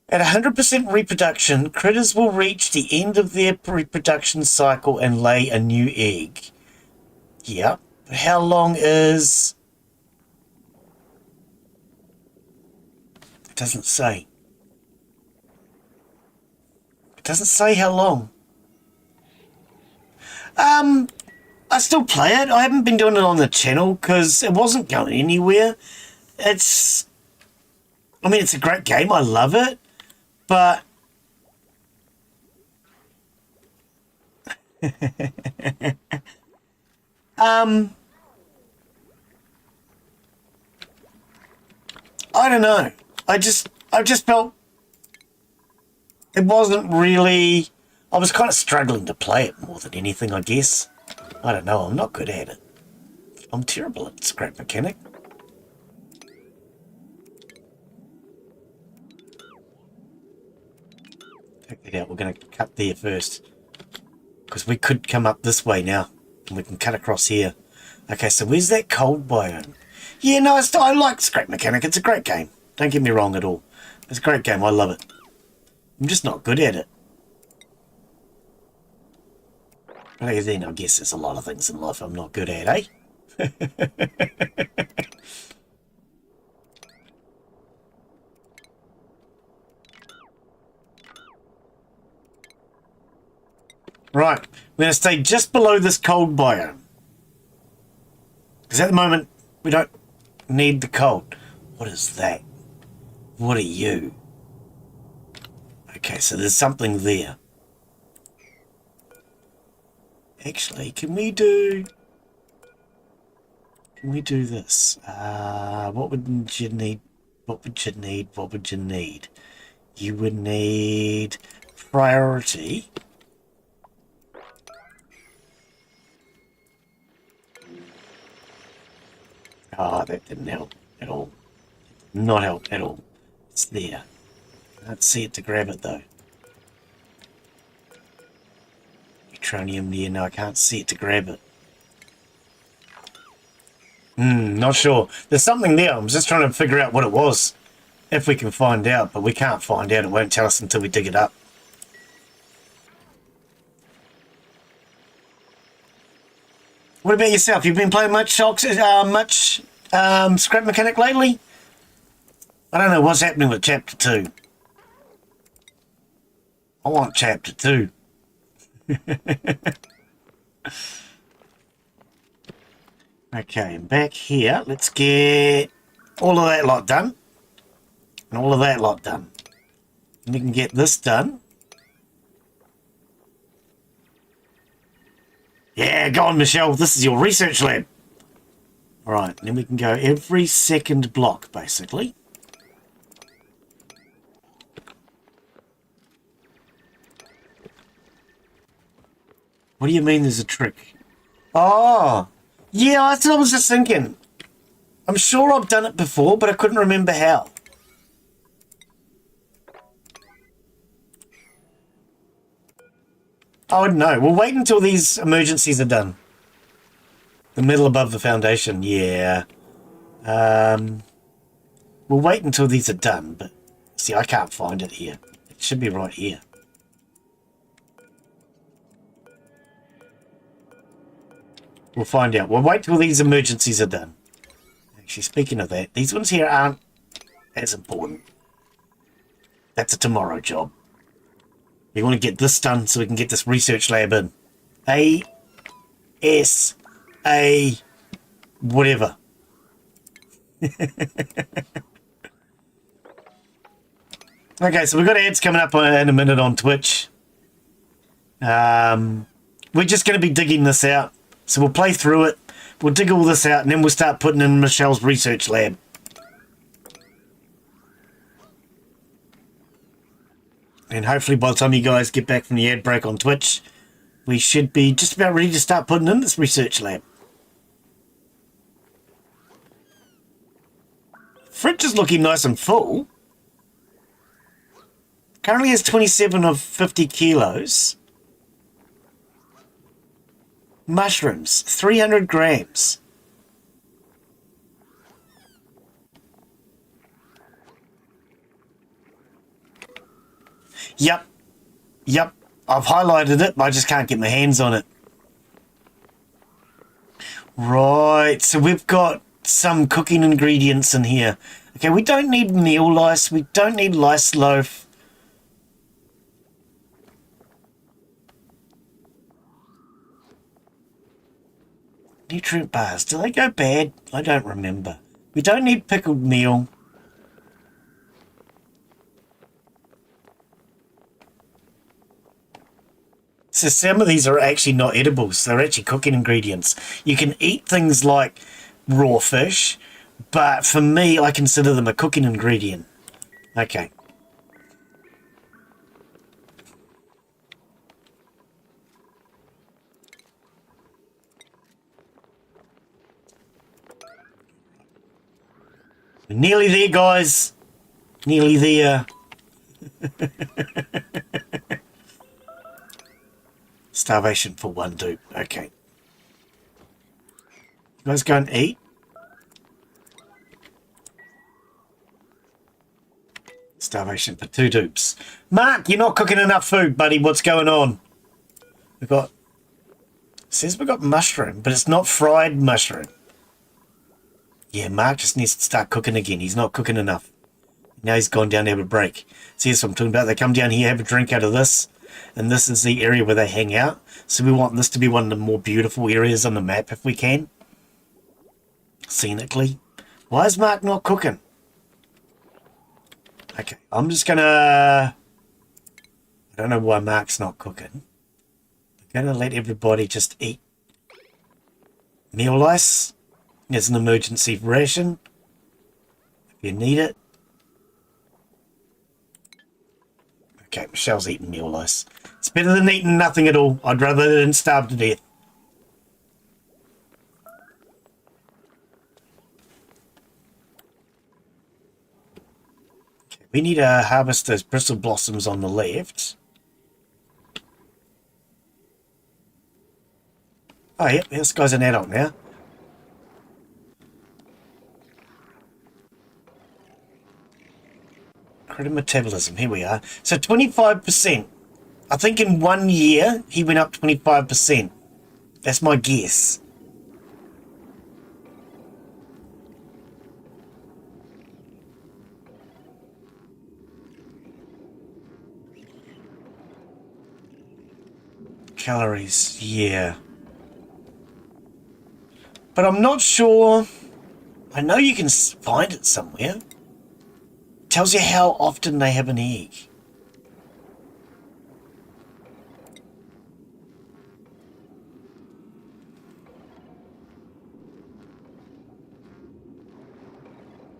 At 100% reproduction, critters will reach the end of their reproduction cycle and lay a new egg. Yep. But how long is... It doesn't say. It doesn't say how long. I still play it. I haven't been doing it on the channel because it wasn't going anywhere. I mean, it's a great game. I love it. But... I don't know. I just felt it wasn't really... I was kind of struggling to play it more than anything, I guess. I don't know. I'm not good at it. I'm terrible at scrap mechanic. Take that out. We're going to cut there first. Because we could come up this way now. And we can cut across here. Okay, so where's that cold biome? Yeah, no, I like scrap mechanic. It's a great game. Don't get me wrong at all. It's a great game. I love it. I'm just not good at it. But then I guess there's a lot of things in life I'm not good at, eh? Right, we're going to stay just below this cold biome. Because at the moment, we don't need the cold. What is that? What are you? Okay, so there's something there. Actually, can we do this? What would you need? What would you need? What would you need? You would need priority. Oh, that didn't help at all. Not help at all. It's there. I can't see it to grab it though. Neutronium there. No, I can't see it to grab it. Not sure. There's something there. I'm just trying to figure out what it was. If we can find out, but we can't find out. It won't tell us until we dig it up. What about yourself? You've been playing much scrap mechanic lately? I don't know what's happening with chapter 2. I want chapter 2. Okay, and back here, let's get all of that lot done. And all of that lot done. And we can get this done. Yeah, go on, Michelle. This is your research lab. Alright, then we can go every second block, basically. What do you mean there's a trick? Oh, yeah, that's what I was just thinking. I'm sure I've done it before, but I couldn't remember how. Oh, no. We'll wait until these emergencies are done. The middle above the foundation, yeah. We'll wait until these are done, but see, I can't find it here. It should be right here. We'll find out. We'll wait till these emergencies are done. Actually, speaking of that, these ones here aren't as important. That's a tomorrow job. We want to get this done so we can get this research lab in. A-S-A... whatever. Okay, so we've got ads coming up in a minute on Twitch. We're just going to be digging this out. So we'll play through it, we'll dig all this out, and then we'll start putting in Michelle's research lab. And hopefully by the time you guys get back from the ad break on Twitch, we should be just about ready to start putting in this research lab. Fridge is looking nice and full. Currently has 27 of 50 kilos. Mushrooms, 300 grams. Yep. I've highlighted it, but I just can't get my hands on it. Right, so we've got some cooking ingredients in here. Okay, we don't need meal lice. We don't need lice loaf. Nutrient bars, do they go bad? I don't remember. We don't need pickled meal. So some of these are actually not edibles. They're actually cooking ingredients. You can eat things like raw fish, but for me, I consider them a cooking ingredient. Okay. Nearly there, guys. Nearly there. Starvation for one dupe. Okay. You guys go and eat. Starvation for 2 dupes. Mark, you're not cooking enough food, buddy. What's going on? We've got... It says we've got mushroom, but it's not fried mushroom. Yeah, Mark just needs to start cooking again. He's not cooking enough. Now he's gone down to have a break. See, that's what I'm talking about. They come down here, have a drink out of this, and this is the area where they hang out. So we want this to be one of the more beautiful areas on the map if we can. Scenically. Why is Mark not cooking? Okay, I'm just gonna... I don't know why Mark's not cooking. I'm gonna let everybody just eat. Meal lice. There's an emergency ration. If you need it. Okay, Michelle's eating meal lice. It's better than eating nothing at all. I'd rather than starve to death. Okay, we need to harvest those bristle blossoms on the left. Oh, yep, this guy's an adult now. Credit metabolism, here we are. So 25%. I think in 1 year, he went up 25%. That's my guess. Calories, yeah. But I'm not sure. I know you can find it somewhere. Tells you how often they have an egg.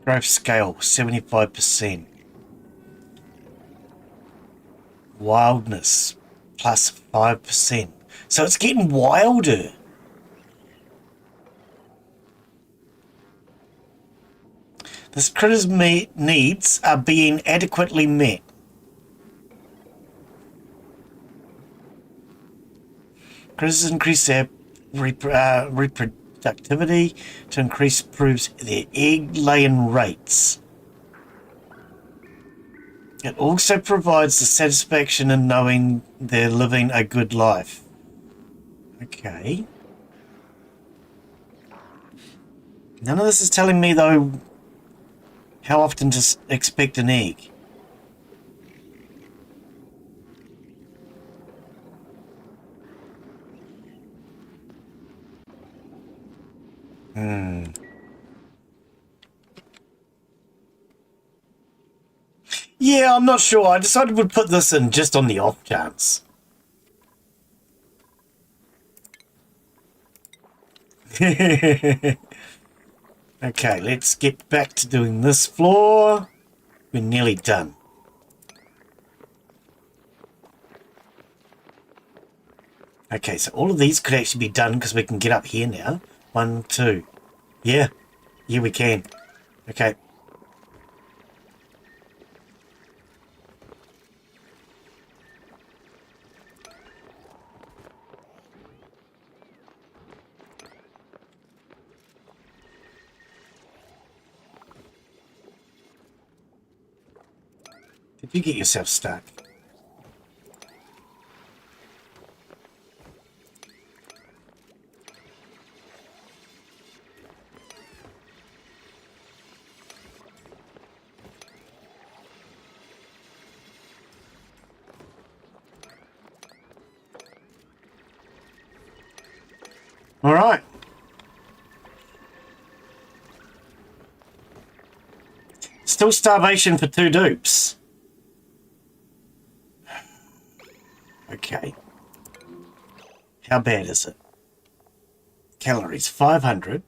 Growth scale, 75%. Wildness, plus 5%. So it's getting wilder. This critter's needs are being adequately met. Critters increase their reproductivity to improves their egg-laying rates. It also provides the satisfaction in knowing they're living a good life. Okay. None of this is telling me, though, how often to expect an egg. Yeah, I'm not sure. I decided we'd put this in just on the off chance. Okay, let's get back to doing this floor. We're nearly done. Okay, so all of these could actually be done because we can get up here now. 1, 2. Yeah. Yeah, we can. Okay. Did you get yourself stuck? All right. Still starvation for 2 dupes. Okay. How bad is it? Calories 500.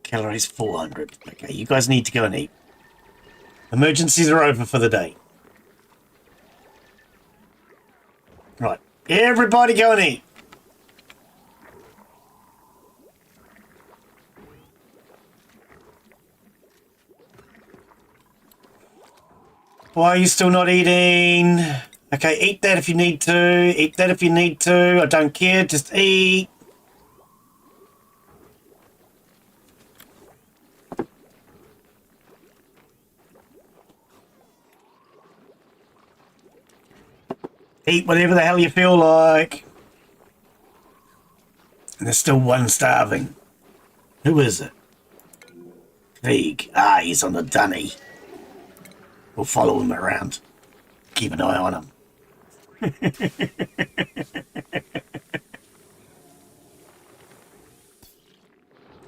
Calories 400. Okay, you guys need to go and eat. Emergencies are over for the day. Right. Everybody go and eat. Why are you still not eating? Okay, eat that if you need to. Eat that if you need to. I don't care. Just eat. Eat whatever the hell you feel like. And there's still one starving. Who is it? Vig. Ah, he's on the dunny. We'll follow him around. Keep an eye on him.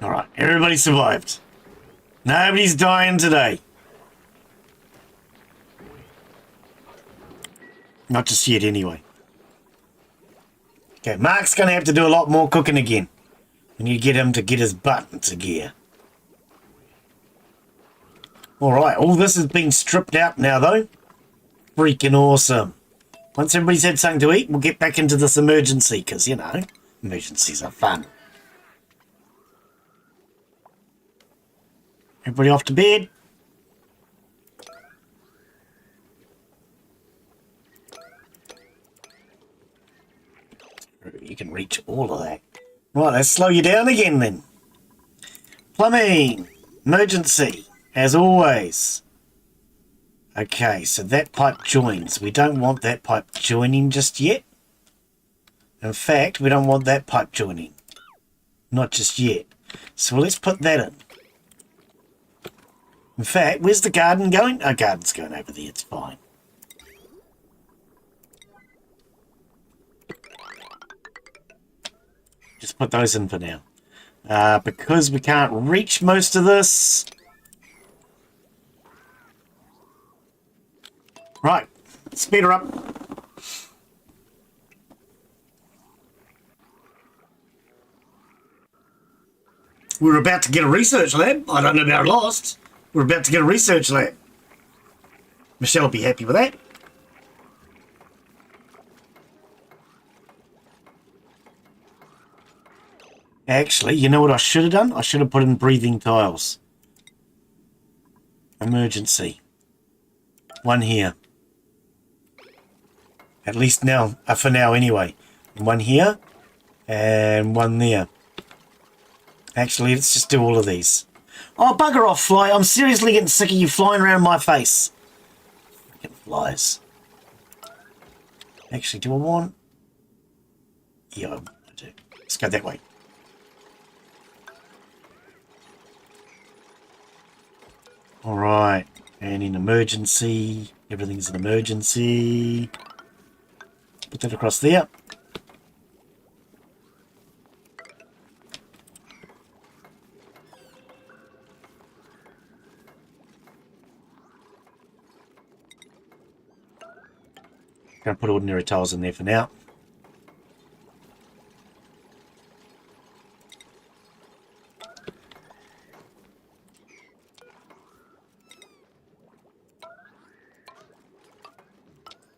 Alright, everybody survived. Nobody's dying today. Not just yet, anyway. Okay, Mark's going to have to do a lot more cooking again. We need to get him to get his butt into gear. Alright, all this has been stripped out now, though. Freaking awesome. Once everybody's had something to eat, we'll get back into this emergency, because, you know, emergencies are fun. Everybody off to bed? You can reach all of that. Right, let's slow you down again then. Plumbing. Emergency. As always. Okay, so that pipe joins. We don't want that pipe joining just yet. In fact, we don't want that pipe joining. Not just yet. So let's put that in. In fact, where's the garden going? Our garden's going over there. It's fine. Just put those in for now. Because we can't reach most of this. Right, speed her up. We're about to get a research lab. I don't know about Lost. We're about to get a research lab. Michelle will be happy with that. Actually, you know what I should have done? I should have put in breathing tiles. Emergency. One here. At least now, for now anyway. One here, and one there. Actually, let's just do all of these. Oh, bugger off, fly. I'm seriously getting sick of you flying around my face. Freaking flies. Actually, do I want... Yeah, I do. Let's go that way. Alright, and in emergency, everything's an emergency. Put that across there. Gonna put ordinary tiles in there for now.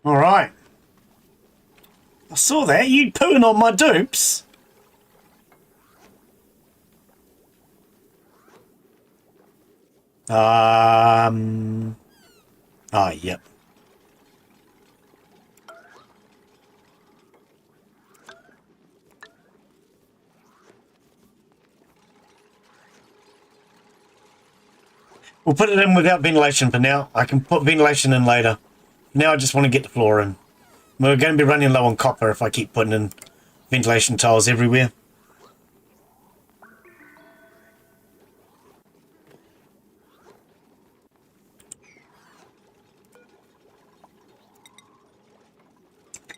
Alright. saw that. You pooing on my dupes. Oh, yep. We'll put it in without ventilation for now. I can put ventilation in later. Now I just want to get the floor in. We're going to be running low on copper if I keep putting in ventilation tiles everywhere.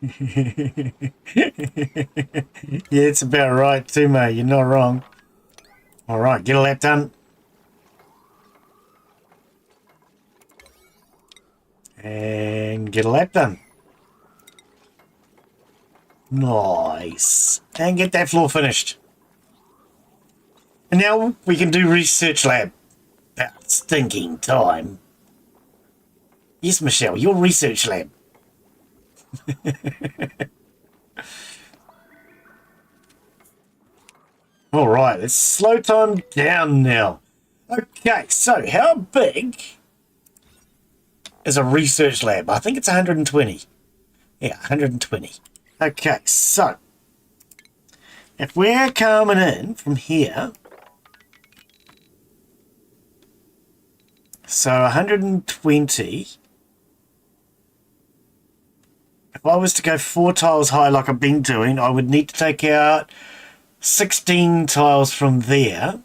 Yeah, it's about right too, mate. You're not wrong. All right, get all that done. And get a lap done. Nice. And get that floor finished. And now we can do research lab. About stinking time. Yes, Michelle, your research lab. All right, let's slow time down now. Okay, so how big is a research lab? I think it's 120. Yeah, 120. Okay, so if we're coming in from here, so 120. If I was to go 4 tiles high like I've been doing, I would need to take out 16 tiles from there.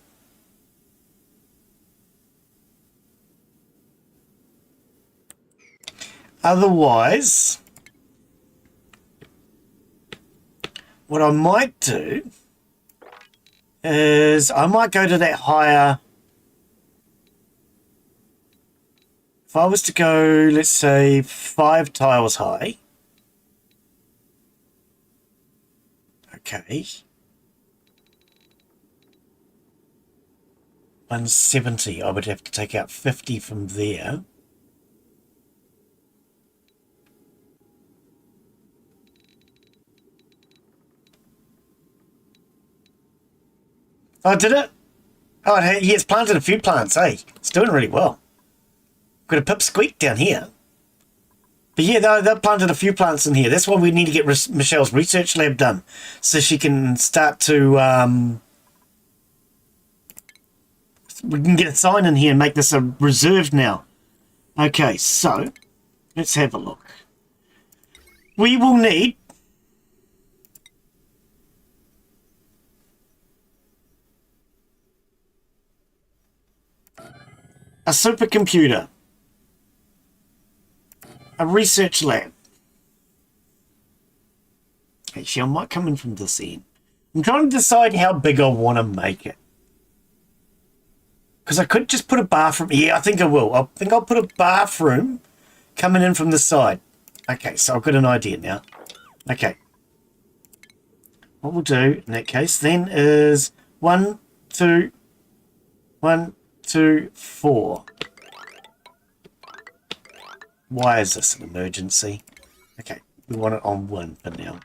Otherwise, what I might do is I might go to that higher. If I was to go, let's say, 5 tiles high. Okay. 170, I would have to take out 50 from there. Oh, did it? Oh, yeah, it's planted a few plants, eh? It's doing really well. Got a pipsqueak down here. But yeah, they've planted a few plants in here. That's why we need to get Michelle's research lab done. So she can start to... we can get a sign in here and make this a reserve now. Okay, so let's have a look. We will need... a supercomputer. A research lab. Actually, I might come in from this end. I'm trying to decide how big I want to make it. Because I could just put a bathroom. Yeah, I think I will. I think I'll put a bathroom coming in from the side. Okay, so I've got an idea now. Okay. What we'll do in that case then is 1, 2, 1, 2, 4. Why is this an emergency? Okay, we want it on 1 for now.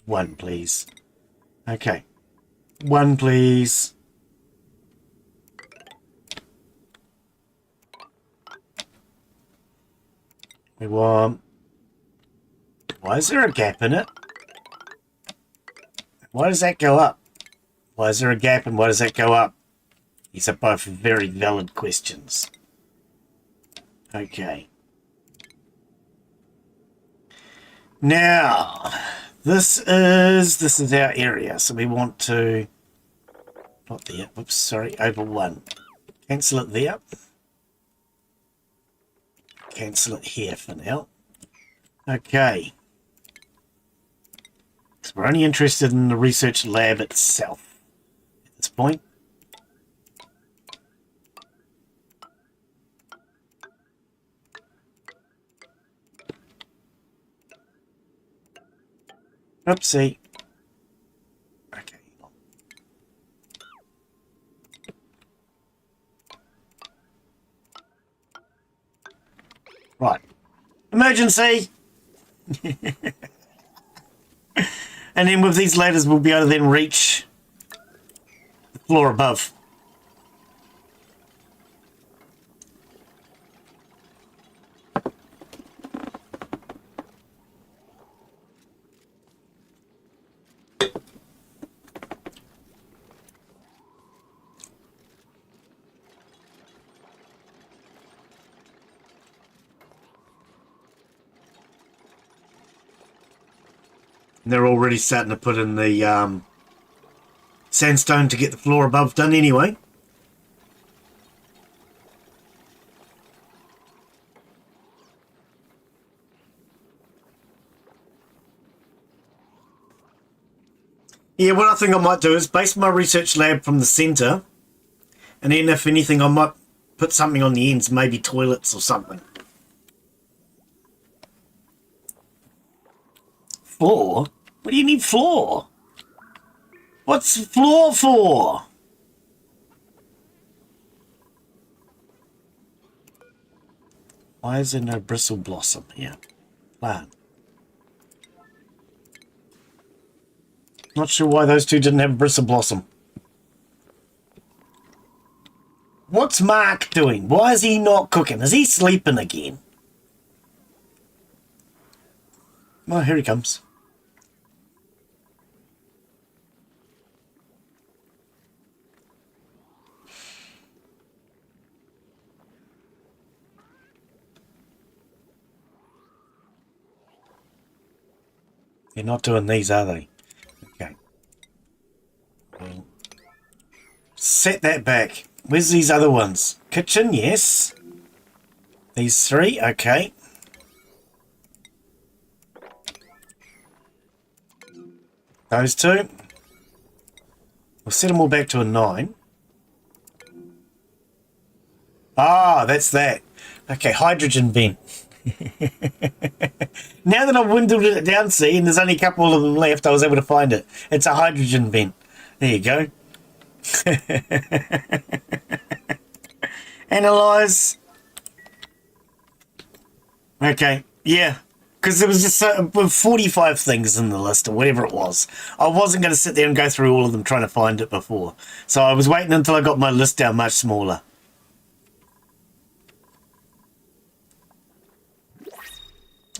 1, please. Okay. 1, please. We want... Why is there a gap in it? Why does that go up? Why is there a gap and why does that go up? These are both very valid questions. Okay. Now, this is our area, so we want to... Not there, whoops, sorry, over 1. Cancel it there. Cancel it here for now. Okay. So we're only interested in the research lab itself at this point. Oopsie. Okay. Right. Emergency! And then with these ladders, we'll be able to then reach the floor above. And they're already starting to put in the sandstone to get the floor above done anyway. Yeah, what I think I might do is base my research lab from the centre, and then if anything I might put something on the ends, maybe toilets or something. Floor? What do you need floor? What's floor for? Why is there no bristle blossom here? Plant. Not sure why those two didn't have bristle blossom. What's Mark doing? Why is he not cooking? Is he sleeping again? Oh, here he comes. They're not doing these, are they? Okay. Well, set that back. Where's these other ones? Kitchen, yes. These three, okay. Those two. We'll set them all back to a 9. Ah, that's that. Okay, hydrogen vent. Now that I've dwindled it down, see, and there's only a couple of them left, I was able to find it. It's a hydrogen vent. There you go. Analyze. Okay, yeah. Because there was just 45 things in the list, or whatever it was. I wasn't going to sit there and go through all of them trying to find it before. So I was waiting until I got my list down much smaller.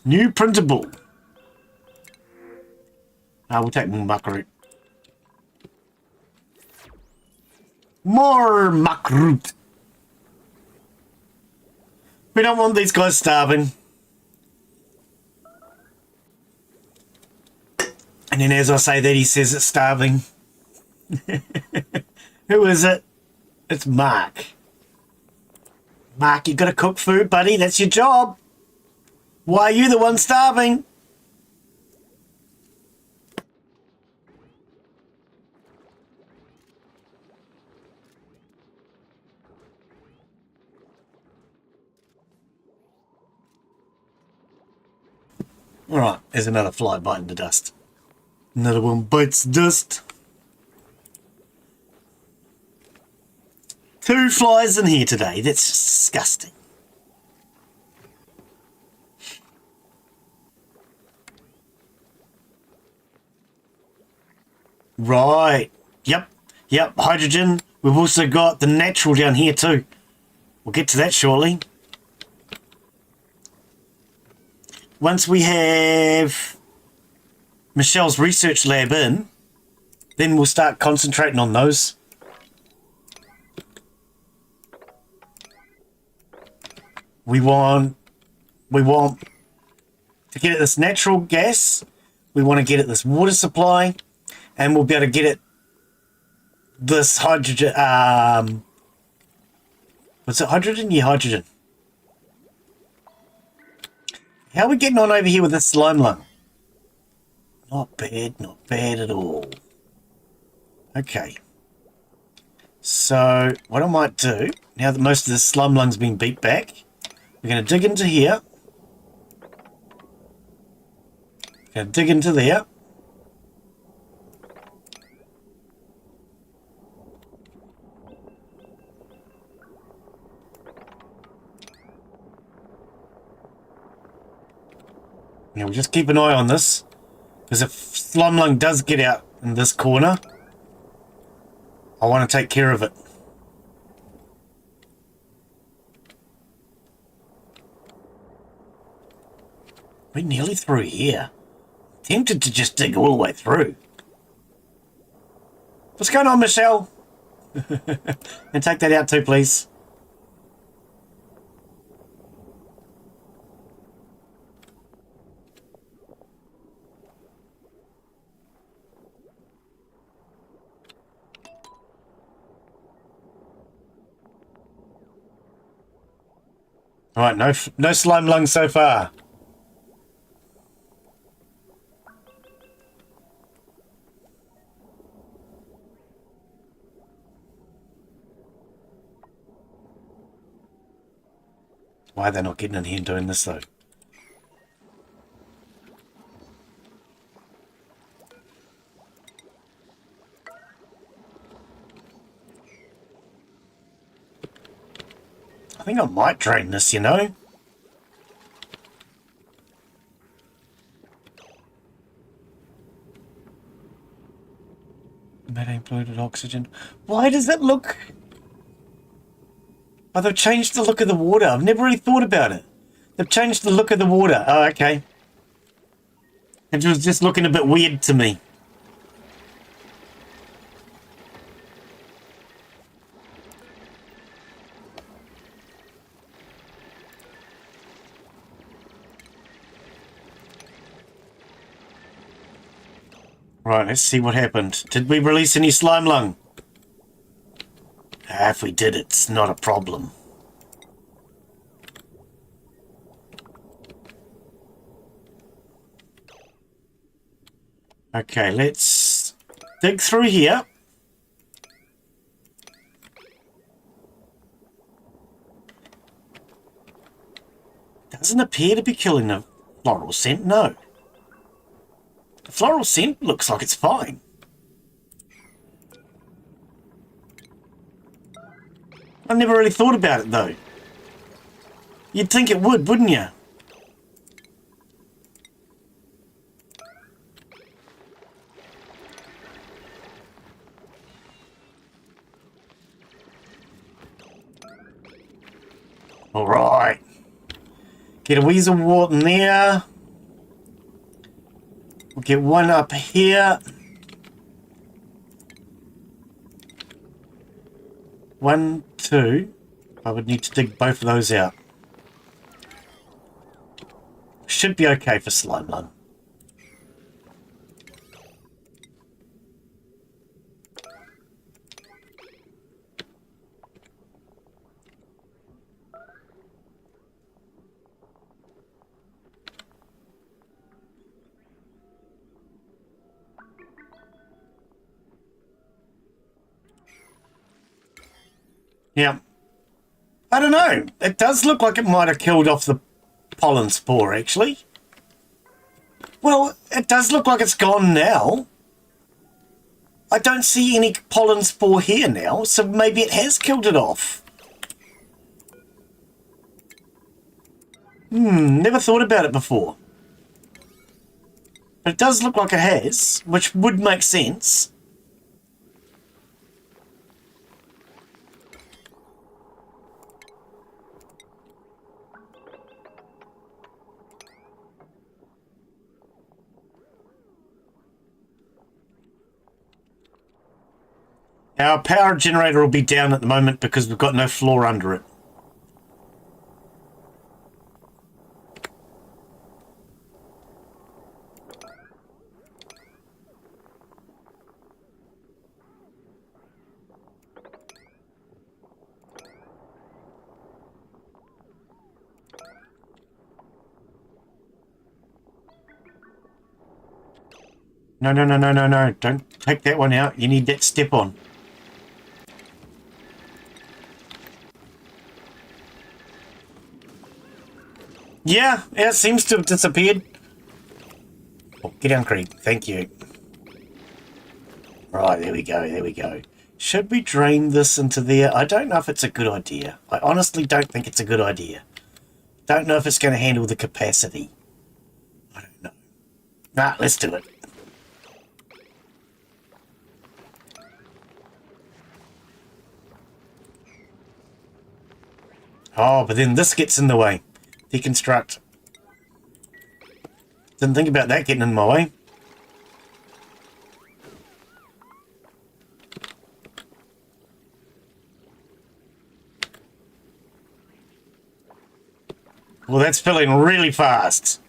New printable. We'll take more muckroot. More muckroot. We don't want these guys starving. And then as I say that, he says it's starving. Who is it? It's Mark. Mark, you gotta cook food, buddy. That's your job. Why are you the one starving? Alright, there's another fly biting the dust. Another one bites dust. 2 flies in here today. That's disgusting. Right. Yep. Hydrogen. We've also got the natural down here too. We'll get to that shortly. Once we have Michelle's research lab in, then we'll start concentrating on those. We want to get at this natural gas. We want to get at this water supply. And we'll be able to get it this hydrogen, was it hydrogen? Yeah, hydrogen. How are we getting on over here with this slime lung? Not bad at all. Okay. So, what I might do, now that most of the slime lung's been beat back, we're going to dig into here. Going to dig into there. Now we'll just keep an eye on this, because if slime lung does get out in this corner, I want to take care of it. We're nearly through here. Tempted to just dig all the way through. What's going on, Michelle? And take that out too, please. All right, no slime lung so far. Why are they not getting in here and doing this though? I think I might drain this, you know. Methane polluted oxygen. Why does it look... Oh, they've changed the look of the water. I've never really thought about it. They've changed the look of the water. Oh, okay. It was just looking a bit weird to me. Right, let's see what happened. Did we release any slime lung? If we did, it's not a problem. Okay, let's dig through here. Doesn't appear to be killing the floral scent, no. The floral scent looks like it's fine. I never really thought about it, though. You'd think it would, wouldn't you? All right. Get a weasel wart in there. We'll get one up here. 1, 2. I would need to dig both of those out. Should be okay for slime lung. Yeah. I don't know. It does look like it might have killed off the pollen spore, actually. Well, it does look like it's gone now. I don't see any pollen spore here now, so maybe it has killed it off. Never thought about it before. But it does look like it has, which would make sense. Our power generator will be down at the moment because we've got no floor under it. No, no, no, no, no, no. Don't take that one out. You need that step on. Yeah, it seems to have disappeared. Oh, get down, Creed. Thank you. Right, there we go, there we go. Should we drain this into there? I don't know if it's a good idea. I honestly don't think it's a good idea. Don't know if it's going to handle the capacity. I don't know. Nah, let's do it. Oh, but then this gets in the way. Deconstruct. Didn't think about that getting in my way. Well, that's filling really fast.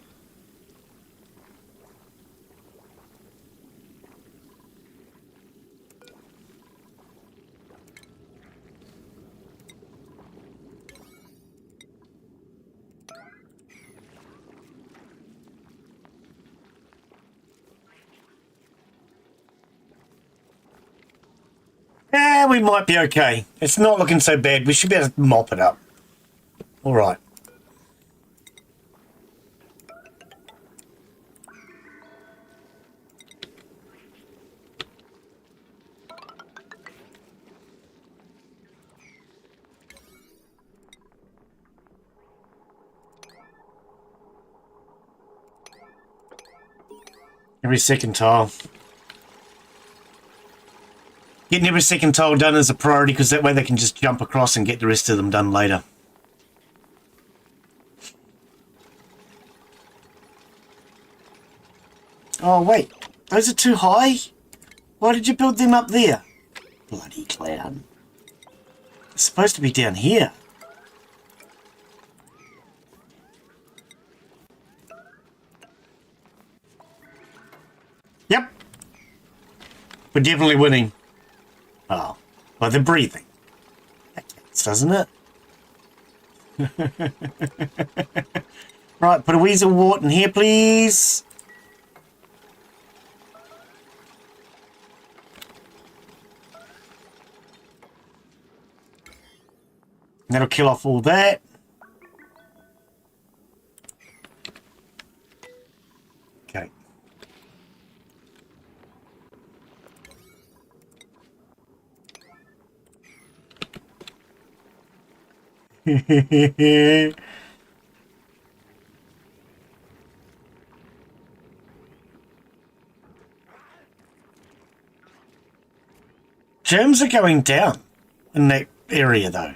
Yeah, we might be okay. It's not looking so bad. We should be able to mop it up. All right. Every second tile. Getting every second tile done is a priority because that way they can just jump across and get the rest of them done later. Oh, wait. Those are too high? Why did you build them up there? Bloody clown. It's supposed to be down here. Yep. We're definitely winning. Oh, well, they're breathing. That counts, doesn't it? Right, put a weasel wart in here, please. That'll kill off all that. Okay. Germs are going down in that area, though.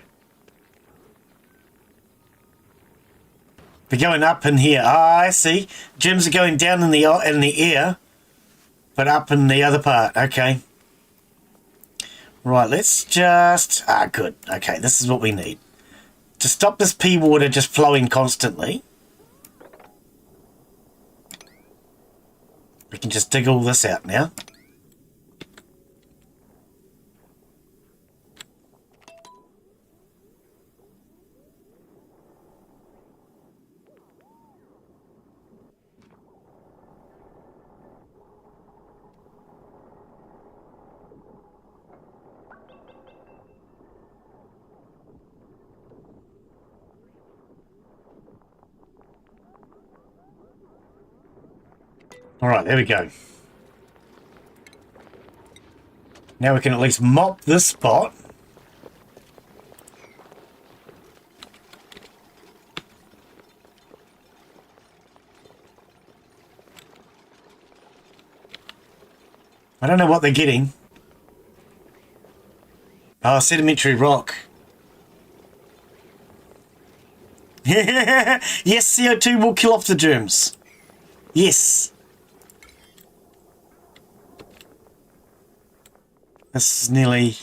They're going up in here. Ah, I see. Germs are going down in the air, but up in the other part. Okay. Right, let's just... Ah, good. Okay, this is what we need. To stop this pea water just flowing constantly, we can just dig all this out now. All right, there we go. Now we can at least mop this spot. I don't know what they're getting. Oh, sedimentary rock. Yes, CO2 will kill off the germs. Yes. This is nearly...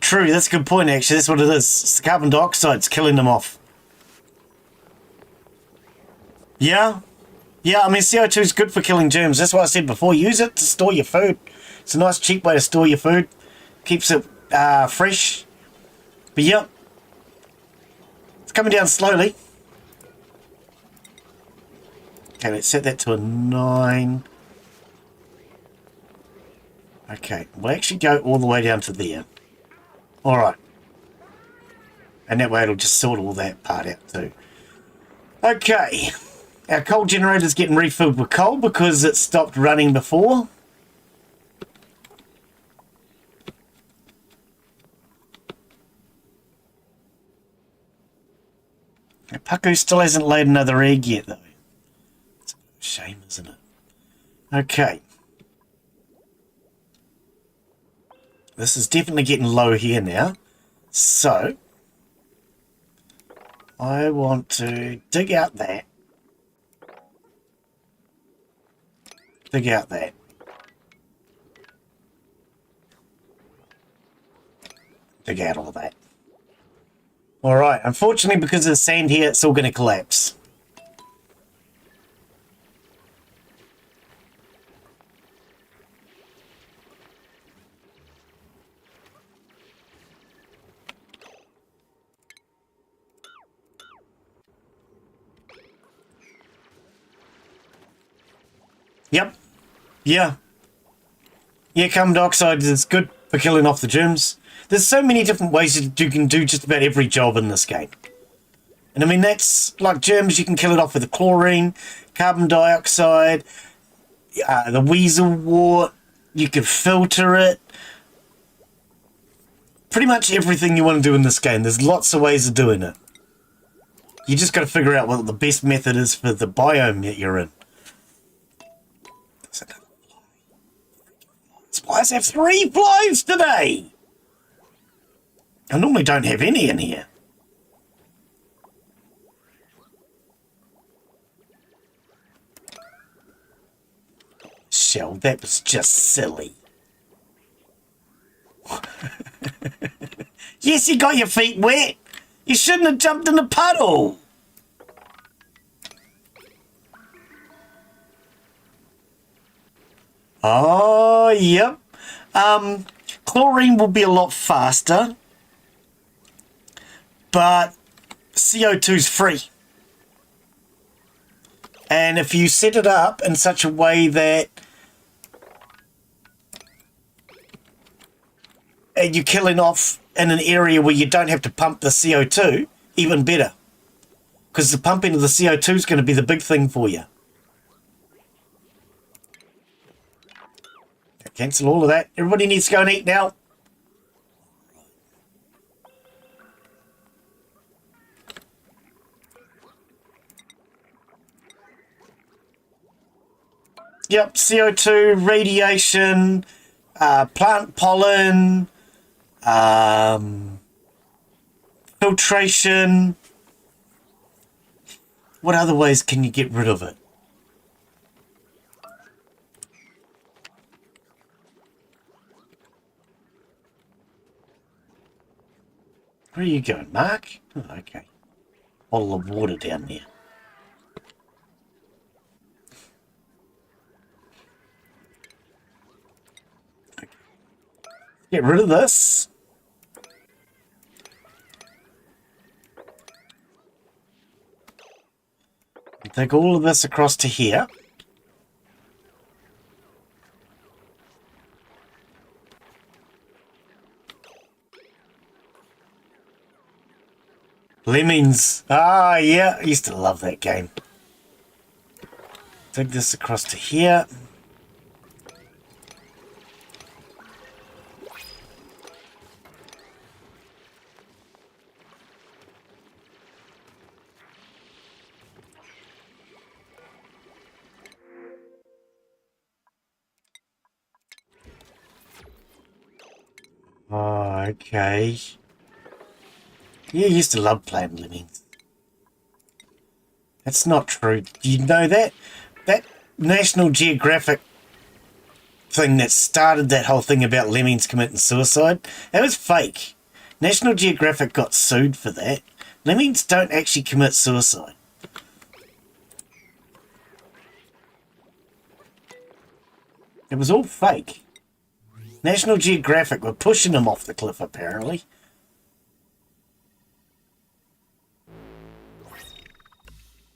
True, that's a good point, actually. That's what it is. It's the carbon dioxide's killing them off. Yeah? Yeah, I mean, CO2 is good for killing germs. That's what I said before. Use it to store your food. It's a nice, cheap way to store your food. Keeps it fresh. But, yeah. It's coming down slowly. Okay, let's set that to a 9. Okay, we'll actually go all the way down to there. Alright. And that way it'll just sort all that part out too. Okay. Our coal generator's getting refilled with coal because it stopped running before. Paku still hasn't laid another egg yet though. It's a shame, isn't it? Okay. This is definitely getting low here now. So I want to dig out that. Dig out that. Dig out all that. Alright, unfortunately because of the sand here, it's all going to collapse. Yep. Yeah. Yeah, carbon dioxide is good for killing off the germs. There's so many different ways that you can do just about every job in this game. And I mean, that's like germs, you can kill it off with the chlorine, carbon dioxide, the weasel wart, you can filter it. Pretty much everything you want to do in this game. There's lots of ways of doing it. You just got to figure out what the best method is for the biome that you're in. Spies have 3 flies today! I normally don't have any in here. Shell, that was just silly. Yes, you got your feet wet. You shouldn't have jumped in the puddle. Oh, yep. Chlorine will be a lot faster, but CO2's free. And if you set it up in such a way that you're killing off in an area where you don't have to pump the CO2, even better. Because the pumping of the CO2 is going to be the big thing for you. Cancel all of that. Everybody needs to go and eat now. Yep, CO2, radiation, plant pollen, filtration. What other ways can you get rid of it? Where are you going, Mark? Oh, okay. Bottle of water down there. Okay. Get rid of this. Take all of this across to here. Lemmings. Ah, yeah. I used to love that game. Take this across to here. Oh, okay. Yeah, I used to love playing Lemmings. That's not true. Do you know that? That National Geographic thing that started that whole thing about lemmings committing suicide, that was fake. National Geographic got sued for that. Lemmings don't actually commit suicide. It was all fake. National Geographic were pushing them off the cliff, apparently.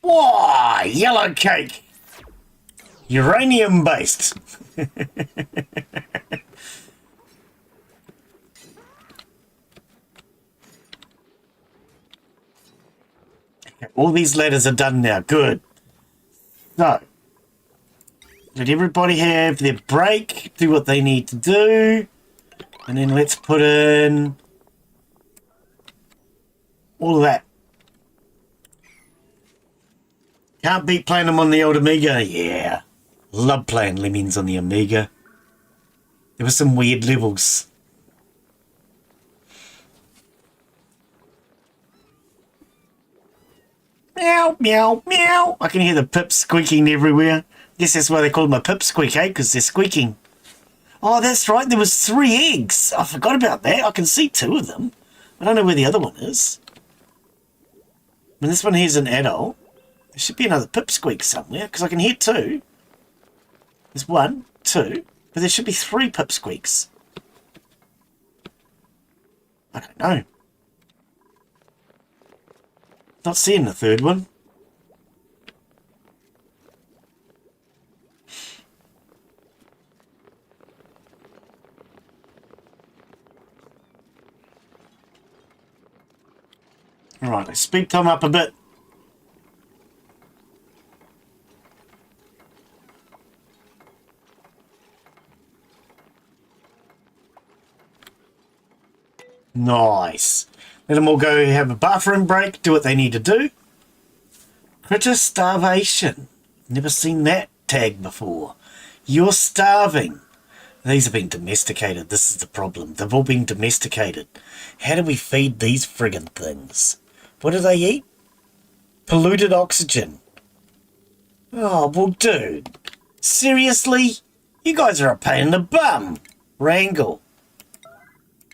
Whoa! Yellow cake! Uranium-based. All these letters are done now. Good. So, let everybody have their break, do what they need to do, and then let's put in all of that. Can't beat playing them on the old Amiga. Yeah. Love playing Lemmings on the Amiga. There were some weird levels. Meow, meow, meow. I can hear the pips squeaking everywhere. Guess that's why they call them a pipsqueak, eh? Because they're squeaking. Oh, that's right. There was 3 eggs. I forgot about that. I can see 2 of them. I don't know where the other one is. I mean, this one here's an adult. There should be another pipsqueak somewhere, because I can hear 2. There's 1, 2, but there should be 3 pipsqueaks. I don't know. Not seeing the 3rd one. Alright, let's speed time up a bit. Nice. Let them all go have a bathroom break, do what they need to do. Critter starvation. Never seen that tag before. You're starving. These have been domesticated. This is the problem. They've all been domesticated. How do we feed these friggin' things? What do they eat? Polluted oxygen. Oh, well, dude. Seriously? You guys are a pain in the bum. Wrangle.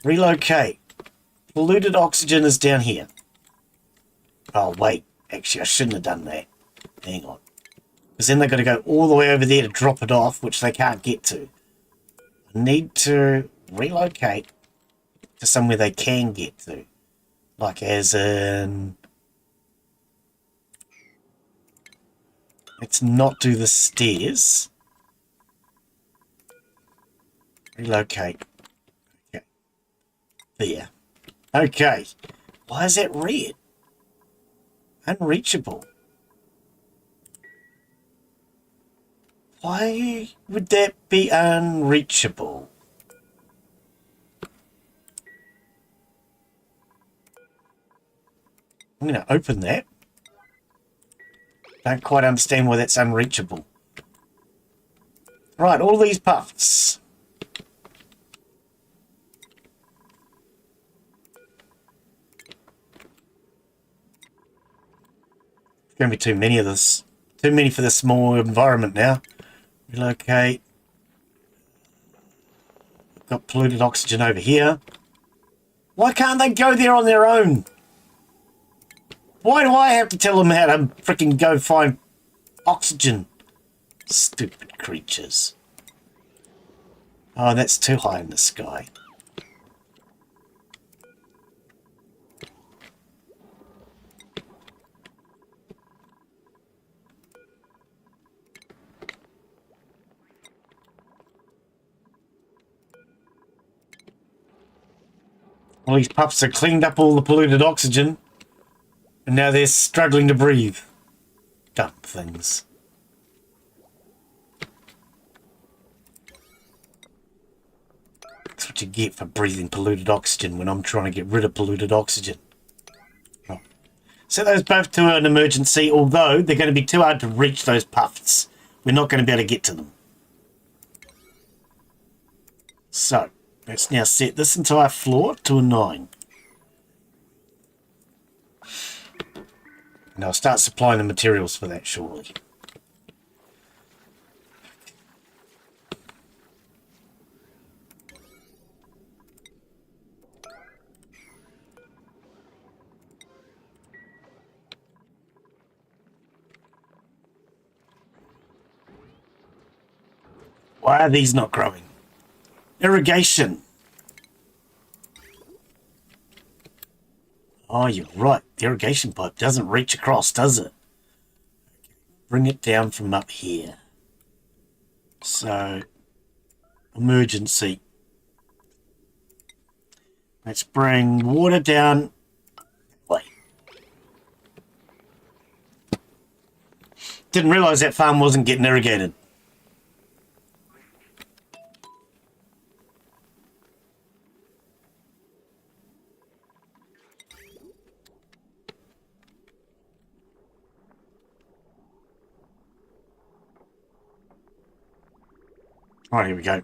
Relocate. Polluted oxygen is down here. Oh, wait. Actually, I shouldn't have done that. Hang on. Because then they've got to go all the way over there to drop it off, which they can't get to. I need to relocate to somewhere they can get to. Like as in... Let's not do the stairs. Relocate. Okay. There. Okay. Why is that red? Unreachable. Why would that be unreachable? I'm going to open that. Don't quite understand why that's unreachable. Right, all these puffs. There's going to be too many of this. Too many for this small environment now. Relocate. Got polluted oxygen over here. Why can't they go there on their own? Why do I have to tell them how to freaking go find oxygen? Stupid creatures. Oh, that's too high in the sky. All these pups have cleaned up all the polluted oxygen. And now they're struggling to breathe. Dumb things. That's what you get for breathing polluted oxygen when I'm trying to get rid of polluted oxygen. Oh. Set those both to an emergency, although they're going to be too hard to reach those puffs. We're not going to be able to get to them. So, let's now set this entire floor to a 9. And I'll start supplying the materials for that shortly. Why are these not growing? Irrigation. Oh, you're right. The irrigation pipe doesn't reach across, does it? Bring it down from up here. So, emergency. Let's bring water down. Wait. Didn't realise that farm wasn't getting irrigated. Right, here we go.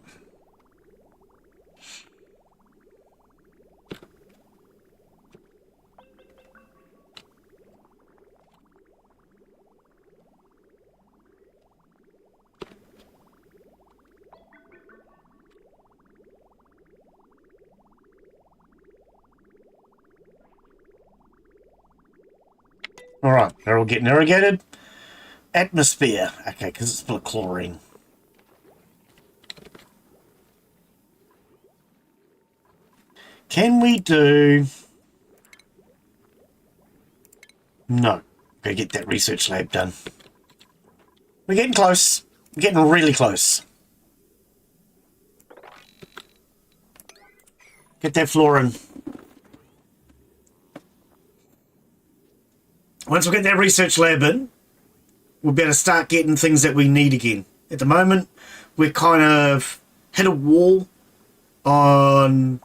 All right, they're all getting irrigated. Atmosphere. Okay, because it's full of chlorine. Can we do... No. Gotta get that research lab done. We're getting close. We're getting really close. Get that fluorine. Once we get that research lab in, we'll better start getting things that we need again. At the moment, we're kind of hit a wall on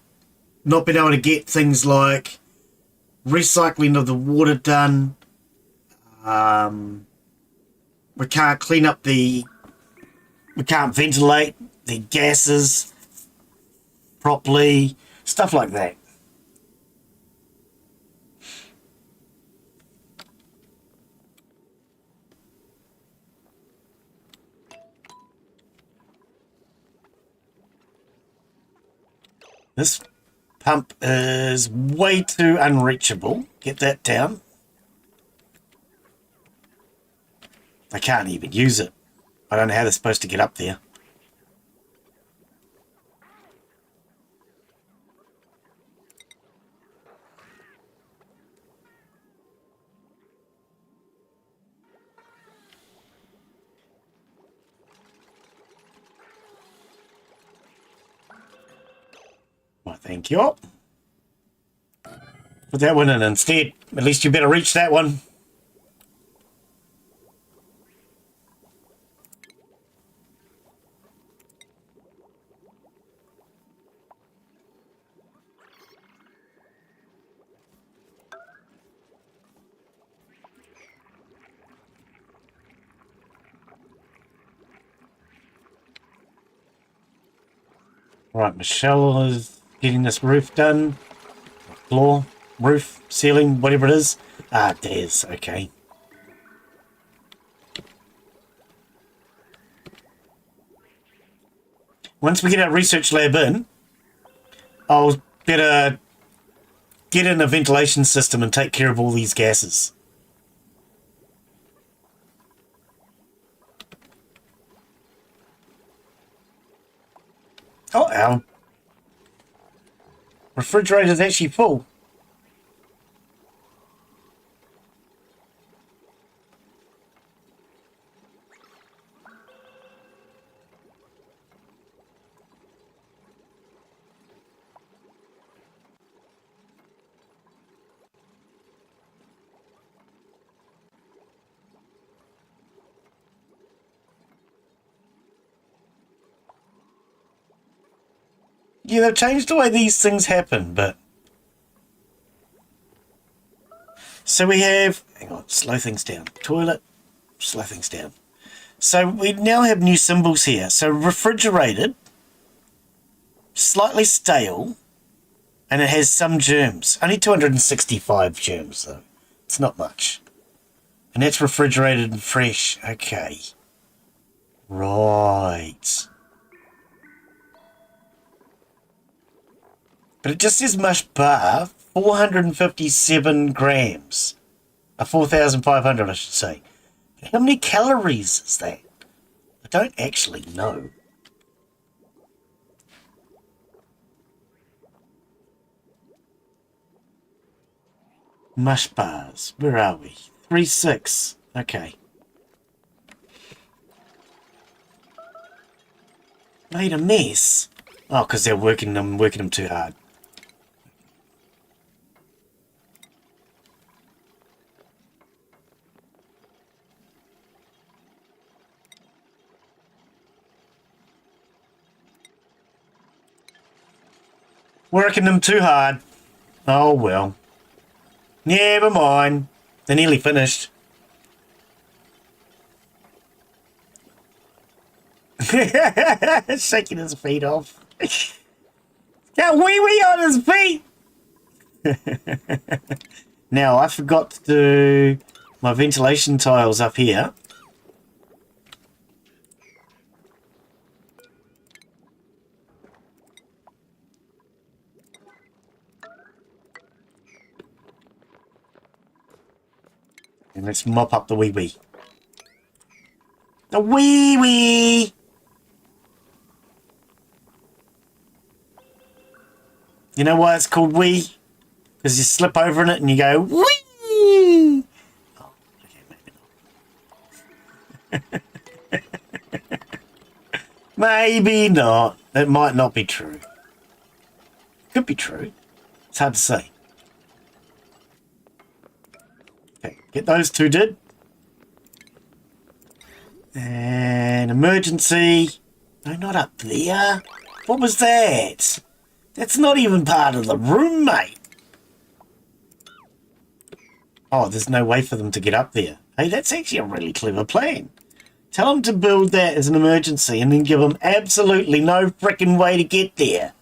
not being able to get things like recycling of the water done. We can't clean up we can't ventilate the gases properly, stuff like that. This pump is way too unreachable. Get that down. I can't even use it. I don't know how they're supposed to get up there. Well, thank you. Put that one in instead. At least you better reach that one. Right, Michelle is getting this roof done. Floor, roof, ceiling, whatever it is. Ah, there's, okay. Once we get our research lab in, I'll better get in a ventilation system and take care of all these gases. Oh, our refrigerator's actually full. Yeah, they've changed the way these things happen, but... So we have... Hang on, slow things down. Toilet, slow things down. So we now have new symbols here. So refrigerated, slightly stale, and it has some germs. Only 265 germs, though. It's not much. And that's refrigerated and fresh. Okay. Right. But it just says mush bar, 457 grams. 4,500, I should say. How many calories is that? I don't actually know. Mush bars. Where are we? 3.6. Okay. Made a mess. Oh, because they're working them too hard. Working them too hard. Oh, well. Never mind. They're nearly finished. Shaking his feet off. Got wee-wee on his feet! Now, I forgot to do my ventilation tiles up here. And let's mop up the wee wee. The wee wee! You know why it's called wee? Because you slip over in it and you go wee! Oh, okay, maybe not. Maybe not. It might not be true. Could be true. It's hard to say. Okay, get those two did. And emergency. No, not up there. What was that? That's not even part of the room, mate. Oh, there's no way for them to get up there. Hey, that's actually a really clever plan. Tell them to build that as an emergency and then give them absolutely no frickin' way to get there.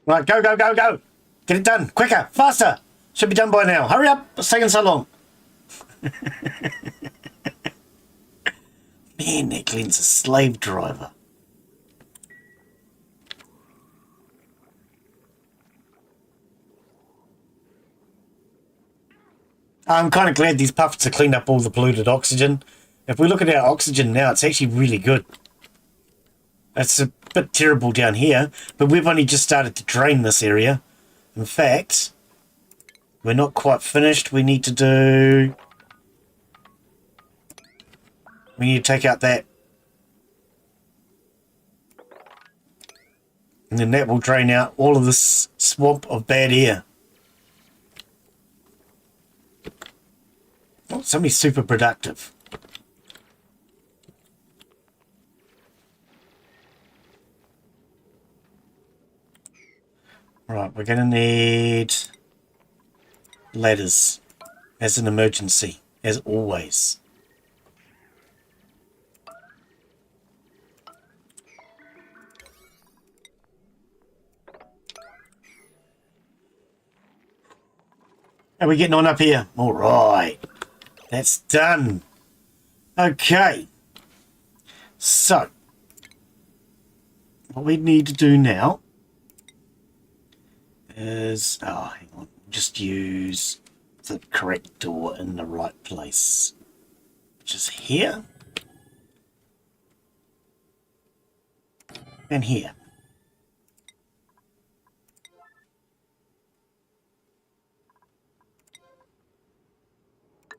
Right, go, go, go, go. Get it done. Quicker, faster. Should be done by now. Hurry up. It's taking so long. Man, that Glen's a slave driver. I'm kind of glad these puffs have cleaned up all the polluted oxygen. If we look at our oxygen now, it's actually really good. It's a bit terrible down here, but we've only just started to drain this area. In fact, we're not quite finished. We need to take out that. And then that will drain out all of this swamp of bad air. Oh, somebody's super productive. Right, we're going to need ladders as an emergency, as always. How are we getting on up here? All right, that's done. Okay, so what we need to do now is, oh, hang on, just use the correct door in the right place, which is here and here.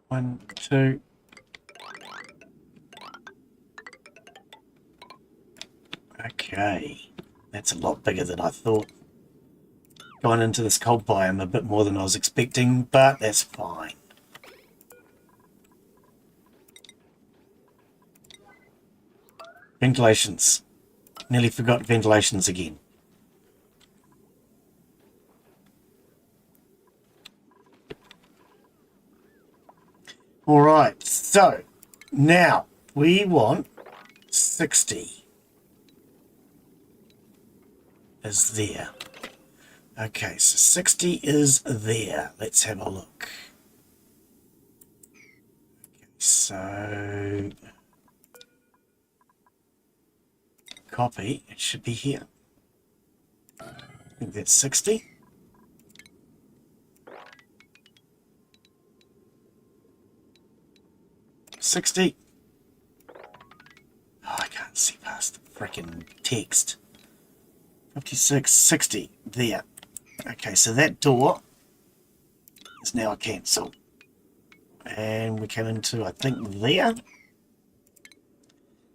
One, two. Okay, that's a lot bigger than I thought. Going into this cold biome a bit more than I was expecting, but that's fine. Ventilations. Nearly forgot ventilations again. Alright, so now we want 60 is there. Okay, so 60 is there. Let's have a look. Okay, so copy, it should be here. I think that's 60. $60. Oh, I can't see past the freaking text. 56, 60, there. Okay, so that door is now a cancel. And we come into, I think, there.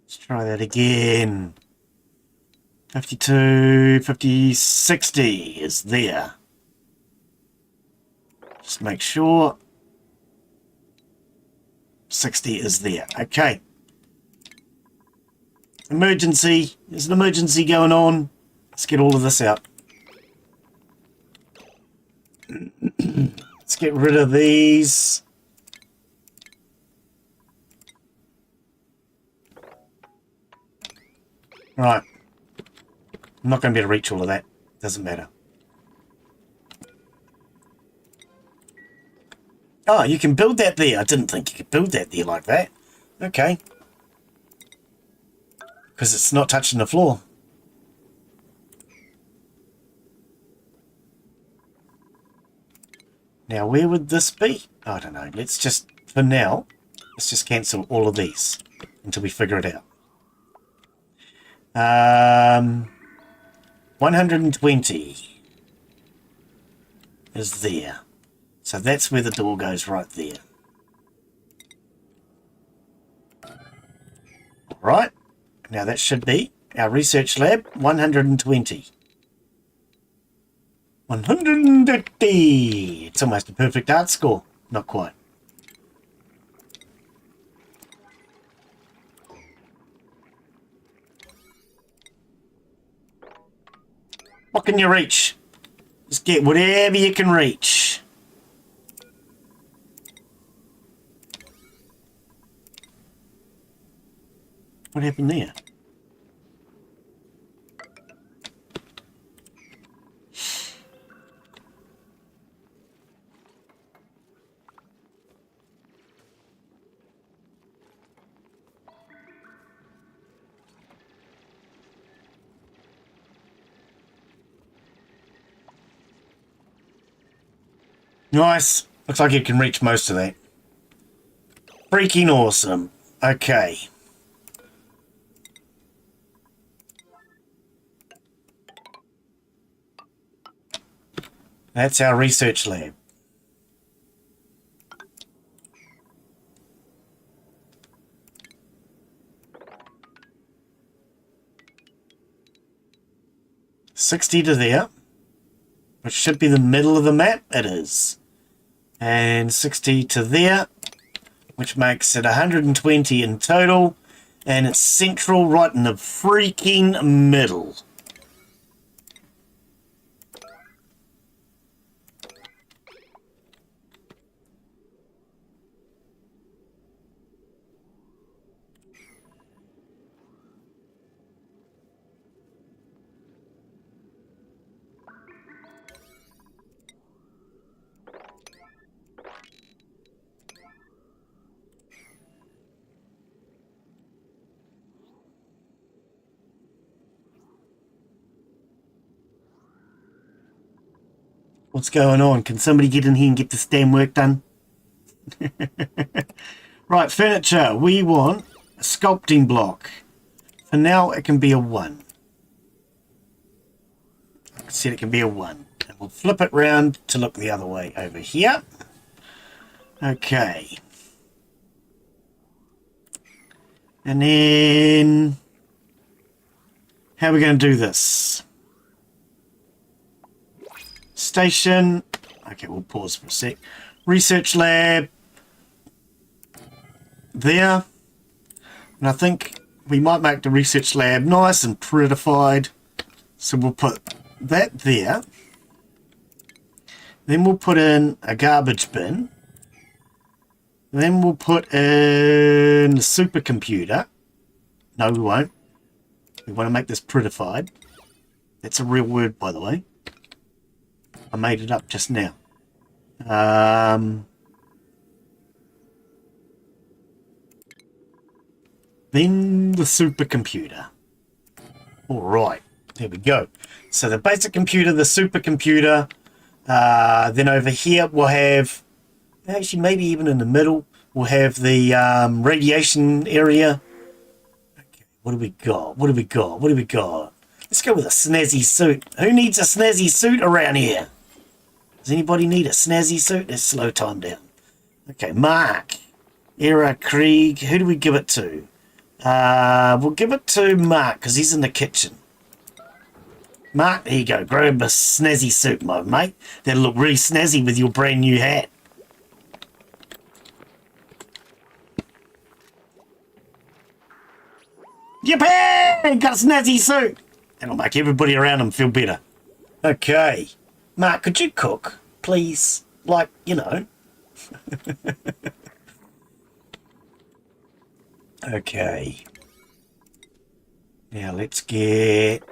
Let's try that again. 52, 50, 60 is there. Just make sure 60 is there. Okay. Emergency. There's an emergency going on. Let's get all of this out. get rid of these. Right. I'm not going to be able to reach all of that. Doesn't matter. Oh, you can build that there. I didn't think you could build that there like that. Okay. Because it's not touching the floor. Now, where would this be? I don't know. Let's just, for now, let's just cancel all of these until we figure it out. 120 is there. So that's where the door goes, right there. Right. Now that should be our research lab, 120. 180. It's almost a perfect art score. Not quite. What can you reach? Just get whatever you can reach. What happened there? Nice. Looks like you can reach most of that. Freaking awesome. Okay. That's our research lab. $60 to there, which should be the middle of the map. It is. And 60 to there, which makes it 120 in total. And it's central right in the freaking middle. What's going on? Can somebody get in here and get this damn work done? Right, furniture. We want a sculpting block. For now, it can be a 1. I said it can be a 1. And we'll flip it round to look the other way over here. Okay. And then, how are we going to do this? Station. Okay, we'll pause for a sec. Research lab. There. And I think we might make the research lab nice and prettified. So we'll put that there. Then we'll put in a garbage bin. Then we'll put in a supercomputer. No, we won't. We want to make this prettified. That's a real word, by the way. I made it up just now. Then the supercomputer. All right, there we go. So the basic computer, the supercomputer. Then over here we'll have, actually maybe even in the middle, we'll have the radiation area. Okay, what do we got? What do we got? What do we got? Let's go with a snazzy suit. Who needs a snazzy suit around here? Does anybody need a snazzy suit? Let's slow time down. Okay, Mark. Era Krieg. Who do we give it to? We'll give it to Mark because he's in the kitchen. Mark, there you go. Grab a snazzy suit, my mate. That'll look really snazzy with your brand new hat. Yippee! Got a snazzy suit. That'll make everybody around him feel better. Okay. Mark, could you cook, please? like, you know. Okay. Now let's get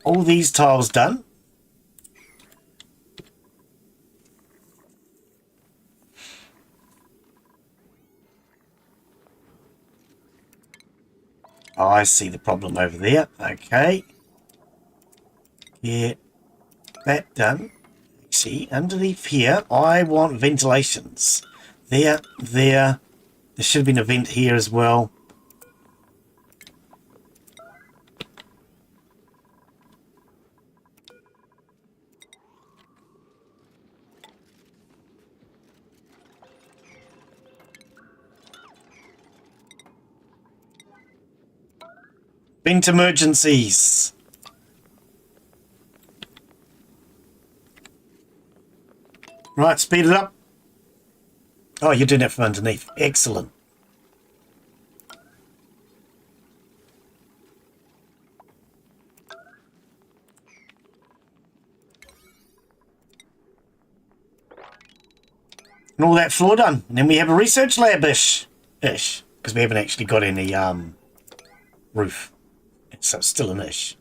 all these tiles done. Oh, I see the problem over there. Okay. Get that done. See, underneath here, I want ventilations. There. There should have been a vent here as well. Vent emergencies. Right, speed it up. Oh, you're doing it from underneath. Excellent. And all that floor done. And then we have a research lab-ish. Ish. Because we haven't actually got any roof. So it's still an ish.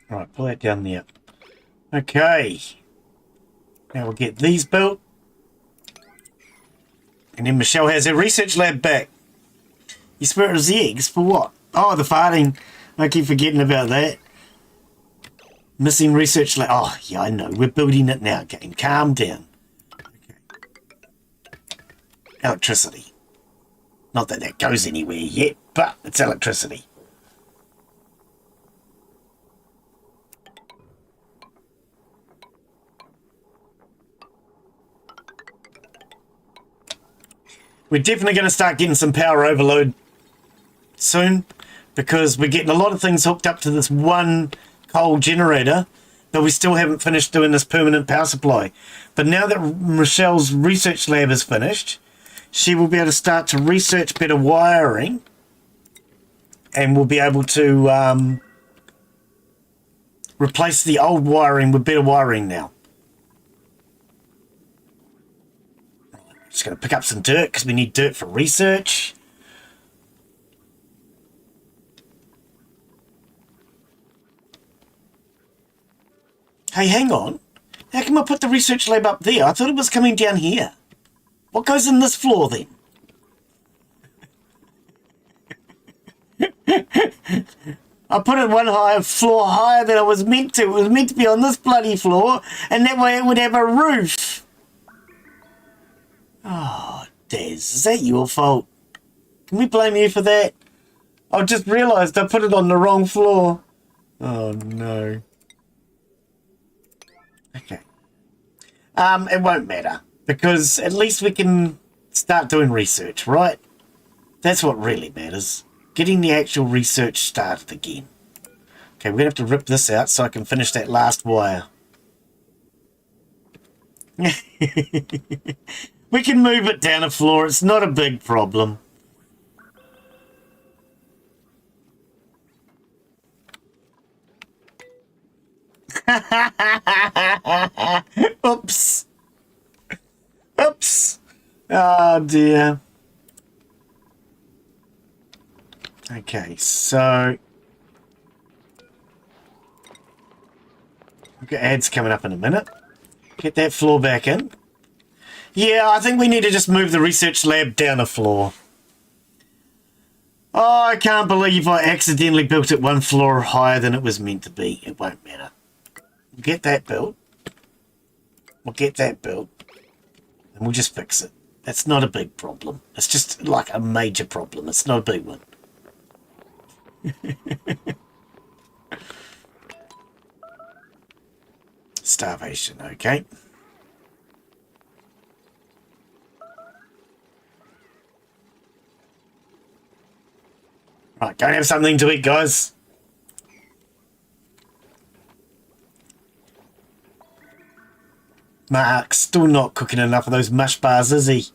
Right, pull that down there. Okay. Now we'll get these built. And then Michelle has her research lab back. You swear it was the eggs? For what? Oh, the farting. I keep forgetting about that. Missing research lab. Oh, yeah, I know. We're building it now. Game. Calm down. Okay. Electricity. Not that that goes anywhere yet, but it's electricity. We're definitely going to start getting some power overload soon, because we're getting a lot of things hooked up to this one coal generator, but we still haven't finished doing this permanent power supply. But now that Michelle's research lab is finished, she will be able to start to research better wiring, and we'll be able to replace the old wiring with better wiring now. Just going to pick up some dirt because we need dirt for research. Hey, hang on. How come I put the research lab up there? I thought it was coming down here. What goes in this floor then? I put it one floor higher than it was meant to. It was meant to be on this bloody floor, and that way it would have a roof. Oh, Des, is that your fault? Can we blame you for that? I just realised I put it on the wrong floor. Oh, no. Okay. It won't matter, because at least we can start doing research, right? That's what really matters. Getting the actual research started again. Okay, we're going to have to rip this out so I can finish that last wire. We can move it down a floor. It's not a big problem. Oops. Oops. Oh, dear. Okay, so we've got ads coming up in a minute. Get that floor back in. Yeah, I think we need to just move the research lab down a floor. Oh, I can't believe I accidentally built it one floor higher than it was meant to be. It won't matter. We'll get that built. We'll get that built. And we'll just fix it. That's not a big problem. It's just like a major problem. It's not a big one. Starvation, okay. Right, go and have something to eat, guys. Mark's still not cooking enough of those mush bars, is he?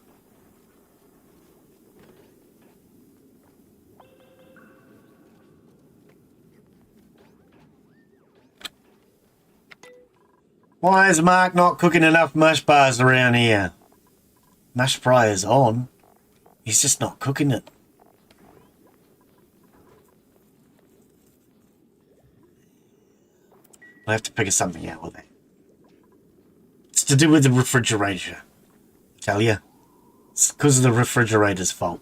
Why is Mark not cooking enough mush bars around here? Mush fryer's on. He's just not cooking it. I have to figure something out with that. It's to do with the refrigerator. I tell you. It's because of the refrigerator's fault.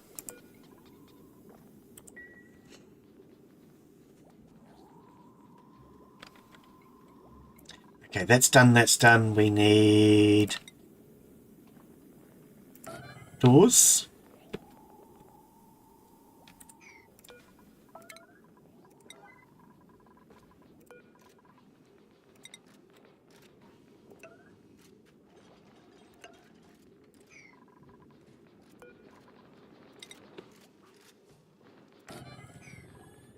Okay, that's done, that's done. We need doors.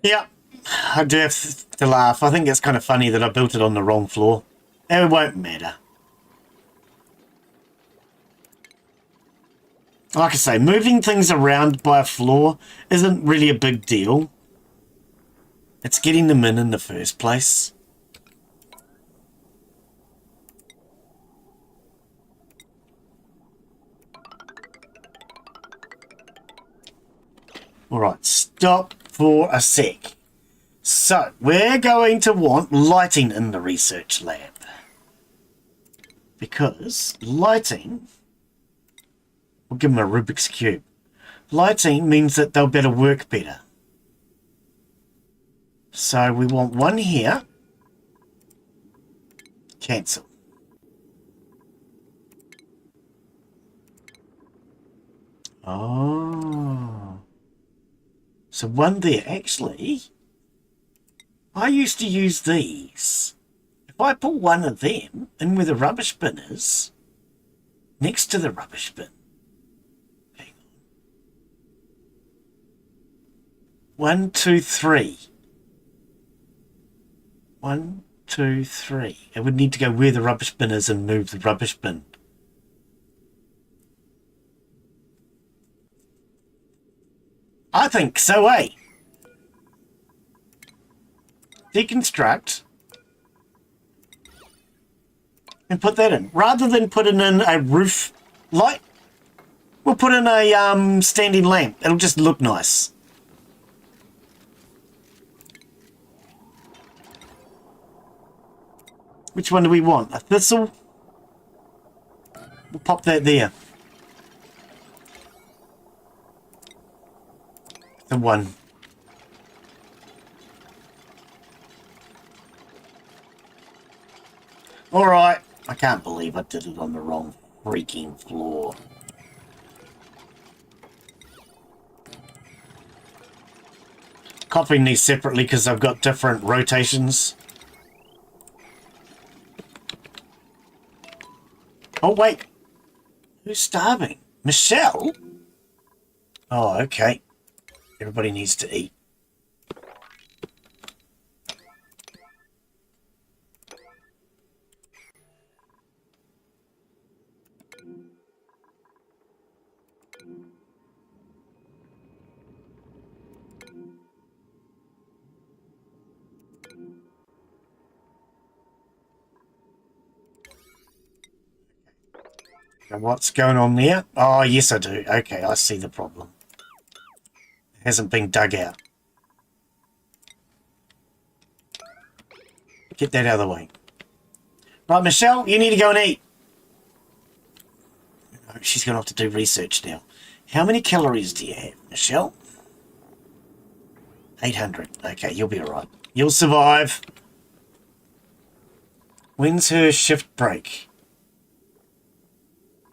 Yeah, I do have to laugh. I think it's kind of funny that I built it on the wrong floor. It won't matter. Like I say, moving things around by a floor isn't really a big deal. It's getting them in the first place. Alright, stop for a sec. So, we're going to want lighting in the research lab. Because lighting... We'll give them a Rubik's Cube. Lighting means that they'll better work better. So we want one here. Cancel. Oh. So one there. Actually, I used to use these. If I put one of them in where the rubbish bin is, next to the rubbish bin. Hang on. 1, 2, 3. 1, 2, 3. It would need to go where the rubbish bin is and move the rubbish bin. I think so, eh? Deconstruct. And put that in. Rather than putting in a roof light, we'll put in a standing lamp. It'll just look nice. Which one do we want? A thistle? We'll pop that there. The one. Alright. I can't believe I did it on the wrong freaking floor. Copying these separately because I've got different rotations. Oh, wait. Who's starving? Michelle? Oh, okay. Everybody needs to eat. Now what's going on there? Oh, yes, I do. Okay, I see the problem. It hasn't been dug out. Get that out of the way. Right, Michelle, you need to go and eat. Oh, she's going to have to do research now. How many calories do you have, Michelle? 800. Okay, you'll be all right. You'll survive. When's her shift break?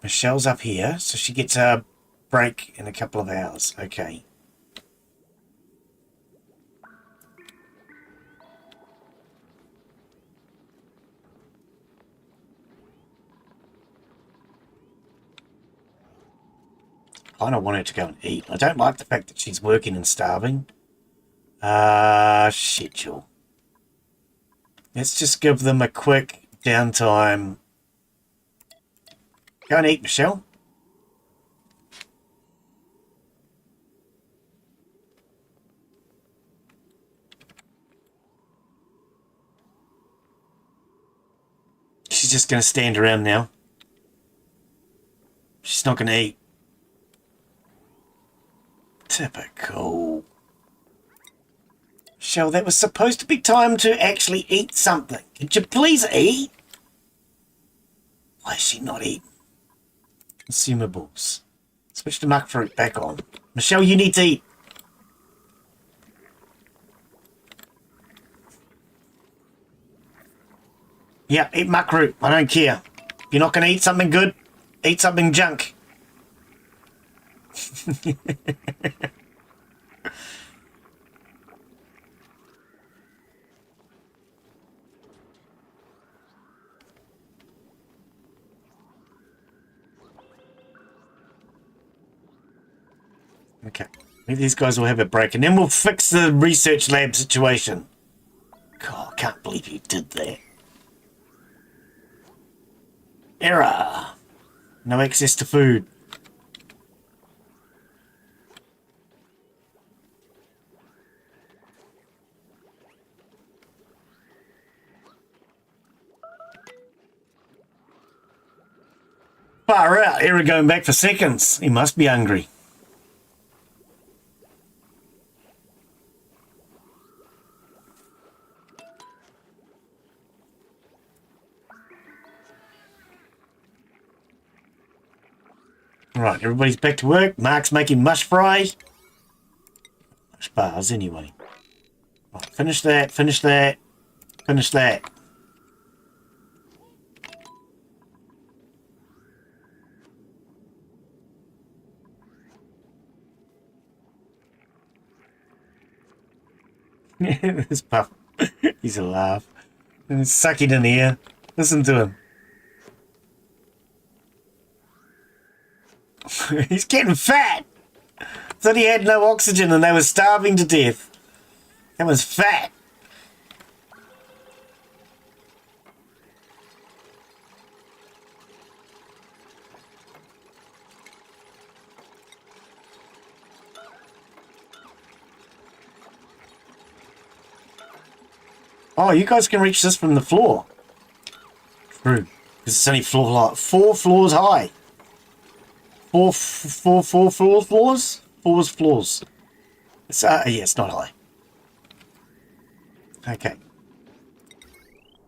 Michelle's up here, so she gets a break in a couple of hours. Okay. I don't want her to go and eat. I don't like the fact that she's working and starving. Schedule. Let's just give them a quick downtime Go and eat, Michelle. She's just going to stand around now. She's not going to eat. Typical. Michelle, that was supposed to be time to actually eat something. Could you please eat? Why is she not eating? Consumables. Switch the muck fruit back on. Michelle, you need to eat. Yeah, eat muck fruit. I don't care. If you're not going to eat something good, eat something junk. Okay. Maybe these guys will have a break and then we'll fix the research lab situation. God, I can't believe you did that. Error. No access to food. Far out. Error going back for seconds. He must be hungry. Right, everybody's back to work. Mark's making mush fry. Mush bars, anyway. Right, finish that, finish that, finish that. This pup, he's a laugh. And he's sucking in the air. Listen to him. He's getting fat. Thought he had no oxygen and they were starving to death. That was fat. Oh, you guys can reach this from the floor. True. Because it's only four floors high. Four floors? Four floors. It's, yeah, it's not high. Okay.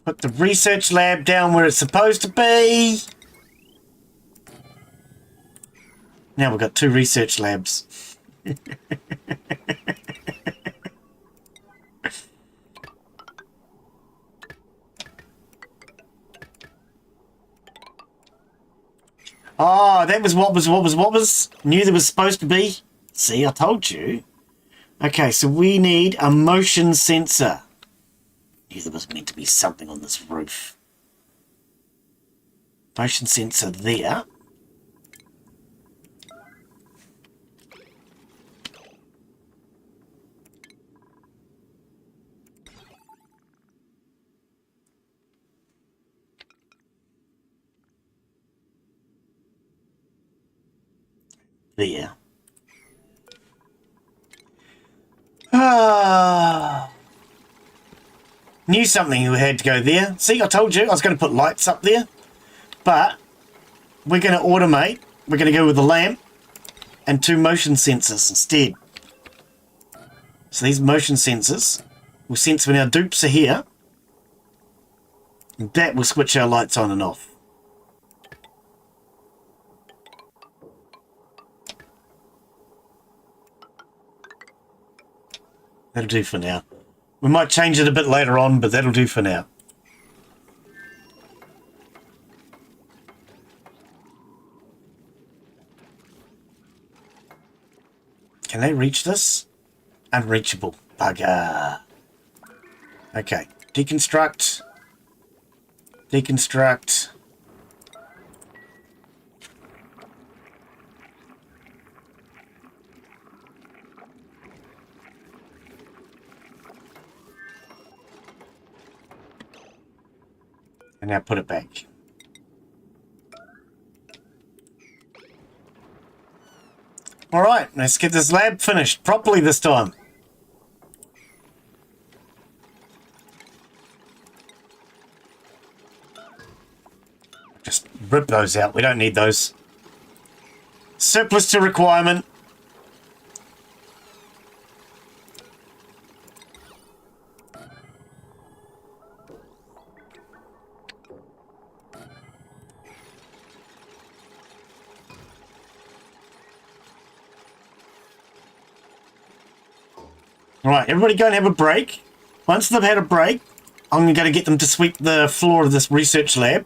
Put the research lab down where it's supposed to be. Now we've got 2 research labs. Oh, that was what was. Knew there was supposed to be. See, I told you. Okay, so we need a motion sensor. Knew there was meant to be something on this roof. Motion sensor there. There. Knew something who had to go there. See, I told you I was going to put lights up there. But we're going to automate. We're going to go with a lamp and 2 motion sensors instead. So these motion sensors will sense when our dupes are here. And that will switch our lights on and off. That'll do for now. We might change it a bit later on, but that'll do for now. Can they reach this? Unreachable. Bugger. Okay. Deconstruct. Deconstruct. And now put it back. All right, let's get this lab finished properly this time. Just rip those out. We don't need those. Surplus to requirement. All right, everybody go and have a break. Once they've had a break, I'm going to get them to sweep the floor of this research lab.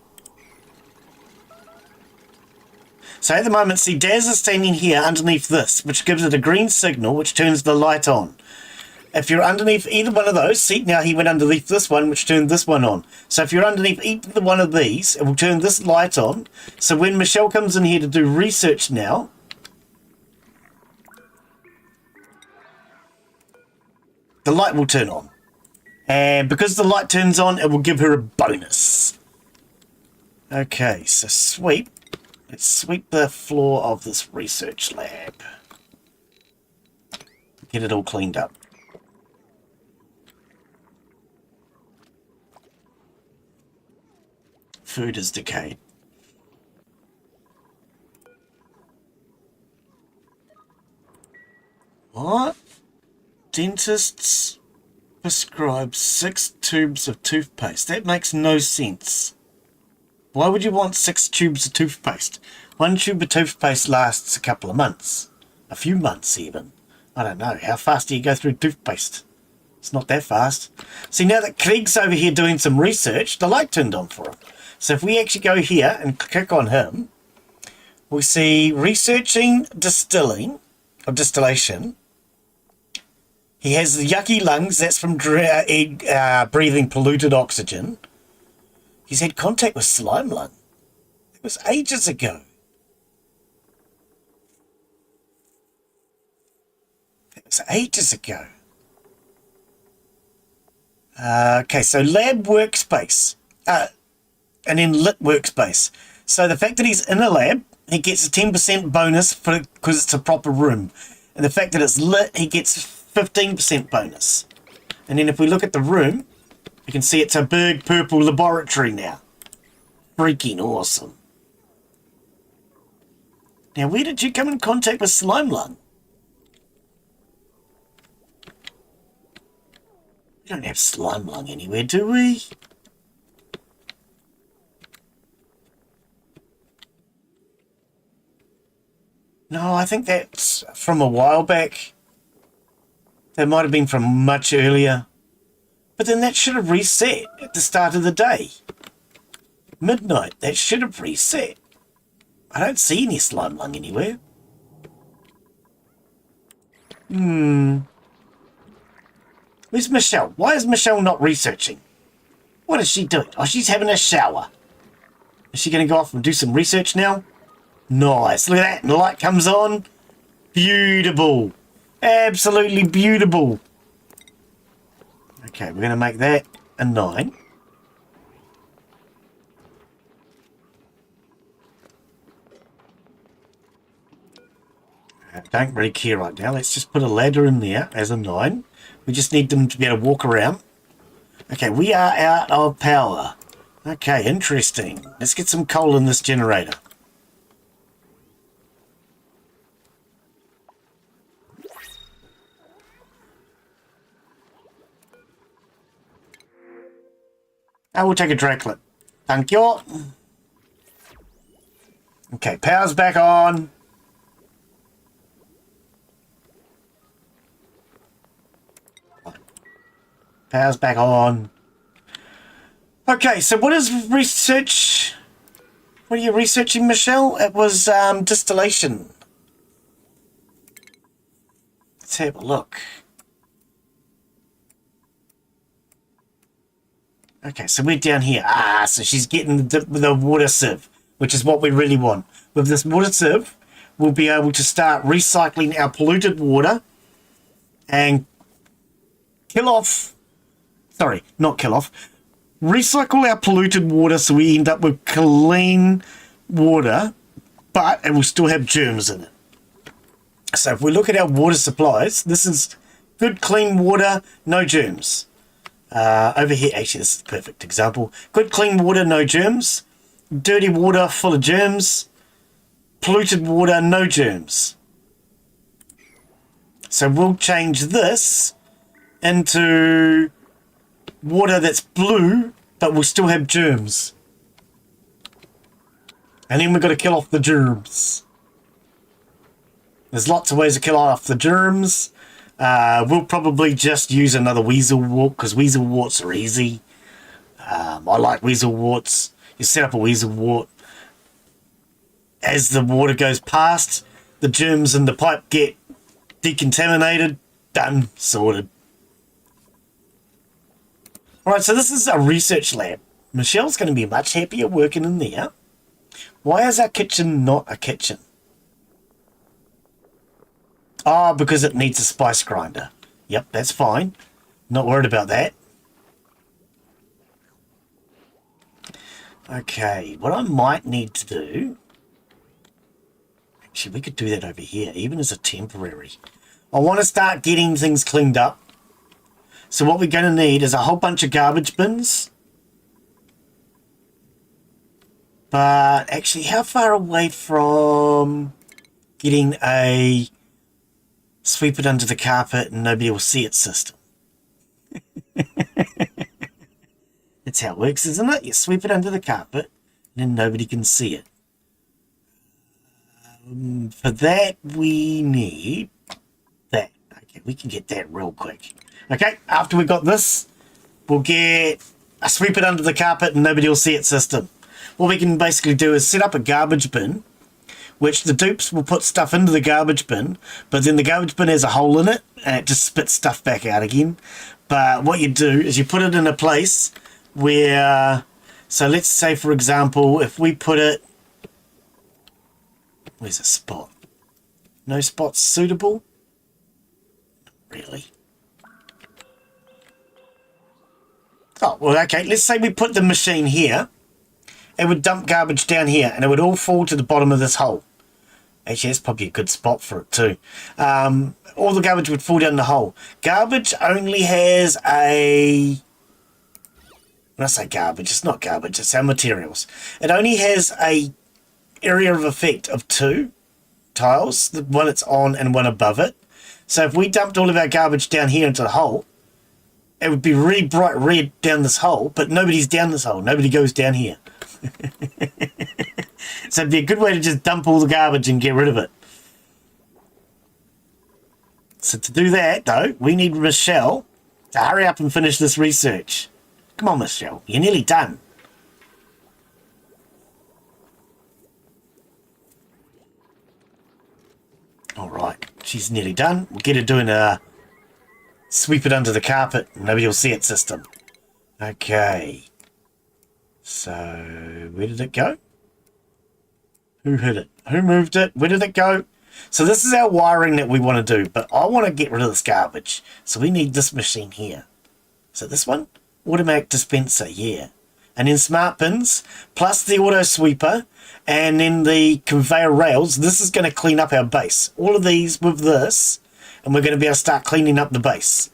So at the moment, see, Daz is standing here underneath this, which gives it a green signal, which turns the light on. If you're underneath either one of those, see, now he went underneath this one, which turned this one on. So if you're underneath either one of these, it will turn this light on. So when Michelle comes in here to do research now, the light will turn on. And because the light turns on, it will give her a bonus. Okay, so sweep. Let's sweep the floor of this research lab. Get it all cleaned up. Food is decayed. What? Dentists prescribe 6 tubes of toothpaste. That makes no sense. Why would you want 6 tubes of toothpaste? 1 tube of toothpaste lasts a couple of months. A few months even. I don't know. How fast do you go through toothpaste? It's not that fast. See, now that Craig's over here doing some research, the light turned on for him. So if we actually go here and click on him, we see researching distilling, or distillation. He has the yucky lungs. That's from breathing polluted oxygen. He's had contact with slime lung. It was ages ago. It was ages ago. Okay, so lab workspace. And then lit workspace. So the fact that he's in a lab, he gets a 10% bonus because it's a proper room. And the fact that it's lit, he gets 15% bonus. And then if we look at the room, you can see it's a big purple laboratory now. Freaking awesome. Now, where did you come in contact with slime lung? We don't have slime lung anywhere, do we? No, I think that's from a while back. That might have been from much earlier. But then that should have reset at the start of the day. Midnight, that should have reset. I don't see any slime lung anywhere. Where's Michelle? Why is Michelle not researching? What is she doing? Oh, she's having a shower. Is she going to go off and do some research now? Nice. Look at that. And the light comes on. Beautiful. Absolutely beautiful. Okay, we're going to make that a 9. I don't really care right now. Let's just put a ladder in there as a 9. We just need them to be able to walk around. Okay, we are out of power. Okay, interesting. Let's get some coal in this generator. I will take a dry clip. Thank you. Okay, power's back on. Power's back on. Okay, so what is research? What are you researching, Michelle? It was distillation. Let's have a look. Okay, so we're down here. So she's getting the water sieve, which is what we really want. With this water sieve, we'll be able to start recycling our polluted water and kill off... Sorry, not kill off. Recycle our polluted water so we end up with clean water, but it will still have germs in it. So if we look at our water supplies, this is good clean water, no germs. Over here, actually this is the perfect example. Good clean water, no germs. Dirty water, full of germs. Polluted water, no germs. So we'll change this into water that's blue, but we'll still have germs. And then we've got to kill off the germs. There's lots of ways to kill off the germs. We'll probably just use another weasel wart, because weasel warts are easy. I like weasel warts. You set up a weasel wart. As the water goes past, the germs in the pipe get decontaminated. Done. Sorted. Alright, so this is a research lab. Michelle's going to be much happier working in there. Why is our kitchen not a kitchen? Ah, because it needs a spice grinder. Yep, that's fine. Not worried about that. Okay, what I might need to do... Actually, we could do that over here, even as a temporary. I want to start getting things cleaned up. So what we're going to need is a whole bunch of garbage bins. But actually, how far away from getting a sweep it under the carpet and nobody will see it system? That's how it works, isn't it? You sweep it under the carpet and then nobody can see it. For that, we need that. Okay, we can get that real quick. Okay, after we got this, we'll get a sweep it under the carpet and nobody will see it system. What we can basically do is set up a garbage bin, which the dupes will put stuff into the garbage bin, but then the garbage bin has a hole in it and it just spits stuff back out again. But what you do is you put it in a place where, so let's say for example, if we put it, where's a spot? No spots suitable? Really? Oh, well, okay, let's say we put the machine here. It would dump garbage down here, and it would all fall to the bottom of this hole. Actually, that's probably a good spot for it, too. All the garbage would fall down the hole. Garbage only has a... When I say garbage, it's not garbage, it's our materials. It only has a area of effect of 2 tiles, the one it's on and one above it. So if we dumped all of our garbage down here into the hole, it would be really bright red down this hole, but nobody's down this hole. Nobody goes down here. So it'd be a good way to just dump all the garbage and get rid of it. So to do that, though, we need Michelle to hurry up and finish this research. Come on, Michelle. You're nearly done. All right. She's nearly done. We'll get her doing a sweep it under the carpet and nobody will see it system. Okay. So, where did it go? Who hit it? Who moved it? Where did it go? So this is our wiring that we want to do, but I want to get rid of this garbage. So we need this machine here. So this one? Automatic dispenser, yeah. And then smart bins, plus the auto sweeper, and then the conveyor rails. This is going to clean up our base. All of these with this, and we're going to be able to start cleaning up the base.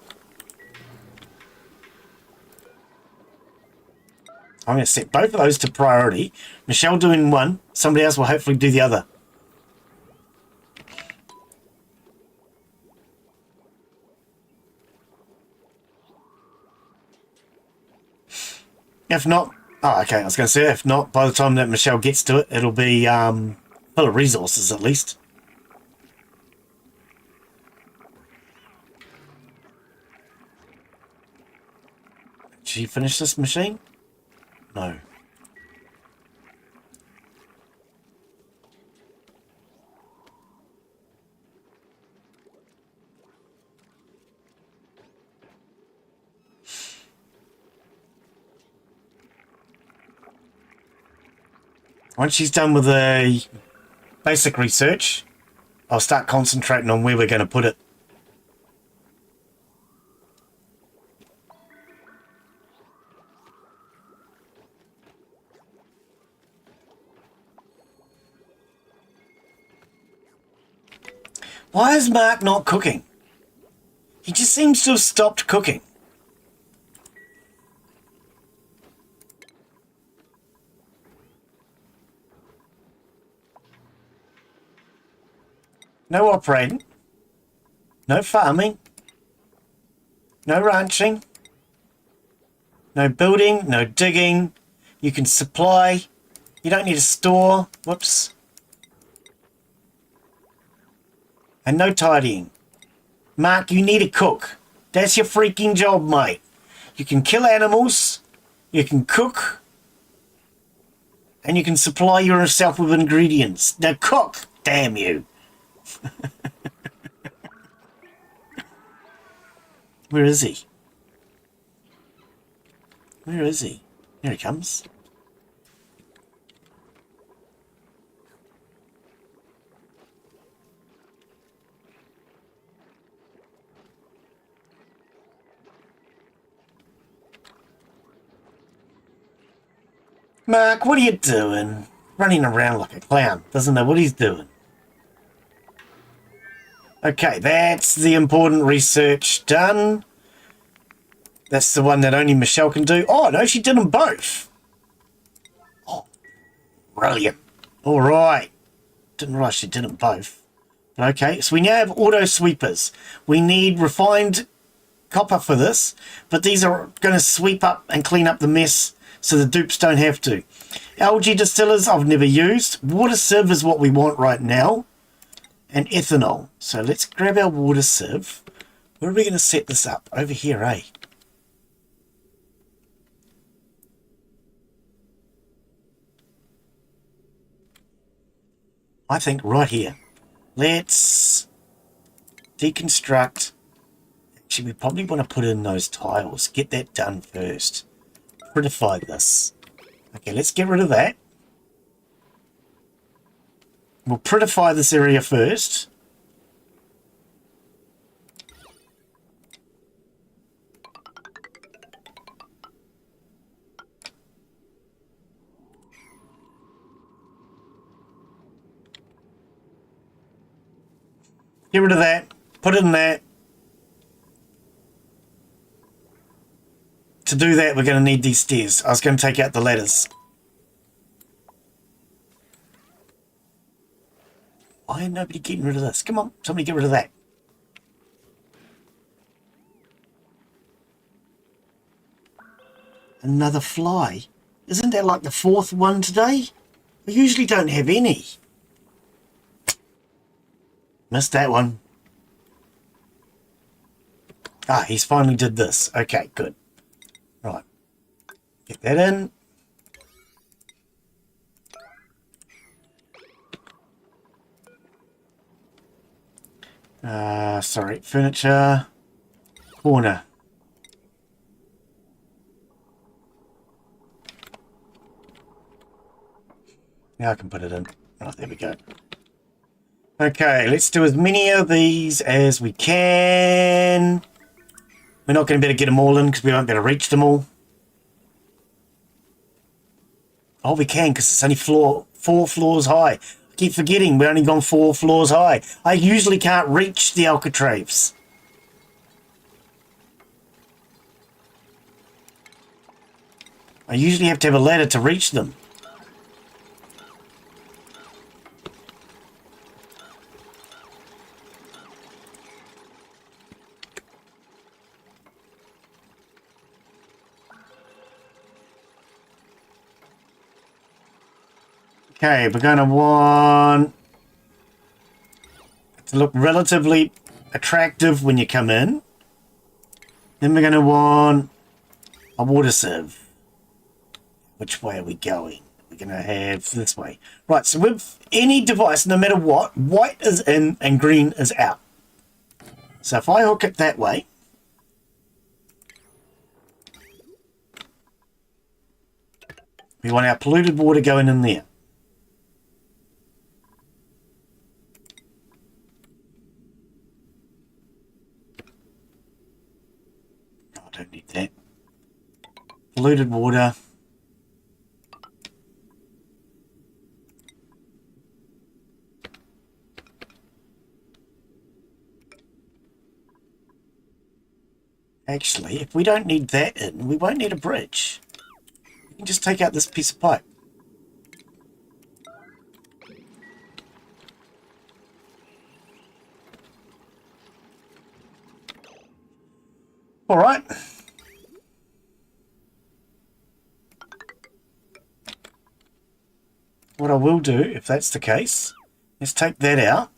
I'm going to set both of those to priority. Michelle doing one. Somebody else will hopefully do the other. If not... Oh, okay. I was going to say, if not, by the time that Michelle gets to it, it'll be full of resources at least. Did she finish this machine? No. Once she's done with the basic research, I'll start concentrating on where we're going to put it. Why is Mark not cooking? He just seems to have stopped cooking. No operating. No farming. No ranching. No building. No digging. You can supply. You don't need to store. Whoops. And no tidying. Mark, you need a cook. That's your freaking job, mate. You can kill animals. You can cook. And you can supply yourself with ingredients. Now cook, damn you. Where is he? Where is he? Here he comes. Mark, what are you doing? Running around like a clown. Doesn't know what he's doing. Okay, that's the important research done. That's the one that only Michelle can do. Oh, no, she did them both. Oh, brilliant. All right. Didn't realise she did them both. Okay, so we now have auto sweepers. We need refined copper for this, but these are going to sweep up and clean up the mess so the dupes don't have to. Algae distillers I've never used. Water sieve is what we want right now. And ethanol. So let's grab our water sieve. Where are we going to set this up? Over here, eh? I think right here. Let's deconstruct. Actually, we probably want to put in those tiles. Get that done first. Prettify this. Okay, let's get rid of that. We'll prettify this area first. Get rid of that. Put it in that. To do that, we're going to need these stairs. I was going to take out the ladders. Why ain't nobody getting rid of this? Come on, somebody get rid of that. Another fly. Isn't that like the fourth one today? I usually don't have any. Missed that one. Ah, he's finally did this. Okay, good. Right. Get that in. Sorry, furniture. Corner. Now I can put it in. Right, there we go. Okay, let's do as many of these as we can. We're not going to be able to get them all in because we won't be able to reach them all. Oh, we can because it's only 4 floors high. I keep forgetting we're only gone 4 floors high. I usually can't reach the alcatraves. I usually have to have a ladder to reach them. Okay, we're going to want to look relatively attractive when you come in. Then we're going to want a water sieve. Which way are we going? We're going to have this way. Right, so with any device, no matter what, white is in and green is out. So if I hook it that way, we want our polluted water going in there. I don't need that. Polluted water. Actually, if we don't need that in, we won't need a bridge. We can just take out this piece of pipe. All right. What I will do, if that's the case, is take that out.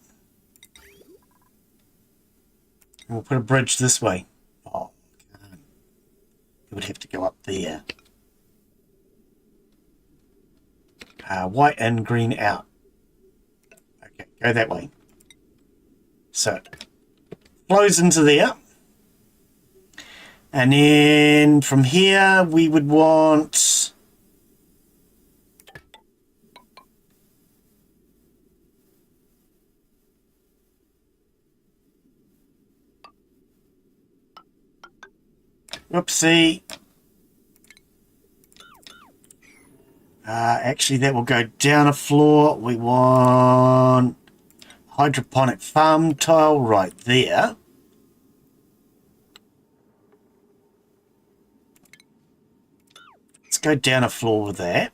And we'll put a bridge this way. Oh, it would have to go up there. White in, green out. Okay, go that way. So, flows into there. And then from here, we would want... Whoopsie. Actually, that will go down a floor. We want hydroponic farm tile right there. Let's go down a floor with that.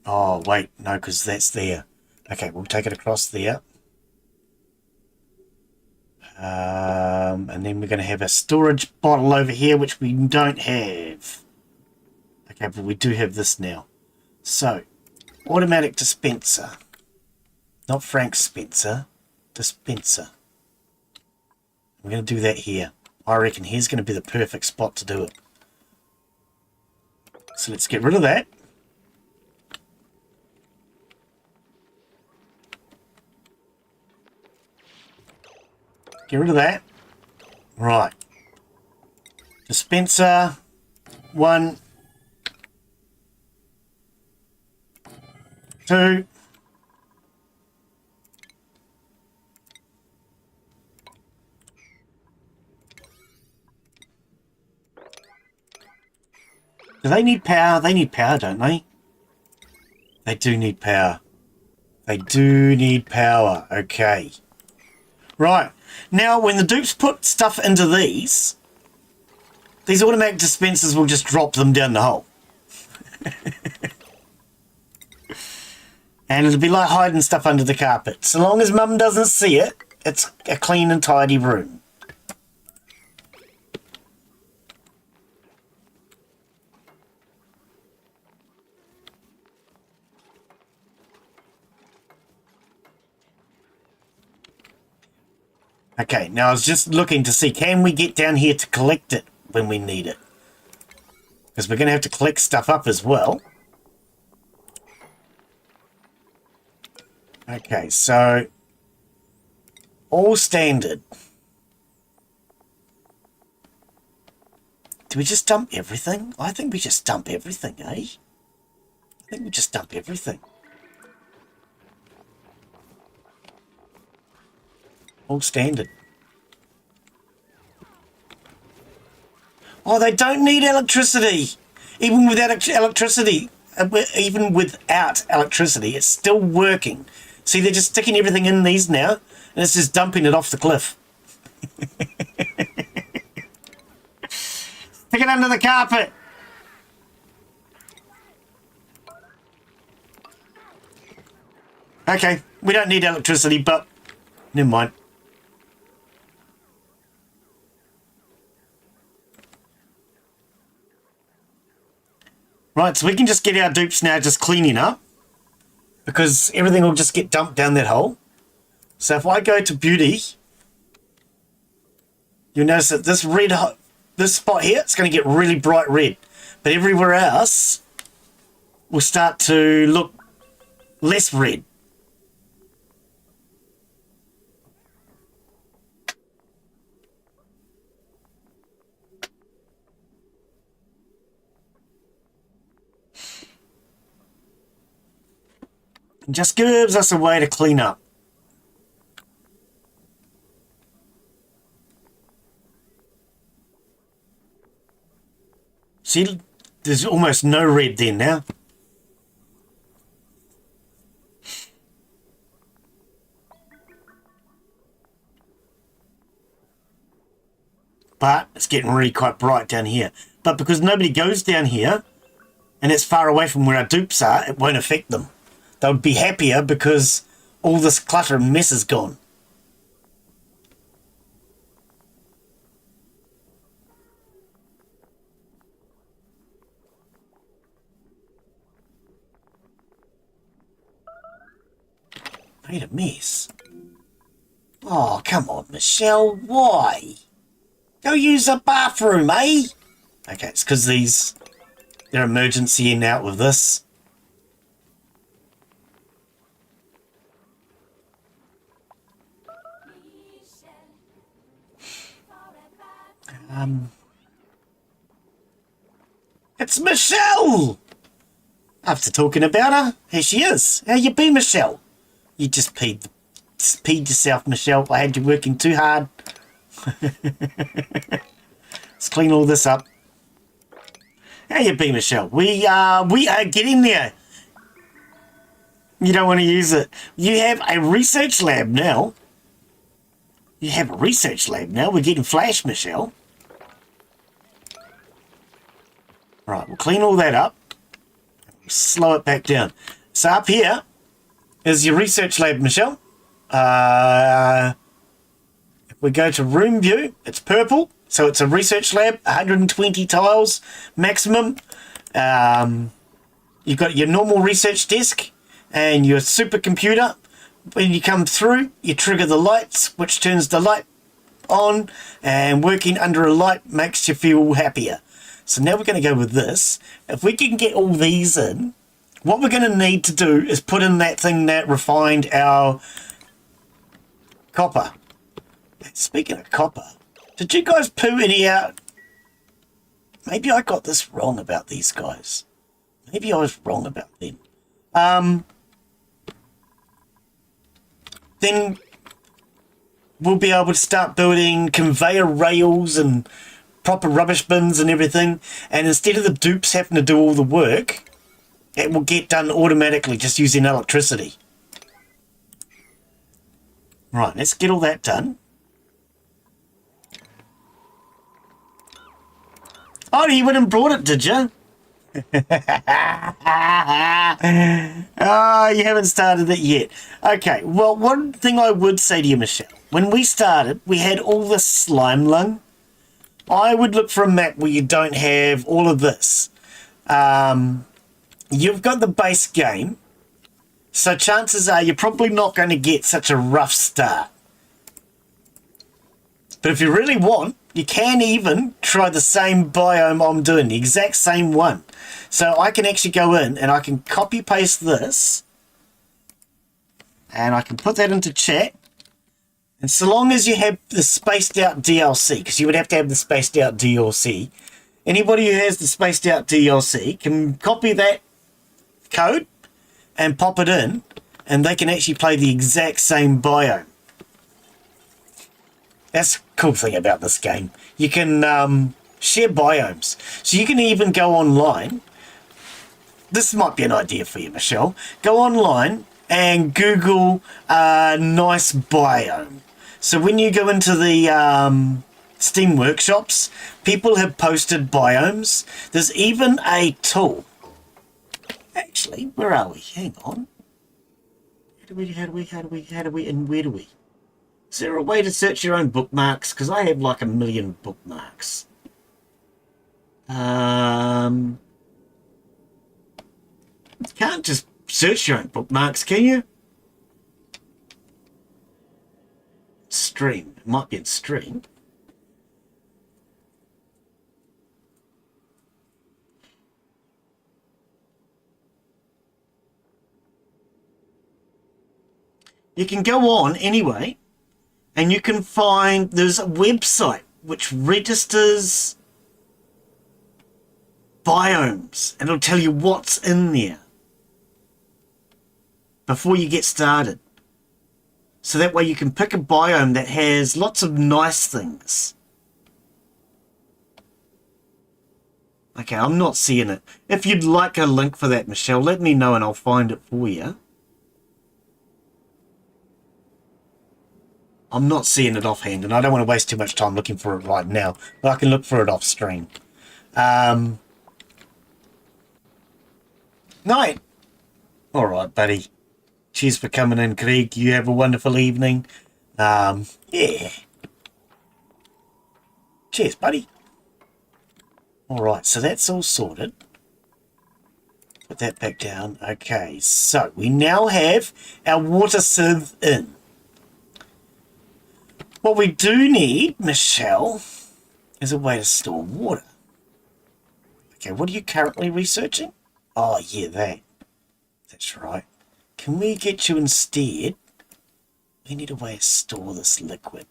Oh, wait. No, because that's there. Okay, we'll take it across there. And then we're going to have a storage bottle over here, which we don't have. Okay, but we do have this now. So, automatic dispenser. Not Frank Spencer. Dispenser. We're going to do that here. I reckon here's going to be the perfect spot to do it. So let's get rid of that. Get rid of that. Right. Dispenser. 1. 2. Do they need power? They need power, don't they? They do need power. They do need power. Okay. Right. Now, when the dupes put stuff into these automatic dispensers will just drop them down the hole. And it'll be like hiding stuff under the carpet. So long as Mum doesn't see it, it's a clean and tidy room. Okay, now I was just looking to see, can we get down here to collect it when we need it? Because we're going to have to collect stuff up as well. Okay, so all standard. Do we just dump everything? I think we just dump everything, eh? I think we just dump everything. All standard. Oh, they don't need electricity. Even without electricity, it's still working. See, they're just sticking everything in these now, and it's just dumping it off the cliff. Stick it under the carpet. Okay, we don't need electricity, but never mind. Right, so we can just get our dupes now just cleaning up, because everything will just get dumped down that hole. So if I go to beauty, you'll notice that this spot here, it's going to get really bright red. But everywhere else will start to look less red. It just gives us a way to clean up. See, there's almost no red there now. but it's getting really quite bright down here. But because nobody goes down here, and it's far away from where our dupes are, it won't affect them. They'll be happier because all this clutter and mess is gone. Made a mess. Oh, come on, Michelle. Why? Go use the bathroom, eh? Okay, it's because they're emergency in and out with this. It's Michelle! After talking about her, here she is. How you been, Michelle? You just peed yourself, Michelle. I had you working too hard. Let's clean all this up. How you been, Michelle? We are getting there. You don't want to use it. You have a research lab now. You have a research lab now. We're getting flash, Michelle. Right, we'll clean all that up. Slow it back down. So up here is your research lab, Michelle. If we go to room view, it's purple. So it's a research lab, 120 tiles maximum. You've got your normal research desk and your supercomputer. When you come through, you trigger the lights, which turns the light on, and working under a light makes you feel happier. So now we're going to go with this. If we can get all these in, what we're going to need to do is put in that thing that refined our copper. Speaking of copper, did you guys poo any out? Maybe I got this wrong about these guys. Maybe I was wrong about them. Then we'll be able to start building conveyor rails and proper rubbish bins and everything, and instead of the dupes having to do all the work, it will get done automatically just using electricity. Right, let's get all that done. Oh, you went and brought it, did you? Oh, you haven't started it yet. Okay, well, one thing I would say to you, Michelle, when we started, we had all this slime lung. I would look for a map where you don't have all of this. You've got the base game, so chances are you're probably not going to get such a rough start. But if you really want, you can even try the same biome I'm doing, the exact same one. So I can actually go in and I can copy paste this, and I can put that into chat. And so long as you have the spaced out DLC, because you would have to have the spaced out DLC, anybody who has the spaced out DLC can copy that code and pop it in, and they can actually play the exact same biome. That's the cool thing about this game. You can share biomes. So you can even go online. This might be an idea for you, Michelle. Go online and Google nice biome. So when you go into the Steam workshops, people have posted biomes. There's even a tool. Actually, where are we? Hang on. How do we, and where do we? Is there a way to search your own bookmarks? Because I have like 1 million bookmarks. You can't just search your own bookmarks, can you? Stream. It might be in stream. You can go on anyway, and you can find, there's a website which registers biomes, and it'll tell you what's in there before you get started. So that way you can pick a biome that has lots of nice things. Okay, I'm not seeing it. If you'd like a link for that, Michelle, let me know and I'll find it for you. I'm not seeing it offhand, and I don't want to waste too much time looking for it right now, but I can look for it off stream. Night. All right, buddy. Cheers for coming in, Craig. You have a wonderful evening. Yeah. Cheers, buddy. All right, so that's all sorted. Put that back down. Okay, so we now have our water sieve in. What we do need, Michelle, is a way to store water. Okay, what are you currently researching? Oh, yeah, that's right. Can we get you instead? We need a way to store this liquid.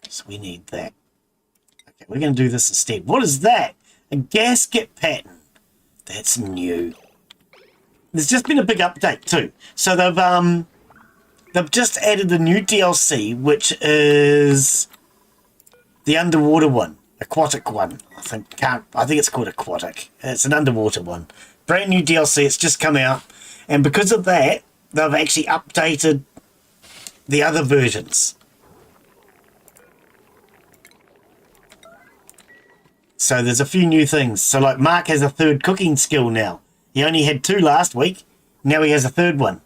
So we need that. Okay, we're going to do this instead. What is that? A gasket pattern. That's new. There's just been a big update too. So they've just added the new DLC, which is the underwater one, aquatic one. I think it's called aquatic. It's an underwater one. Brand new DLC. It's just come out, and because of that, they've actually updated the other versions. So there's a few new things. So like Mark has a third cooking skill now. He only had 2 last week. Now he has a third one.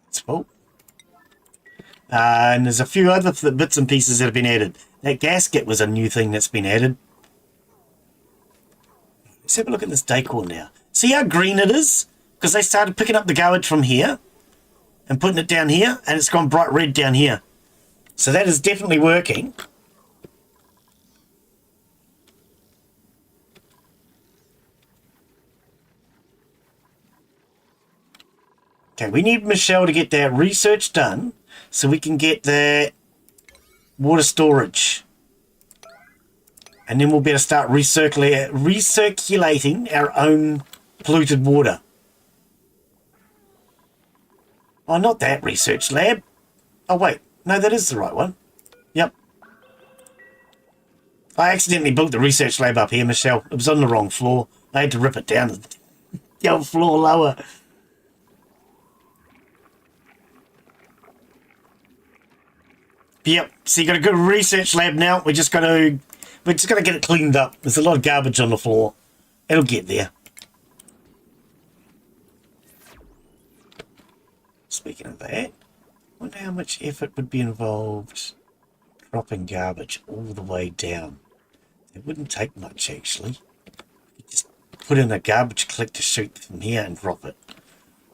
That's cool. And there's a few other bits and pieces that have been added. That gasket was a new thing that's been added. Let's have a look at this decor now. See how green it is? Because they started picking up the garbage from here and putting it down here, and it's gone bright red down here. So that is definitely working. Okay, we need Michelle to get that research done so we can get that water storage. And then we'll be able to start recirculating our own polluted water. Oh, not that research lab. Oh, wait. No, that is the right one. Yep. I accidentally built the research lab up here, Michelle. It was on the wrong floor. I had to rip it down to the old floor lower. Yep. So you got a good research lab now. We're just gonna get it cleaned up. There's a lot of garbage on the floor. It'll get there. Speaking of that, I wonder how much effort would be involved dropping garbage all the way down. It wouldn't take much, actually. You just put in a garbage collector chute from here and drop it.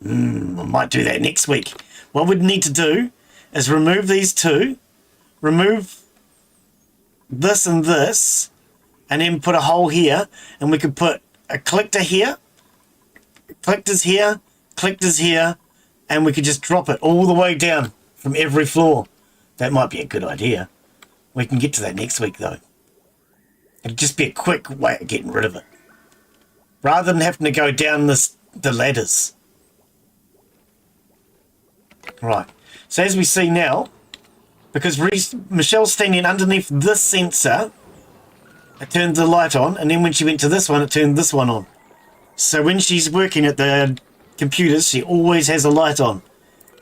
I might do that next week. What we'd need to do is remove these two, remove this and this, and then put a hole here, and we could put a collector here, collectors here, and we could just drop it all the way down from every floor. That might be a good idea. We can get to that next week, though. It'd just be a quick way of getting rid of it, rather than having to go down the ladders. Right. So as we see now, because Michelle's standing underneath this sensor, it turned the light on, and then when she went to this one, it turned this one on. So when she's working at the computers, she always has a light on.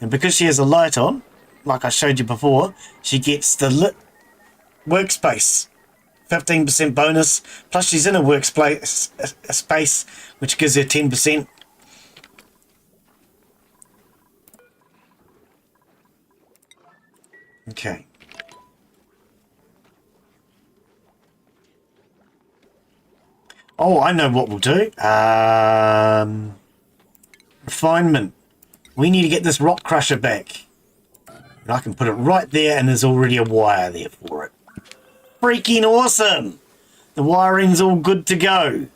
And because she has a light on, like I showed you before, she gets the lit workspace. 15% bonus, plus she's in a workspace a space, which gives her 10%. Okay. Oh, I know what we'll do. Refinement. We need to get this rock crusher back. And I can put it right there, and there's already a wire there for it. Freaking awesome! The wiring's all good to go.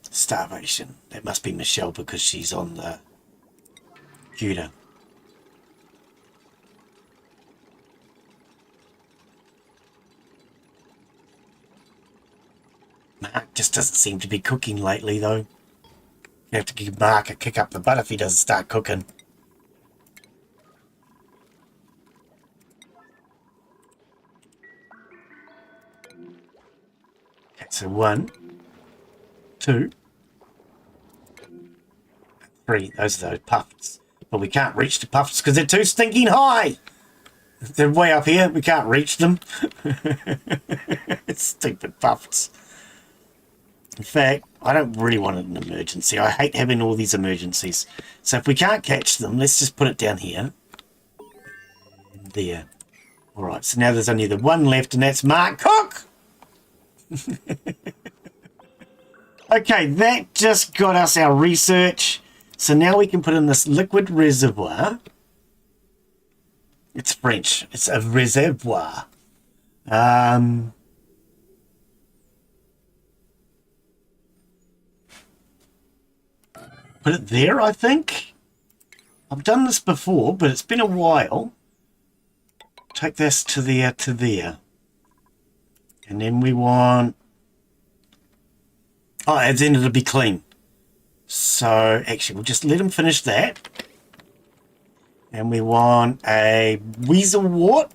Starvation. That must be Michelle because she's on the computer. Mark just doesn't seem to be cooking lately, though. You have to give Mark a kick up the butt if he doesn't start cooking. Okay, So 1, 2, 3. Those are those puffs. But we can't reach the puffs because they're too stinking high. They're way up here. We can't reach them. Stupid puffs. In fact, I don't really want an emergency. I hate having all these emergencies. So if we can't catch them, let's just put it down here. And there. All right, so now there's only the one left, and that's Mark Cook. Okay, that just got us our research. So now we can put in this liquid reservoir. It's French. It's a reservoir. Put it there, I think. I've done this before, but it's been a while. Take this to there. And then we want... Oh, at the end it'll be clean. So, actually, we'll just let him finish that. And we want a weasel wart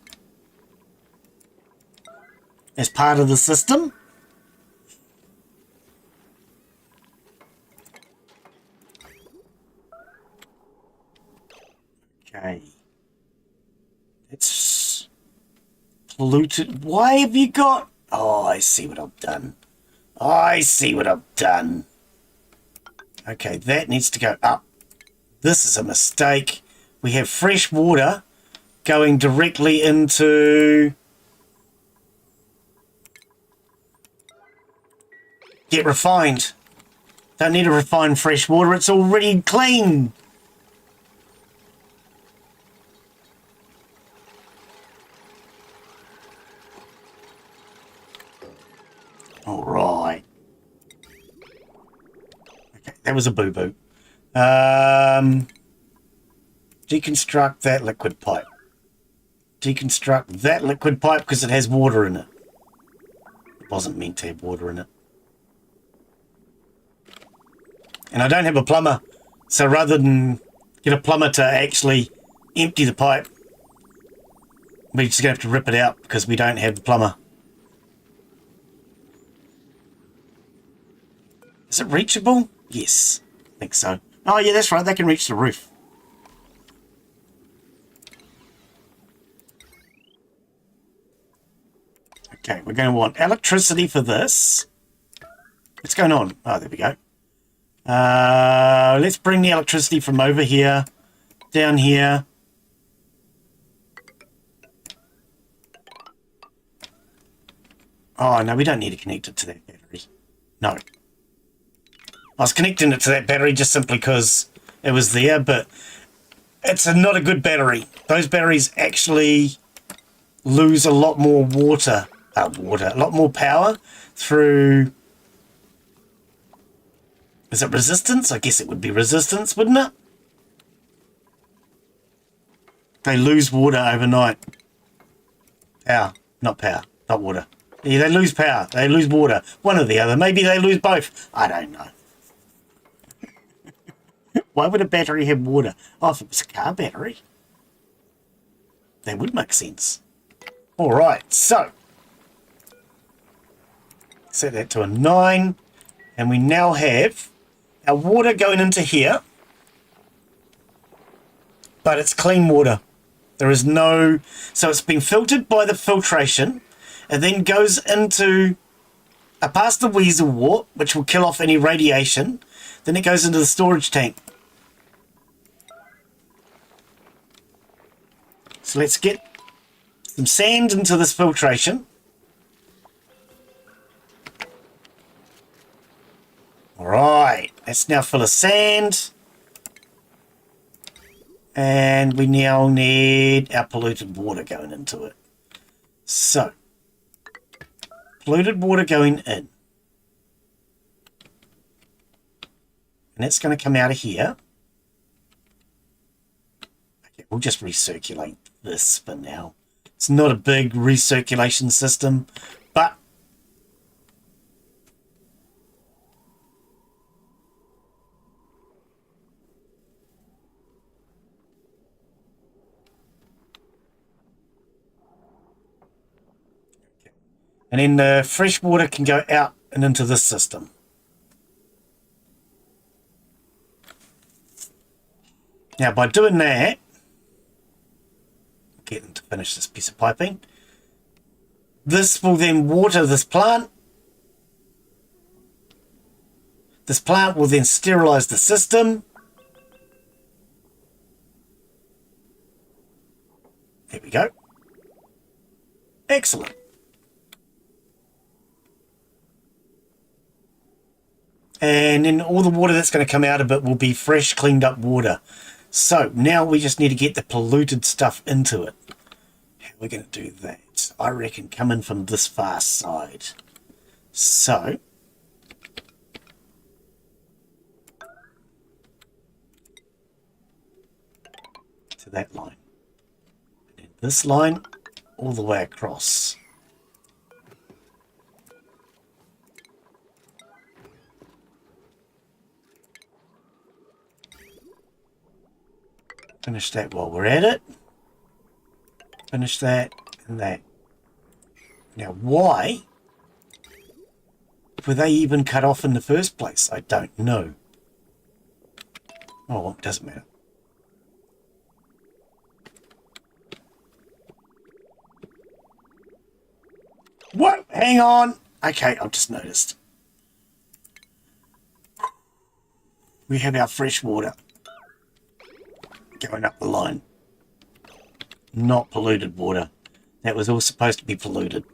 as part of the system. Okay. It's polluted. Why have you got... Oh, I see what I've done. I see what I've done. Okay, that needs to go up. This is a mistake. We have fresh water going directly into... Get refined. Don't need to refine fresh water. It's already clean. All right. Okay, that was a boo-boo. Deconstruct that liquid pipe. Deconstruct that liquid pipe because it has water in it. It wasn't meant to have water in it. And I don't have a plumber, so rather than get a plumber to actually empty the pipe, we're just going to have to rip it out because we don't have a plumber. Is it reachable? Yes, I think so. Oh yeah, that's right, they can reach the roof. Okay, we're going to want electricity for this. What's going on? Oh, there we go. Let's bring the electricity from over here, down here. Oh, no, we don't need to connect it to that battery. No. I was connecting it to that battery just simply because it was there, but it's not a good battery. Those batteries actually lose a lot more a lot more power through... Is it resistance? I guess it would be resistance, wouldn't it? They lose water overnight. Power, not water. Yeah, they lose power. They lose water. One or the other. Maybe they lose both. I don't know. Why would a battery have water? Oh, if it was a car battery. That would make sense. All right, so. Set that to a 9. And we now have our water going into here. But it's clean water. There is no... So it's been filtered by the filtration. It then goes into... past the weasel wart, which will kill off any radiation. Then it goes into the storage tank. So let's get some sand into this filtration. Alright, let's now fill of sand. And we now need our polluted water going into it. So, polluted water going in. And that's going to come out of here. Okay, we'll just recirculate this for now. It's not a big recirculation system, but and then the fresh water can go out and into this system. Now by doing that, get them to finish this piece of piping. This will then water this plant. This plant will then sterilize the system. There we go. Excellent. And then all the water that's going to come out of it will be fresh, cleaned up water. So now we just need to get the polluted stuff into it. How are we going to do that? I reckon coming from this far side. So to that line. And then this line all the way across. Finish that while we're at it. Finish that and that. Now, why were they even cut off in the first place? I don't know. Oh, well, it doesn't matter. What? Hang on. Okay, I've just noticed. We have our fresh water going up the line. Not polluted water. That was all supposed to be polluted.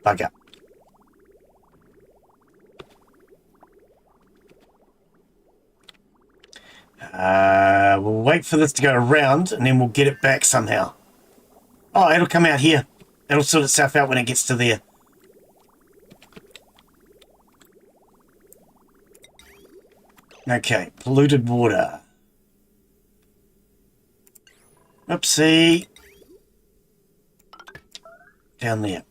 Bugger. We'll wait for this to go around and then we'll get it back somehow. Oh, it'll come out here. It'll sort itself out when it gets to there. Okay, polluted water. Oopsie. Down there.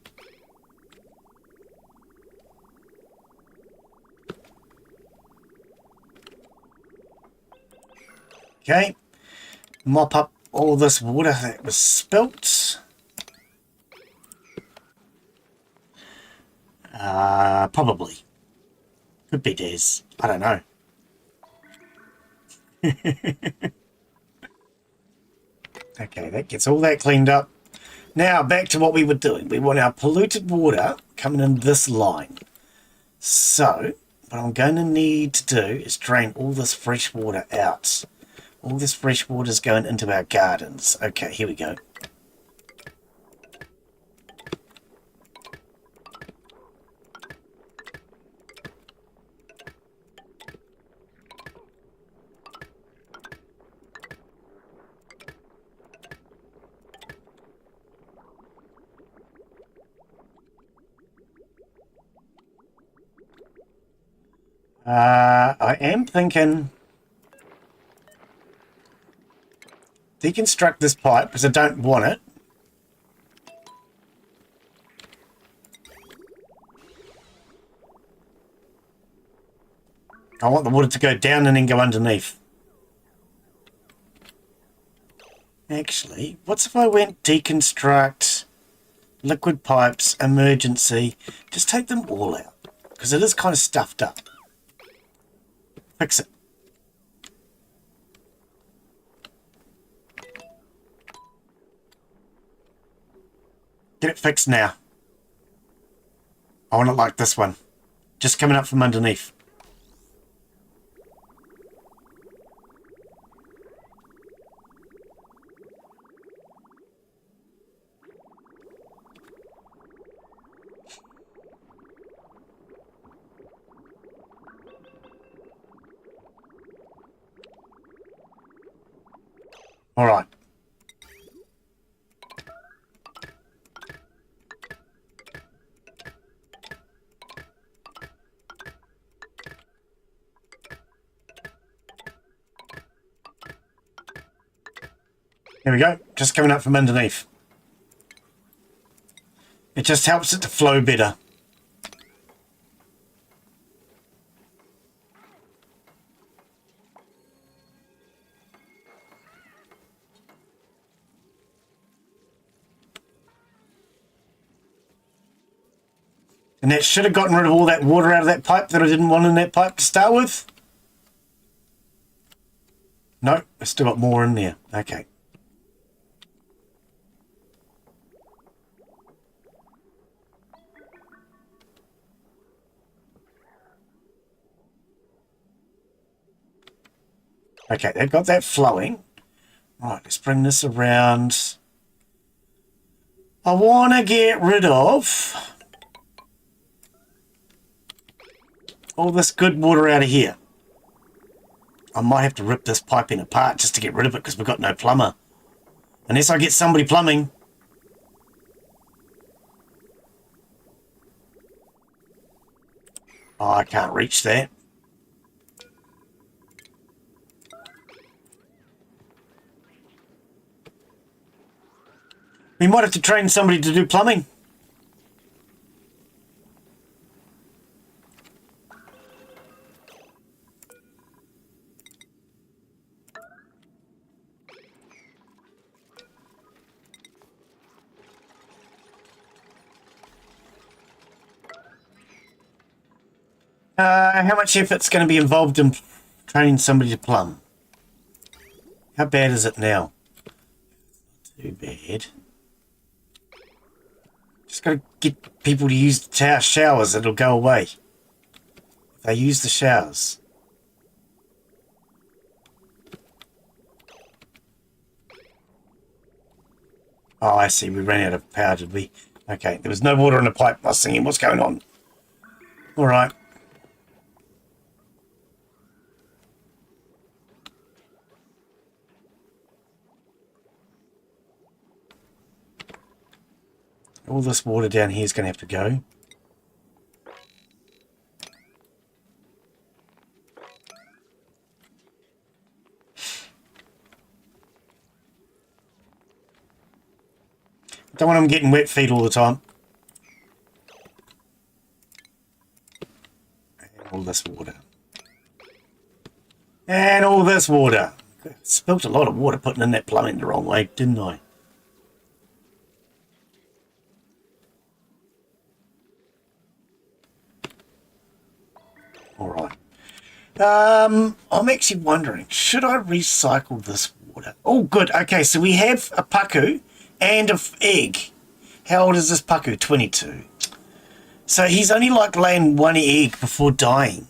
Okay. Mop up all this water that was spilt. Probably. Could be Des. I don't know. Okay, that gets all that cleaned up. Now, back to what we were doing. We want our polluted water coming in this line. So, what I'm going to need to do is drain all this fresh water out. All this fresh water is going into our gardens. Okay, here we go. I am thinking deconstruct this pipe because I don't want it. I want the water to go down and then go underneath. Actually, what's if I went deconstruct, liquid pipes, emergency, just take them all out because it is kind of stuffed up. Fix it. Get it fixed now. I want it like this one. Just coming up from underneath. All right. There we go. Just coming up from underneath. It just helps it to flow better. And that should have gotten rid of all that water out of that pipe that I didn't want in that pipe to start with. No, I still got more in there. Okay. Okay, they've got that flowing. Right, let's bring this around. I want to get rid of all this good water out of here. I might have to rip this piping apart just to get rid of it because we've got no plumber. Unless I get somebody plumbing. Oh, I can't reach that. We might have to train somebody to do plumbing. How much effort's going to be involved in training somebody to plumb? How bad is it now? Not too bad. Just got to get people to use the showers. It'll go away. If they use the showers. Oh, I see. We ran out of power, did we? Okay, there was no water in the pipe. I was thinking, what's going on? All right. All this water down here is going to have to go. Don't want them getting wet feet all the time. And all this water. And all this water. Spilt a lot of water putting in that plumbing the wrong way, didn't I? All right. I'm actually wondering, should I recycle this water? Oh, good. Okay, so we have a paku and an egg. How old is this paku? 22. So he's only like laying one egg before dying.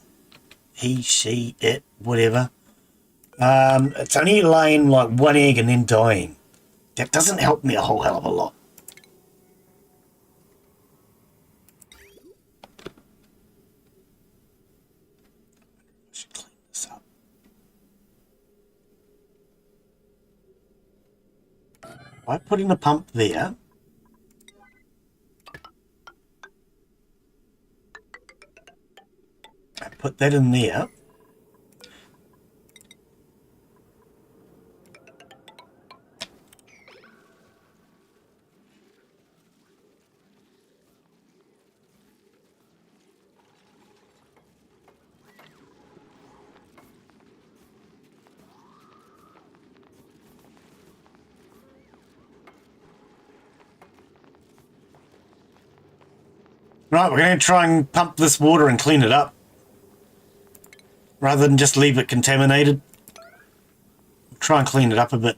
He, she, it, whatever. It's only laying like one egg and then dying. That doesn't help me a whole hell of a lot. By putting the pump there, I put that in there. Right, we're going to try and pump this water and clean it up. Rather than just leave it contaminated. Try and clean it up a bit.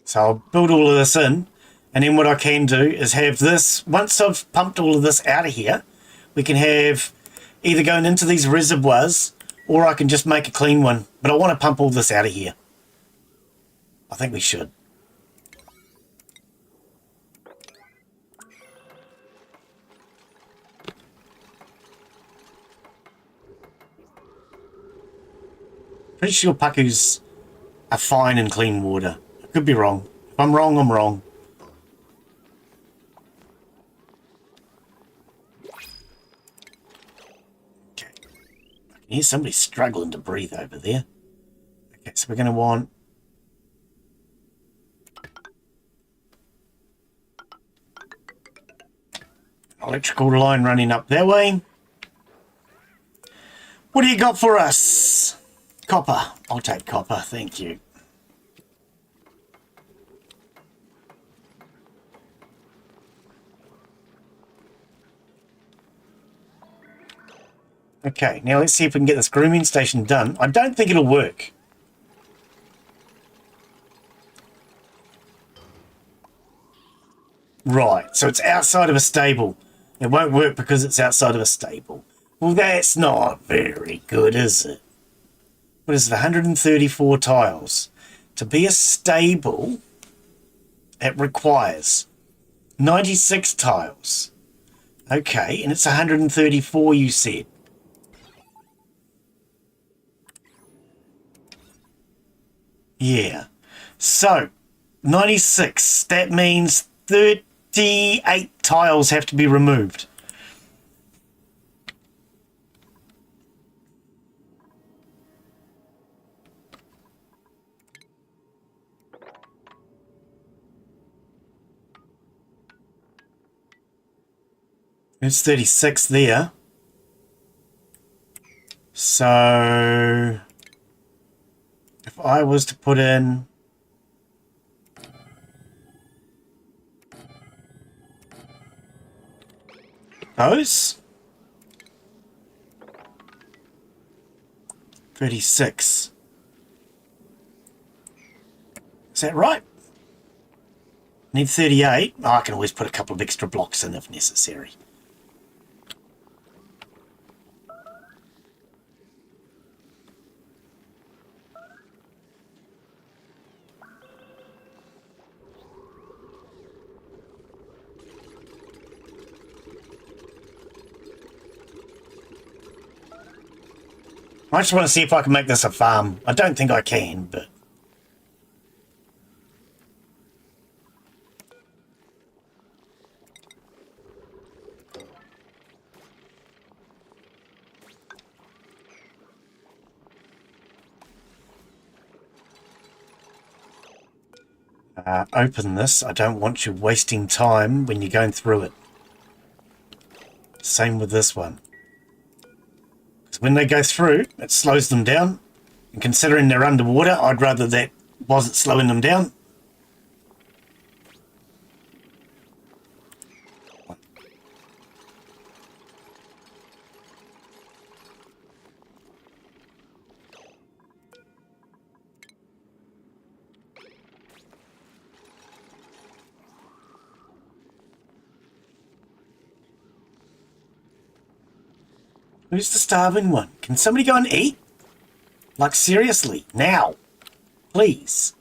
So I'll build all of this in. And then what I can do is have this, once I've pumped all of this out of here, we can have either going into these reservoirs, or I can just make a clean one. But I want to pump all this out of here. I think we should. Pretty sure pakus are fine in clean water. I could be wrong. If I'm wrong, I'm wrong. Here's somebody struggling to breathe over there. Okay, so we're going to want an electrical line running up that way. What do you got for us? Copper. I'll take copper, thank you. Okay, now let's see if we can get this grooming station done. I don't think it'll work. Right, so it's outside of a stable. It won't work because it's outside of a stable. Well, that's not very good, is it? What is it, 134 tiles? To be a stable, it requires 96 tiles. Okay, and it's 134, you said. Yeah. So, 96, that means 38 tiles have to be removed. There's 36 there. So if I was to put in those 36. Is that right? Need 38. Oh, I can always put a couple of extra blocks in if necessary. I just want to see if I can make this a farm. I don't think I can, but... open this. I don't want you wasting time when you're going through it. Same with this one. Because when they go through, it slows them down. And considering they're underwater, I'd rather that wasn't slowing them down. Who's the starving one? Can somebody go and eat? Like, seriously, now. Please.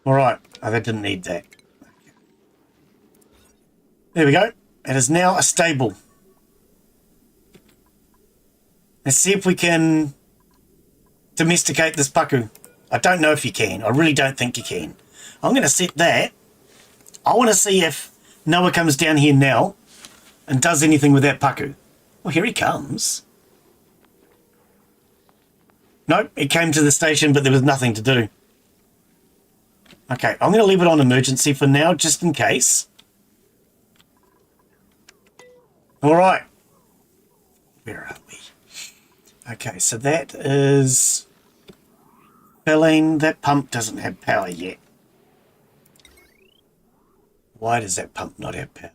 Alright. Oh, they didn't need that. There we go. It is now a stable. Let's see if we can domesticate this paku. I don't know if you can. I really don't think you can. I'm going to set that. I want to see if Noah comes down here now and does anything with that paku. Well, here he comes. Nope, he came to the station, but there was nothing to do. Okay, I'm going to leave it on emergency for now, just in case. All right. Where are we? Okay, so that is filling. That pump doesn't have power yet. Why does that pump not have power?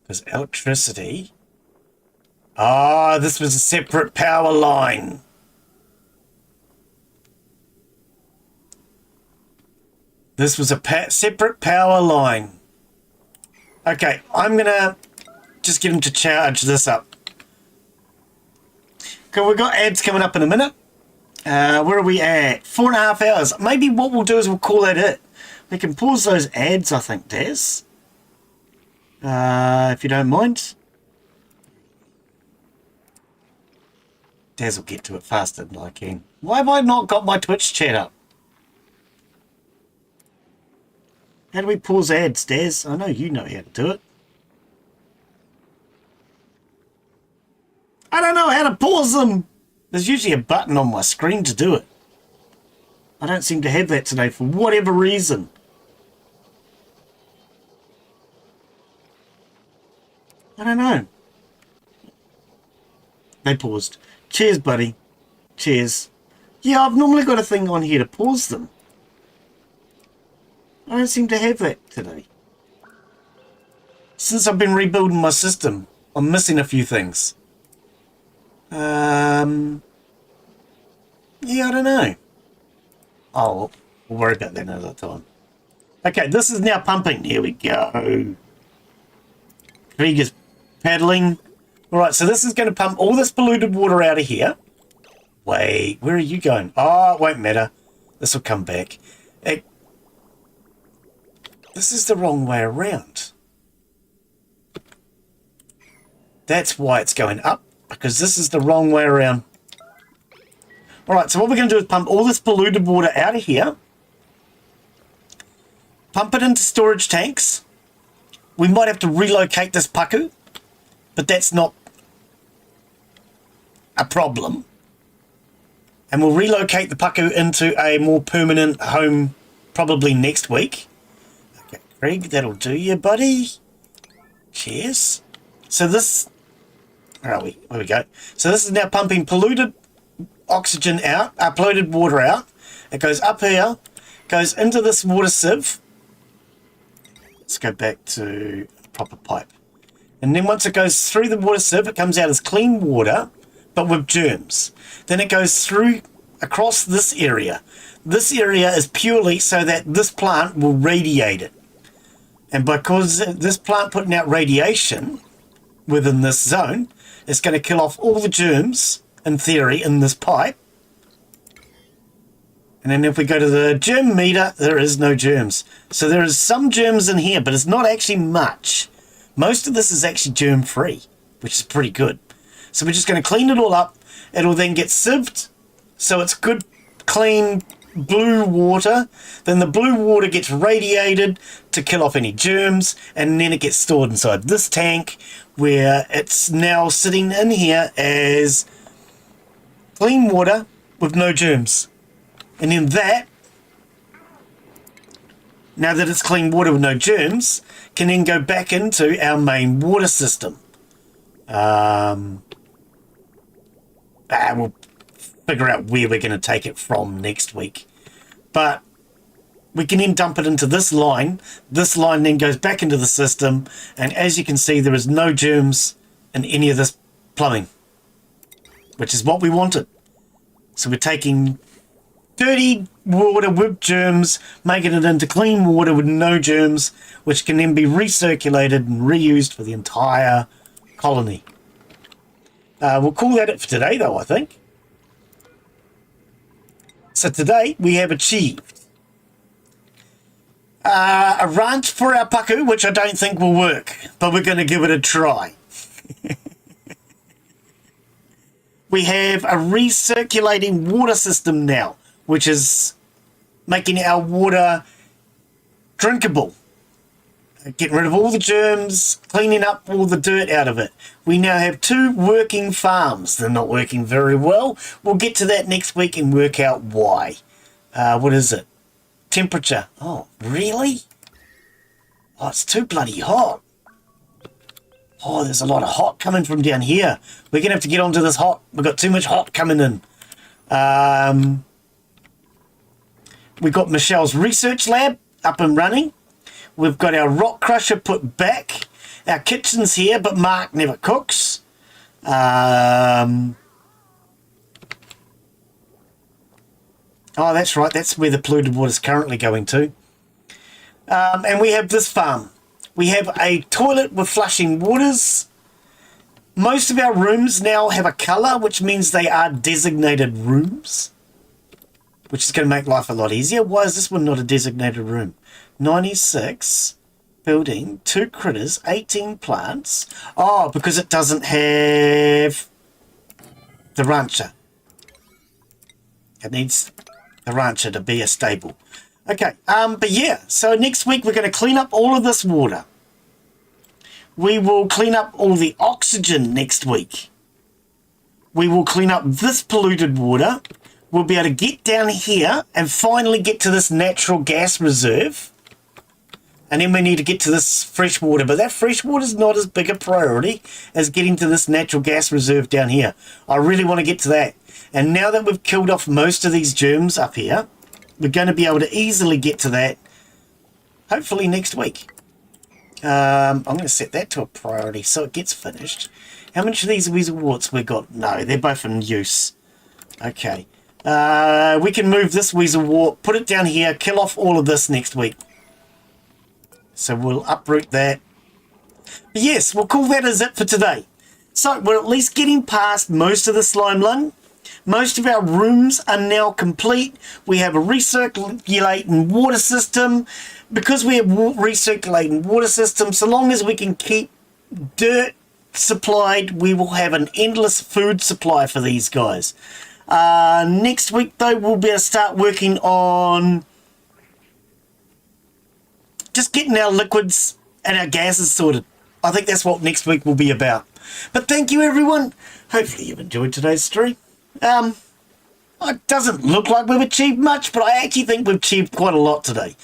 Because electricity... Ah, this was a separate power line. This was a separate power line. Okay, I'm going to just get him to charge this up. Okay, we've got ads coming up in a minute. Where are we at? 4.5 hours. Maybe what we'll do is we'll call that it. We can pause those ads, I think, Daz. If you don't mind. Daz will get to it faster than I can. Why have I not got my Twitch chat up? How do we pause ads, Daz? I know you know how to do it. I don't know how to pause them. There's usually a button on my screen to do it. I don't seem to have that today for whatever reason. I don't know. They paused. Cheers, buddy. Cheers. Yeah, I've normally got a thing on here to pause them. I don't seem to have that today. Since I've been rebuilding my system, I'm missing a few things. Yeah, I don't know. Oh, we'll worry about that another time. Okay, this is now pumping. Here we go. Krieg is paddling. Alright, so this is going to pump all this polluted water out of here. Wait, where are you going? Oh, it won't matter. This will come back. This is the wrong way around. That's why it's going up, because this is the wrong way around. Alright, so what we're going to do is pump all this polluted water out of here. Pump it into storage tanks. We might have to relocate this paku, but that's not a problem. And we'll relocate the paku into a more permanent home probably next week. Okay, Craig, that'll do you, buddy. Cheers. So this... Where are we? There we go. So this is now pumping polluted oxygen out, polluted water out. It goes up here, goes into this water sieve. Let's go back to proper pipe. And then once it goes through the water sieve, it comes out as clean water, but with germs. Then it goes through across this area. This area is purely so that this plant will radiate it. And because this plant putting out radiation within this zone, it's going to kill off all the germs, in theory, in this pipe. And then if we go to the germ meter, there is no germs. So there is some germs in here, but it's not actually much. Most of this is actually germ-free, which is pretty good. So we're just going to clean it all up. It'll then get sieved, so it's good, clean, blue water. Then the blue water gets radiated to kill off any germs, and then it gets stored inside this tank, where it's now sitting in here as clean water with no germs. And then that, now that it's clean water with no germs, can then go back into our main water system. We'll figure out where we're going to take it from next week. But we can then dump it into this line. This line then goes back into the system. And as you can see, there is no germs in any of this plumbing, which is what we wanted. So we're taking dirty water with germs, making it into clean water with no germs, which can then be recirculated and reused for the entire colony. We'll call that it for today, though, I think. So today we have achieved a ranch for our paku, which I don't think will work, but we're going to give it a try. We have a recirculating water system now, which is making our water drinkable. Getting rid of all the germs, cleaning up all the dirt out of it. We now have 2 working farms. They're not working very well. We'll get to that next week and work out why. What is it? Temperature. Oh, really? Oh, it's too bloody hot. Oh, there's a lot of hot coming from down here. We're going to have to get onto this hot. We've got too much hot coming in. We've got Michelle's research lab up and running. We've got our rock crusher put back. Our kitchen's here, but Mark never cooks. Oh, that's right. That's where the polluted water is currently going to. And we have this farm. We have a toilet with flushing waters. Most of our rooms now have a colour, which means they are designated rooms, which is going to make life a lot easier. Why is this one not a designated room? 96, building, 2 critters, 18 plants. Oh, because it doesn't have the rancher. It needs the rancher to be a stable. Okay, but yeah, so next week we're going to clean up all of this water. We will clean up all the oxygen next week. We will clean up this polluted water. We'll be able to get down here and finally get to this natural gas reserve. And then we need to get to this fresh water, but that fresh water is not as big a priority as getting to this natural gas reserve down here. I really want to get to that. And now that we've killed off most of these germs up here, we're going to be able to easily get to that, hopefully next week. I'm going to set that to a priority so it gets finished. How much of these weasel warts we got? No, they're both in use. Okay. We can move this weasel wart, put it down here, kill off all of this next week. So we'll uproot that. But yes, we'll call that as it for today. So we're at least getting past most of the slime lung. Most of our rooms are now complete. We have a recirculating water system. Because we have recirculating water system, so long as we can keep dirt supplied, we will have an endless food supply for these guys. Next week, though, we'll be able to start working on just getting our liquids and our gases sorted. I think that's what next week will be about. But thank you, everyone. Hopefully you've enjoyed today's stream. It doesn't look like we've achieved much, but I actually think we've achieved quite a lot today.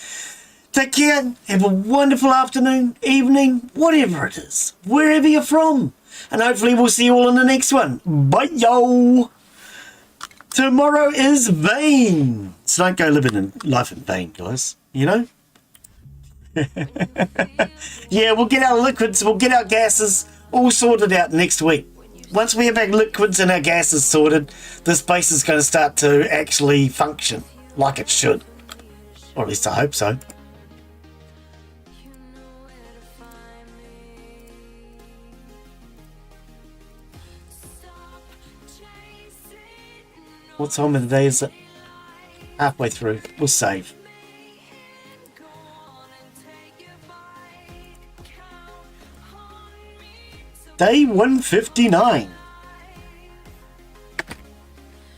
Take care. Have a wonderful afternoon, evening, whatever it is, wherever you're from. And hopefully we'll see you all in the next one. Bye, yo. Tomorrow is vain. So don't go living in life in vain, guys. You know? Yeah, we'll get our liquids, we'll get our gases all sorted out next week. Once we have our liquids and our gases sorted, this base is going to start to actually function like it should. Or at least I hope so. What time of the day is it? Halfway through. We'll save. Day 159.